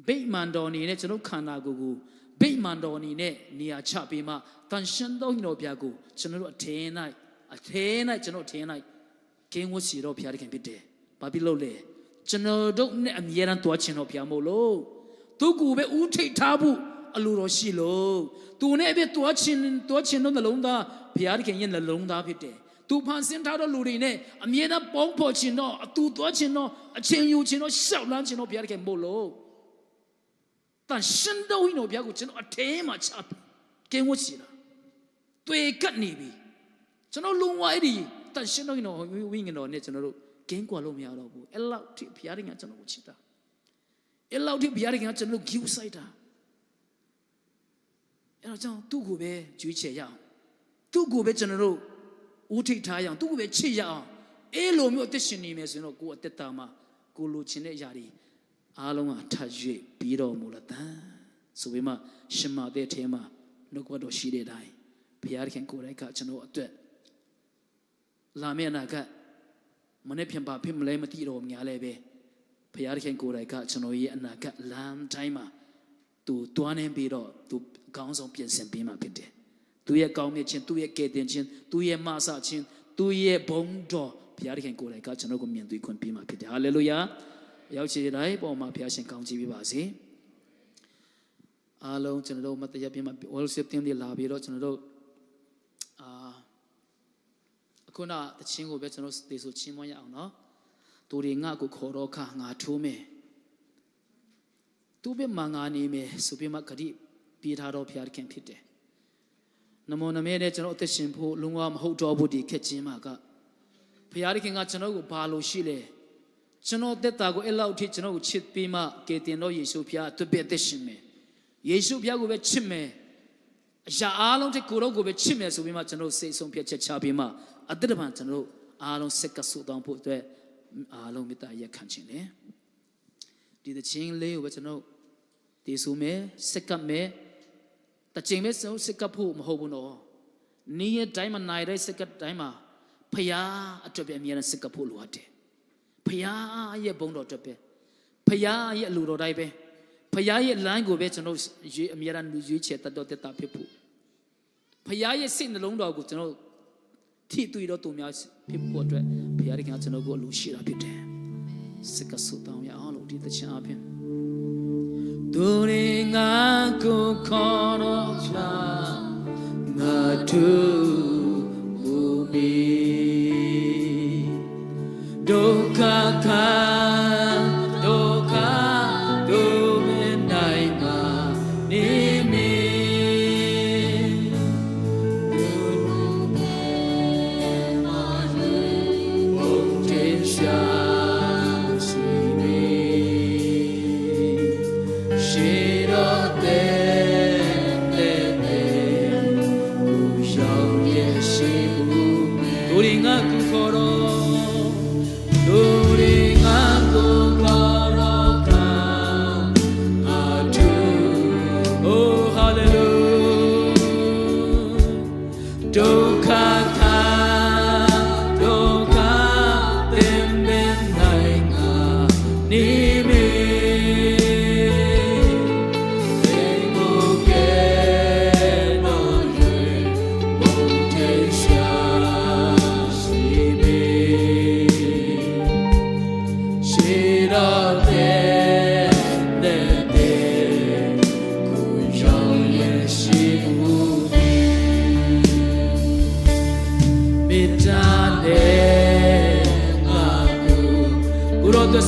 ဗိမာန်တော်အနေနဲ့ကျွန်တော်ခန္ဓာကိုယ်ကိုဗိမာန်တော်အနေနဲ့နေရာချပြီးမှတန်ရှင်းတော်ကြီးတော်ဘုရားကိုကျွန်တော်တို့အထင်း၌ကျွန်တော်အထင်း၌ကင်းဝတ်စီတော်ဘုရားသခင်ဖြစ်တယ်ဘာဖြစ်လို့လဲကျွန်တော်တို့နဲ့အမြဲတမ်းတွားချင်တော်ဘုရားမို့လို့သူကိုပဲဦးထိပ်ထားဖို့အလိုတော်ရှိလို့သူနဲ့ပဲတွားချင်တော့နှလုံးသားဘုရားသခင်ရဲ့နှလုံးသားဖြစ်တယ်သူဖန်ဆင်းထားတဲ့လူတွေနဲ့အမြဲတမ်းပေါင်းဖော်ချင်တော့အတူတွားချင်တော့အချင်းယူချင်တော့ရှောက်လန်းချင်တော့ဘုရားသခင်မို့လို့တန်ရှင်းတော်ဘုရားကိုကျွန်တော်အထဲမှာချကင်းဝတ်စီတာတွေ့ကပ်နေပြီကျွန်တော်လုံးဝအဲ့ဒီတန်ရှင်းတော်ဝိညာဉ်တော်နဲ့ကျွန်တော်တို့ကင်းကွာလို့မရတော့ဘူးအဲ့လောက်ထိဘုရားသခင်ကျွန်တော်ကိုချစ်တာအဲ့လောက်ထိဘုရားသခင်ကျွန်တော်ကိုဂရုစိုက်တာအဲ့တော့ကျွန်တော်သူ့ကိုပဲကြွေးချယ်ရအောင် သူ့ကိုပဲကျွန်တော်တို့ဦးထိပ်ထားရအောင်သူ့ကိုပဲချစ်ရအောင်အေးလိုမျိုးအသက်ရှင်နေမယ်ဆိုရင်တော့ကိုယ်အသက်တာမှာကိုလိုချင်တဲ့အရာတွေအားလုံးကထပ်ရွေ့ပြီးတော်မူလာတဲ့ဆိုပြီးမှရှင်မာတဲ့ထဲမှာနှုတ်ကပတ်တော်ရှိတဲ့အတိုင်းဘုရားခင်ကိုယ်တိုင်ကကျွန်တော်အတွက်လာမယ့်အနာဂတ်မနေ့ပြန်ပါဖြစ်မလဲမသိတော့များလဲပဲဘုရားခင်ကိုယ်တိုင်ကကျွန်တော်ရဲ့အနာဂတ်လမ်းတိုင်းမှာသူတွားနေပြီးတော့သူကောင်းဆုံးပြင်ဆင်ပေးမှဖြစ်တယ်သူရဲ့ကောင်းမြတ်ခြင်းသူရဲ့ကယ်တင်ခြင်းသူရဲ့မဆခြင်းသူရဲ့ဘုန်းတော်ဘုရားခင်ကိုယ်တိုင်ကကျွန်တော်ကိုမြင်တွေ့ခွင့်ပေးမှဖြစ်တယ်ဟာလေလုယာရောက်ချေတိုင်းပေါ်မှာဘုရားရှင်ကောင်းချီးပေးပါစေအားလုံးကျွန်တော်တို့မတရားပြင်မှာ worship team တွေလာပြီးတော့ကျွန်တော်တို့အခုနတခြင်းကိုပဲကျွန်တော်တေဆိုချင်းမွန်းရအောင်နော်သူတွေငါ့ကိုခေါ်တော့ခါငါထိုးမယ်သူပဲမငါနေမယ်ဆိုပြီးမှဂတိပေးထားတော့ဘုရားခင်ဖြစ်တယ်နမောနမဲနဲ့ကျွန်တော်အသက်ရှင်ဖို့လုံးဝမဟုတ်တော့ဘူးဒီခက်ချင်းမှာကဘုရားခင်ကကျွန်တော်ကိုဘာလို့ရှိလဲကျွန်တော်တက်တာကိုအဲ့လောက်ထိကျွန်တော်ကိုချစ်ပြီးမှကယ်တင်တော့ယေရှုဖျားသူပဲအသက်ရှင်မယ်ယေရှုဖျားကိုပဲချစ်မယ်အရာအားလုံးတဲ့ကိုယ်တော်ကိုပဲချစ်မယ်ဆိုပြီးမှကျွန်တော်စိတ်ဆုံးဖြတ်ချက်ချပြီးမှအတ္တပံကျွန်တော်အားလုံးစက်ကဆူတောင်းဖို့အတွက်အားလုံးမေတ္တာရက်ခံခြင်းနဲ့ဒီတခြင်းလေးကိုပဲကျွန်တော်ဒီဆိုမယ်စက်ကပ်မယ်တခြင်းမဲ့စက်ကပ်ဖို့မဟုတ်ဘူးနော်နေ့ရက်တိုင်းမှာနိုင်တဲ့စက်ကပ်တိုင်းမှာဖယားအတွက်ပဲအမြဲတမ်းစက်ကပ်ဖို့လိုအပ်တယ်ဖယားရဲ့ဘုန်းတော်အတွက်ပဲဖယားရဲ့အလိုတော်တိုင်းပဲဖယားရဲ့လမ်းကိုပဲကျွန်တော်အမြဲတမ်းရွေးချယ်တတ်တော်တက်တာဖြစ်ဖို့ဖယားရဲ့စိတ်နှလုံးတော်ကိုကျွန်တော်ထိတွေ့တော့သူများဖြစ်ဖို့အတွက်ဘုရားခင်ကကျွန်တော်ကိုအလိုရှိတာဖြစ်တယ်စကဆုတောင်းရအောင်လို့ဒီသခြင်းအပြင်သူတွေငါကိုခေါ်တော့ချာငါတို့မူမီဒုက္ခခါဒုက္ခဒုမနိုင်မှာနေမီ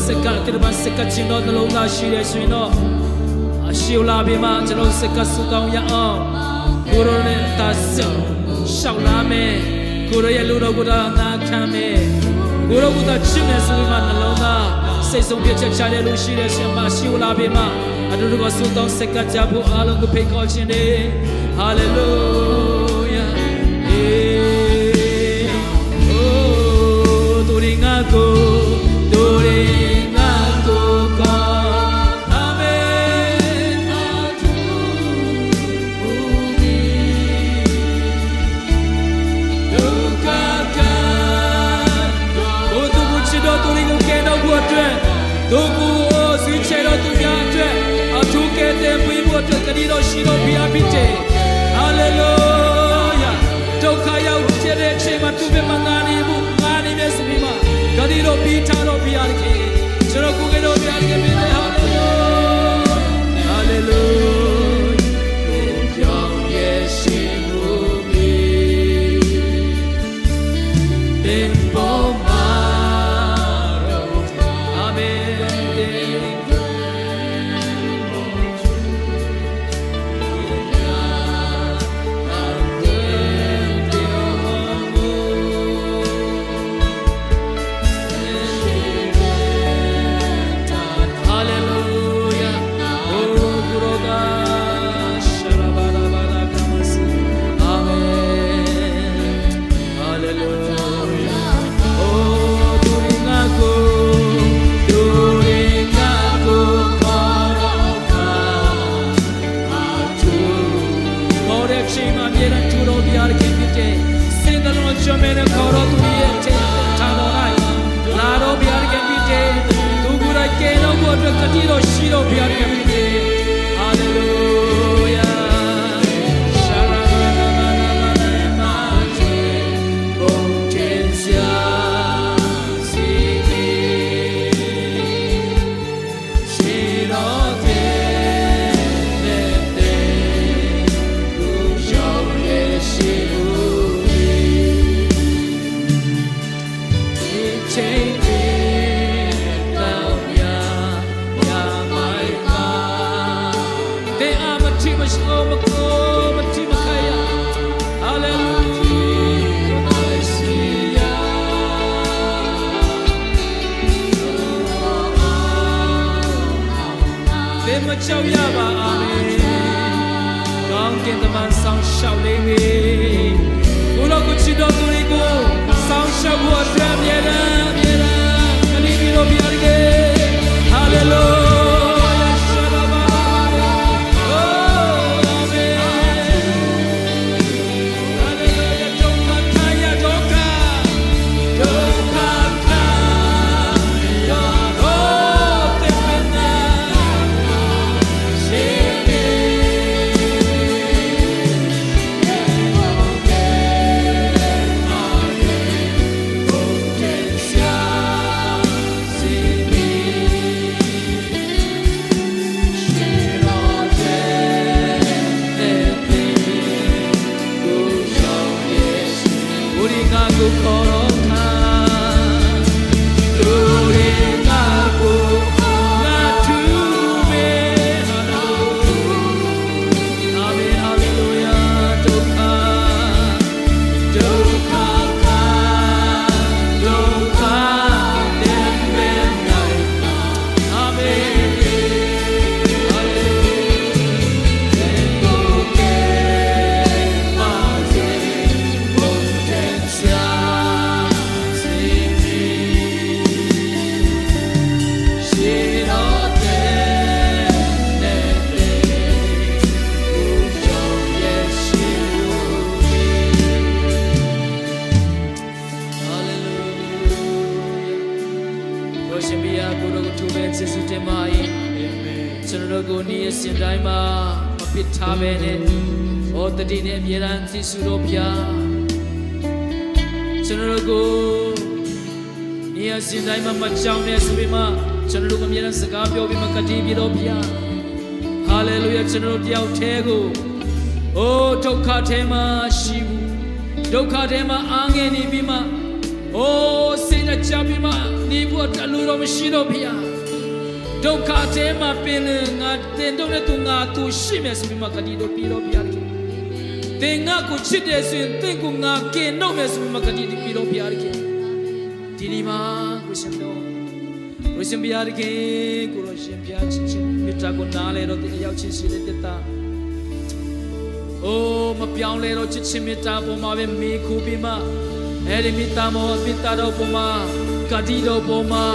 စက်ကကရမစက်ကချင်းတော့နှလုံးသားရှိတယ်ဆိုရင်တော့အရှိလာပြီးမှကျွန်တော်စက်ကဆူတောင်းရအောင်ကိုရိုနဲ့တာဆောင်းရှောက်လာမယ်ကိုရိုရဲ့လူတော်ကိုတော့ငါခံမယ်ကိုရိုကတော့ချစ်နေဆိုပြီးမှနှလုံးသားစိတ်ဆုံးပြချက်ချတဲ့လူရှိတယ်ဆိုရင်မှရှိလာပြီးမှအတူတူကဆူတောင်းစက်ကကြဖို့အားလုံးကိုဖိတ်ခေါ်ခြင်းတယ်ဟာလေလုယာသူရင်းငါကိုသူရင်းငါကိုကောအာမင်အာသူဘူမီဒုက္ခကံဘုသူကိုချစ်တော်သူရင်းကိုကဲတော့ဘုအတွက်ဒုက္ခကိုဆွေးချေတော်သူများအတွက်အထူးကဲတဲ့ဘုရားအတွက်တတိတော်ရှိတော်ဘုရားဖြစ်တယ်ဟာလေလုယာဒုက္ခရောက်တဲ့အချိန်မှာသူပဲမငါနေဘူးငါနေတယ်ဆိုပြီးမှဂတိတော်ပြီး မကြောက်ရပါအာမင်ကောင်းကင်တမန်ဆောင်ရှောက်လေးမေကိုလိုကိုချစ်တော်သူတွေကိုဆောင်ရှောက်ဖို့အတွက်အမြဲတမ်းခဏပြီးတော့ပြရခဲ့ဟာလေလုယာရှရပါအိုးအာမင်ဟာလေလုယာဒုက္ခထာယဒုက္ခတတိနဲ့အမြဲတမ်းသိစုတော်ဖျားကျွန်တော်တို့ကိုနေရာစင်တိုင်းမှာမကြောက်နဲ့ဆိုပြီးမှကျွန်တော်တို့အမြဲတမ်းစကားပြောပြီးမှကတိပြတော်ဖျားဟာလေလုယာကျွန်တော်တို့တယောက်တည်းကိုအိုးဒုက္ခထဲမှာရှိဘူးဒုက္ခထဲမှာအားငယ်နေပြီးမှအိုးစိတ်နဲ့ကြပြီးမှနေဖို့တလူတော်မရှိတော့ဖျားဒုက္ခထဲမှာပင်ငါတင်တော့တဲ့သူငါသူရှိမယ်ဆိုပြီးမှကတိတော်ပြတော်ဖျားသင်ငါကိုချစ်တယ်ဆိုရင်သင်ကိုငါကင်တော့မယ်ဆိုပြီးမှကတိပြီးတော့ပြရခဲ့ဒီဒီမှာကိုရှင်တော်ကိုရှင်ပြရခဲ့ကိုရရှင်ပြချစ်ချင်းမိတာကိုနားလဲတော့တယောက်ချင်းရှိတဲ့တာအိုးမပြောင်းလဲတော့ချစ်ချင်းမိတာပေါ်မှာပဲမေးခုပြီးမှအဲ့ဒီမိတာမောမိတာတော့ပေါ်မှာကတိတော့ပေါ်မှာ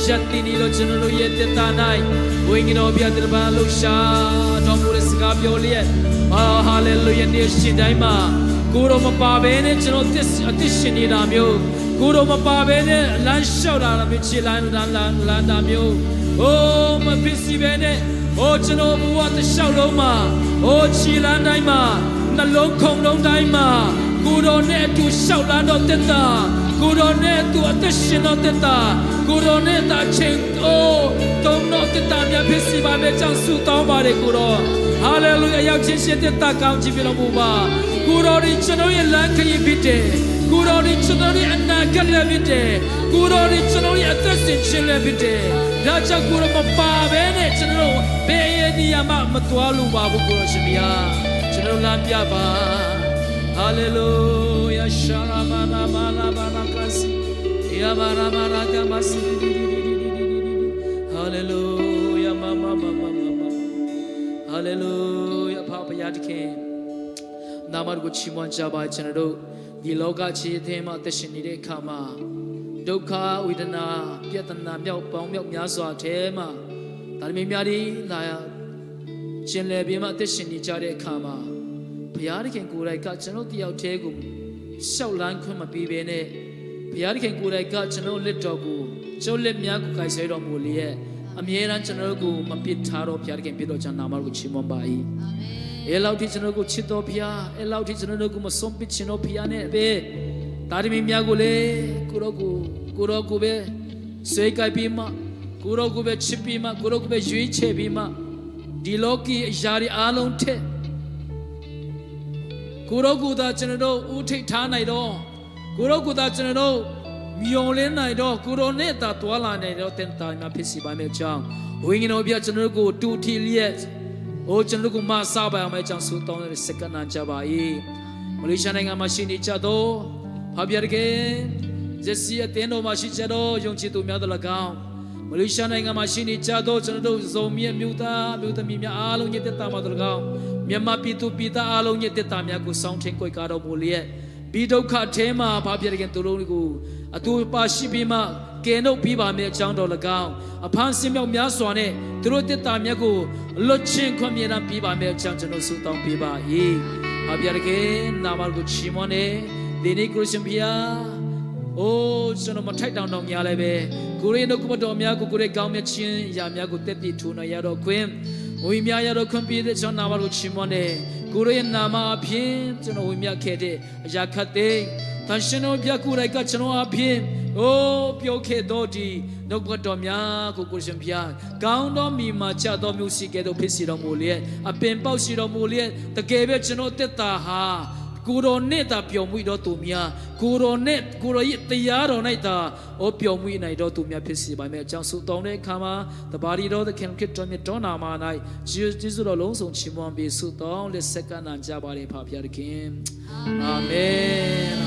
ရက်တင်နေလို့ကျွန်တော်တို့ရဲ့တတာ၌ဝိညာဉ်တော်ပြတဲ့ဘာလို့ရှာတော်မူတဲ့စကားပြောလျက်ဟာလေလုယာနေရှင်တိုင်းမှာကိုတော်မပါဘဲနဲ့ကျွန်တော်အသက်ရှင်နေတာမျိုးကိုတော်မပါဘဲနဲ့လမ်းလျှောက်တာမျိုးခြေလမ်းလမ်းတာမျိုးအိုးမဖြစ်စီဘဲနဲ့အိုးကျွန်တော်ဘဝတစ်လျှောက်လုံးမှာအိုးခြေလမ်းတိုင်းမှာနှလုံးခုန်လုံးတိုင်းမှာကိုတော်နဲ့အတူလျှောက်လမ်းတော့တက်တာကိုတော်နဲ့အတူအသက်ရှင်တော့တက်တာကိုတော်နဲ့တာချင်းအိုးတုံးတော့တက်တာများဖြစ်စီပါမယ်ကြောင့်ဆုတောင်းပါတယ်ကိုတော်ဟာလေလုယာရောက်ချင်းရှင်တဲ့တာကောင်းချီးပြတော်မူပါကိုတော်ဒီကျွန်တော်ရဲ့လမ်းခရီးဖြစ်တယ်ကိုတော်ဒီကျွန်တော်ရဲ့အနာဂတ်လည်းဖြစ်တယ်ကိုတော်ဒီကျွန်တော်ရဲ့အသက်ရှင်ခြင်းလည်းဖြစ်တယ်ဒါကြောင့်ကိုတော်မပါဘဲနဲ့ကျွန်တော်ဘယ်ရည်နေရာမှမသွားလို့ပါဘူးကိုတော်ရှင်ဗျာကျွန်တော်လမ်းပြပါဟာလေလုယာရှာရာမာနာမာနာဘာနာကစီယာမာရာမာရာကမစီဟာလေလုယာမာမာမာမာဟာလေလုယာဖခင်ဘုရားသခင်နာမတော်ကိုချီးမွမ်းကြပါကျွန်တော်တို့ဒီလောကခြေအသင်းမှာသက်ရှင်နေတဲ့အခါမှာဒုက္ခဝေဒနာပြဿနာမြောက်ပေါင်းမြောက်များစွာထဲမှာဒါပေမဲ့များဒီလာရရှင်လေပြင်းမှာသက်ရှင်နေကြတဲ့အခါမှာဘုရားသခင်ကိုယ်တိုင်ကကျွန်တော်တယောက်တည်းကိုရှောက်လန်းခွင့်မပေးဘဲနဲ့ဘုရားသခင်ကိုယ်တိုင်ကကျွန်တော်လက်တော်ကိုကျွန်တော်လက်များကိုကိုင်ဆဲတော်မူလျက်အမြဲတမ်းကျွန်တော်ကိုမပစ်ထားတော့ဘုရားသခင်ပြတော်ချမ်းနာမကိုချီးမွမ်းပါ၏အာမင်အဲလောက်ထိကျွန်တော်ကိုချစ်တော်ဘုရားအဲလောက်ထိကျွန်တော်ကိုမဆုံးပစ်ခြင်းတော်ဘုရားနဲ့ပဲဒါဒီမင်းများကိုလေကိုရောကိုပဲစေကိုက်ပြီးမှကိုရောကိုပဲချစ်ပြီးမှကိုရောကိုပဲရွေးချယ်ပြီးမှဒီလောကီအရာတွေအားလုံးထက်ကိုရောကိုသာကျွန်တော်ဦးထိပ်ထားနိုင်တော့ကိုရောကိုသာကျွန်တော်မျောလင်းနိုင်တော့ကိုရောနဲ့သာတွာလာနိုင်တော့တင်တာများဖြစ်စီပါမယ်ကြောင်းဝိညာဉ်တော်ပြကျွန်တော်ကိုတူထီလျက်အိုးကျွန်တော်ကိုမဆာပါအောင်မယ်ကြောင်းဆုတောင်းတဲ့စက္ကန့်နာကြပါ၏မလေးရှားနိုင်ငံမှာရှိနေကြတော့ဖာပြရကေဂျက်စီအတင်းတော်မှာရှိကြတော့ယုံကြည်သူများတို့၎င်း မလေးရှားနိုင်ငံမှာရှိနေကြသောကျွန်တော်တို့ဇုံမြတ်မြို့သားမြို့သမီးများအားလုံးညစ်သက်တာမှာတို့၎င်းမြန်မာပြည်သူပြည်သားအားလုံးညစ်သက်တာများကိုစောင့်ထင်းကြွယ်ကားတော်မူလျက်ဒီဒုက္ခထဲမှာဘာဖြစ်တဲ့သူတို့ကိုအတူပါရှိပြီးမှကယ်နှုတ်ပြီးပါမယ်အကြောင်းတော်၎င်းအဖန်ဆင်းမြောက်များစွာနဲ့သူတို့တက်တာမြတ်ကိုလွတ်ချင်းခွင့်မြတ်ပြီးပါမယ်အကြောင်းကျွန်တော်ဆုတောင်းပေးပါ၏ဘာဖြစ်တဲ့နာမကိုချီးမွမ်းနေဒီနေ့ခရစ်ယာန်ဖျားအိုးကျွန်တော်မထိုက်တောင်တောင်များလည်းပဲကိုရိနှုတ်ကပတော်များကိုကိုရိကောင်းမြတ်ခြင်းအရာများကိုတက်တည်ထူနိုင်ရတော့ခွင့်ဝိမြာရတော့ခွင့်ပြည့်တဲ့ကျွန်တော်နာမကိုချီးမွမ်းနေကိုရိနာမအဖြစ်ကျွန်တော်ဝိမြခဲ့တဲ့အရာခတ်တဲ့တန်ရှင်တော်ပြကူရိုက်ကကျွန်တော်အဖြစ်အိုးပြောခဲ့တော်ဒီနှုတ်ကပတော်များကိုကိုရှင်ဖျားကောင်းတော်မိမှာချတော်မျိုးရှိခဲ့တော်ဖြစ်စီတော်မူလျက်အပင်ပေါက်စီတော်မူလျက်တကယ်ပဲကျွန်တော်တက်တာဟာကိုရောနဲ့တာပျော်မွေ့တော်သူများကိုရောနဲ့ကိုရောရဲ့တရားတော်၌တာပျော်မွေ့နိုင်တော်သူများဖြစ်စီပါမယ်အကြောင်းဆုတောင်းတဲ့အခါမှာတပါးရီတော်သခင်ခရစ်တော်မြတ်တော်နာမ၌ယေရှုတော်လုံးဆုံးချီးမွမ်းပြီးဆုတောင်းလက်ဆက်ကနာကြပါれဖာဖျားသခင်အာမင်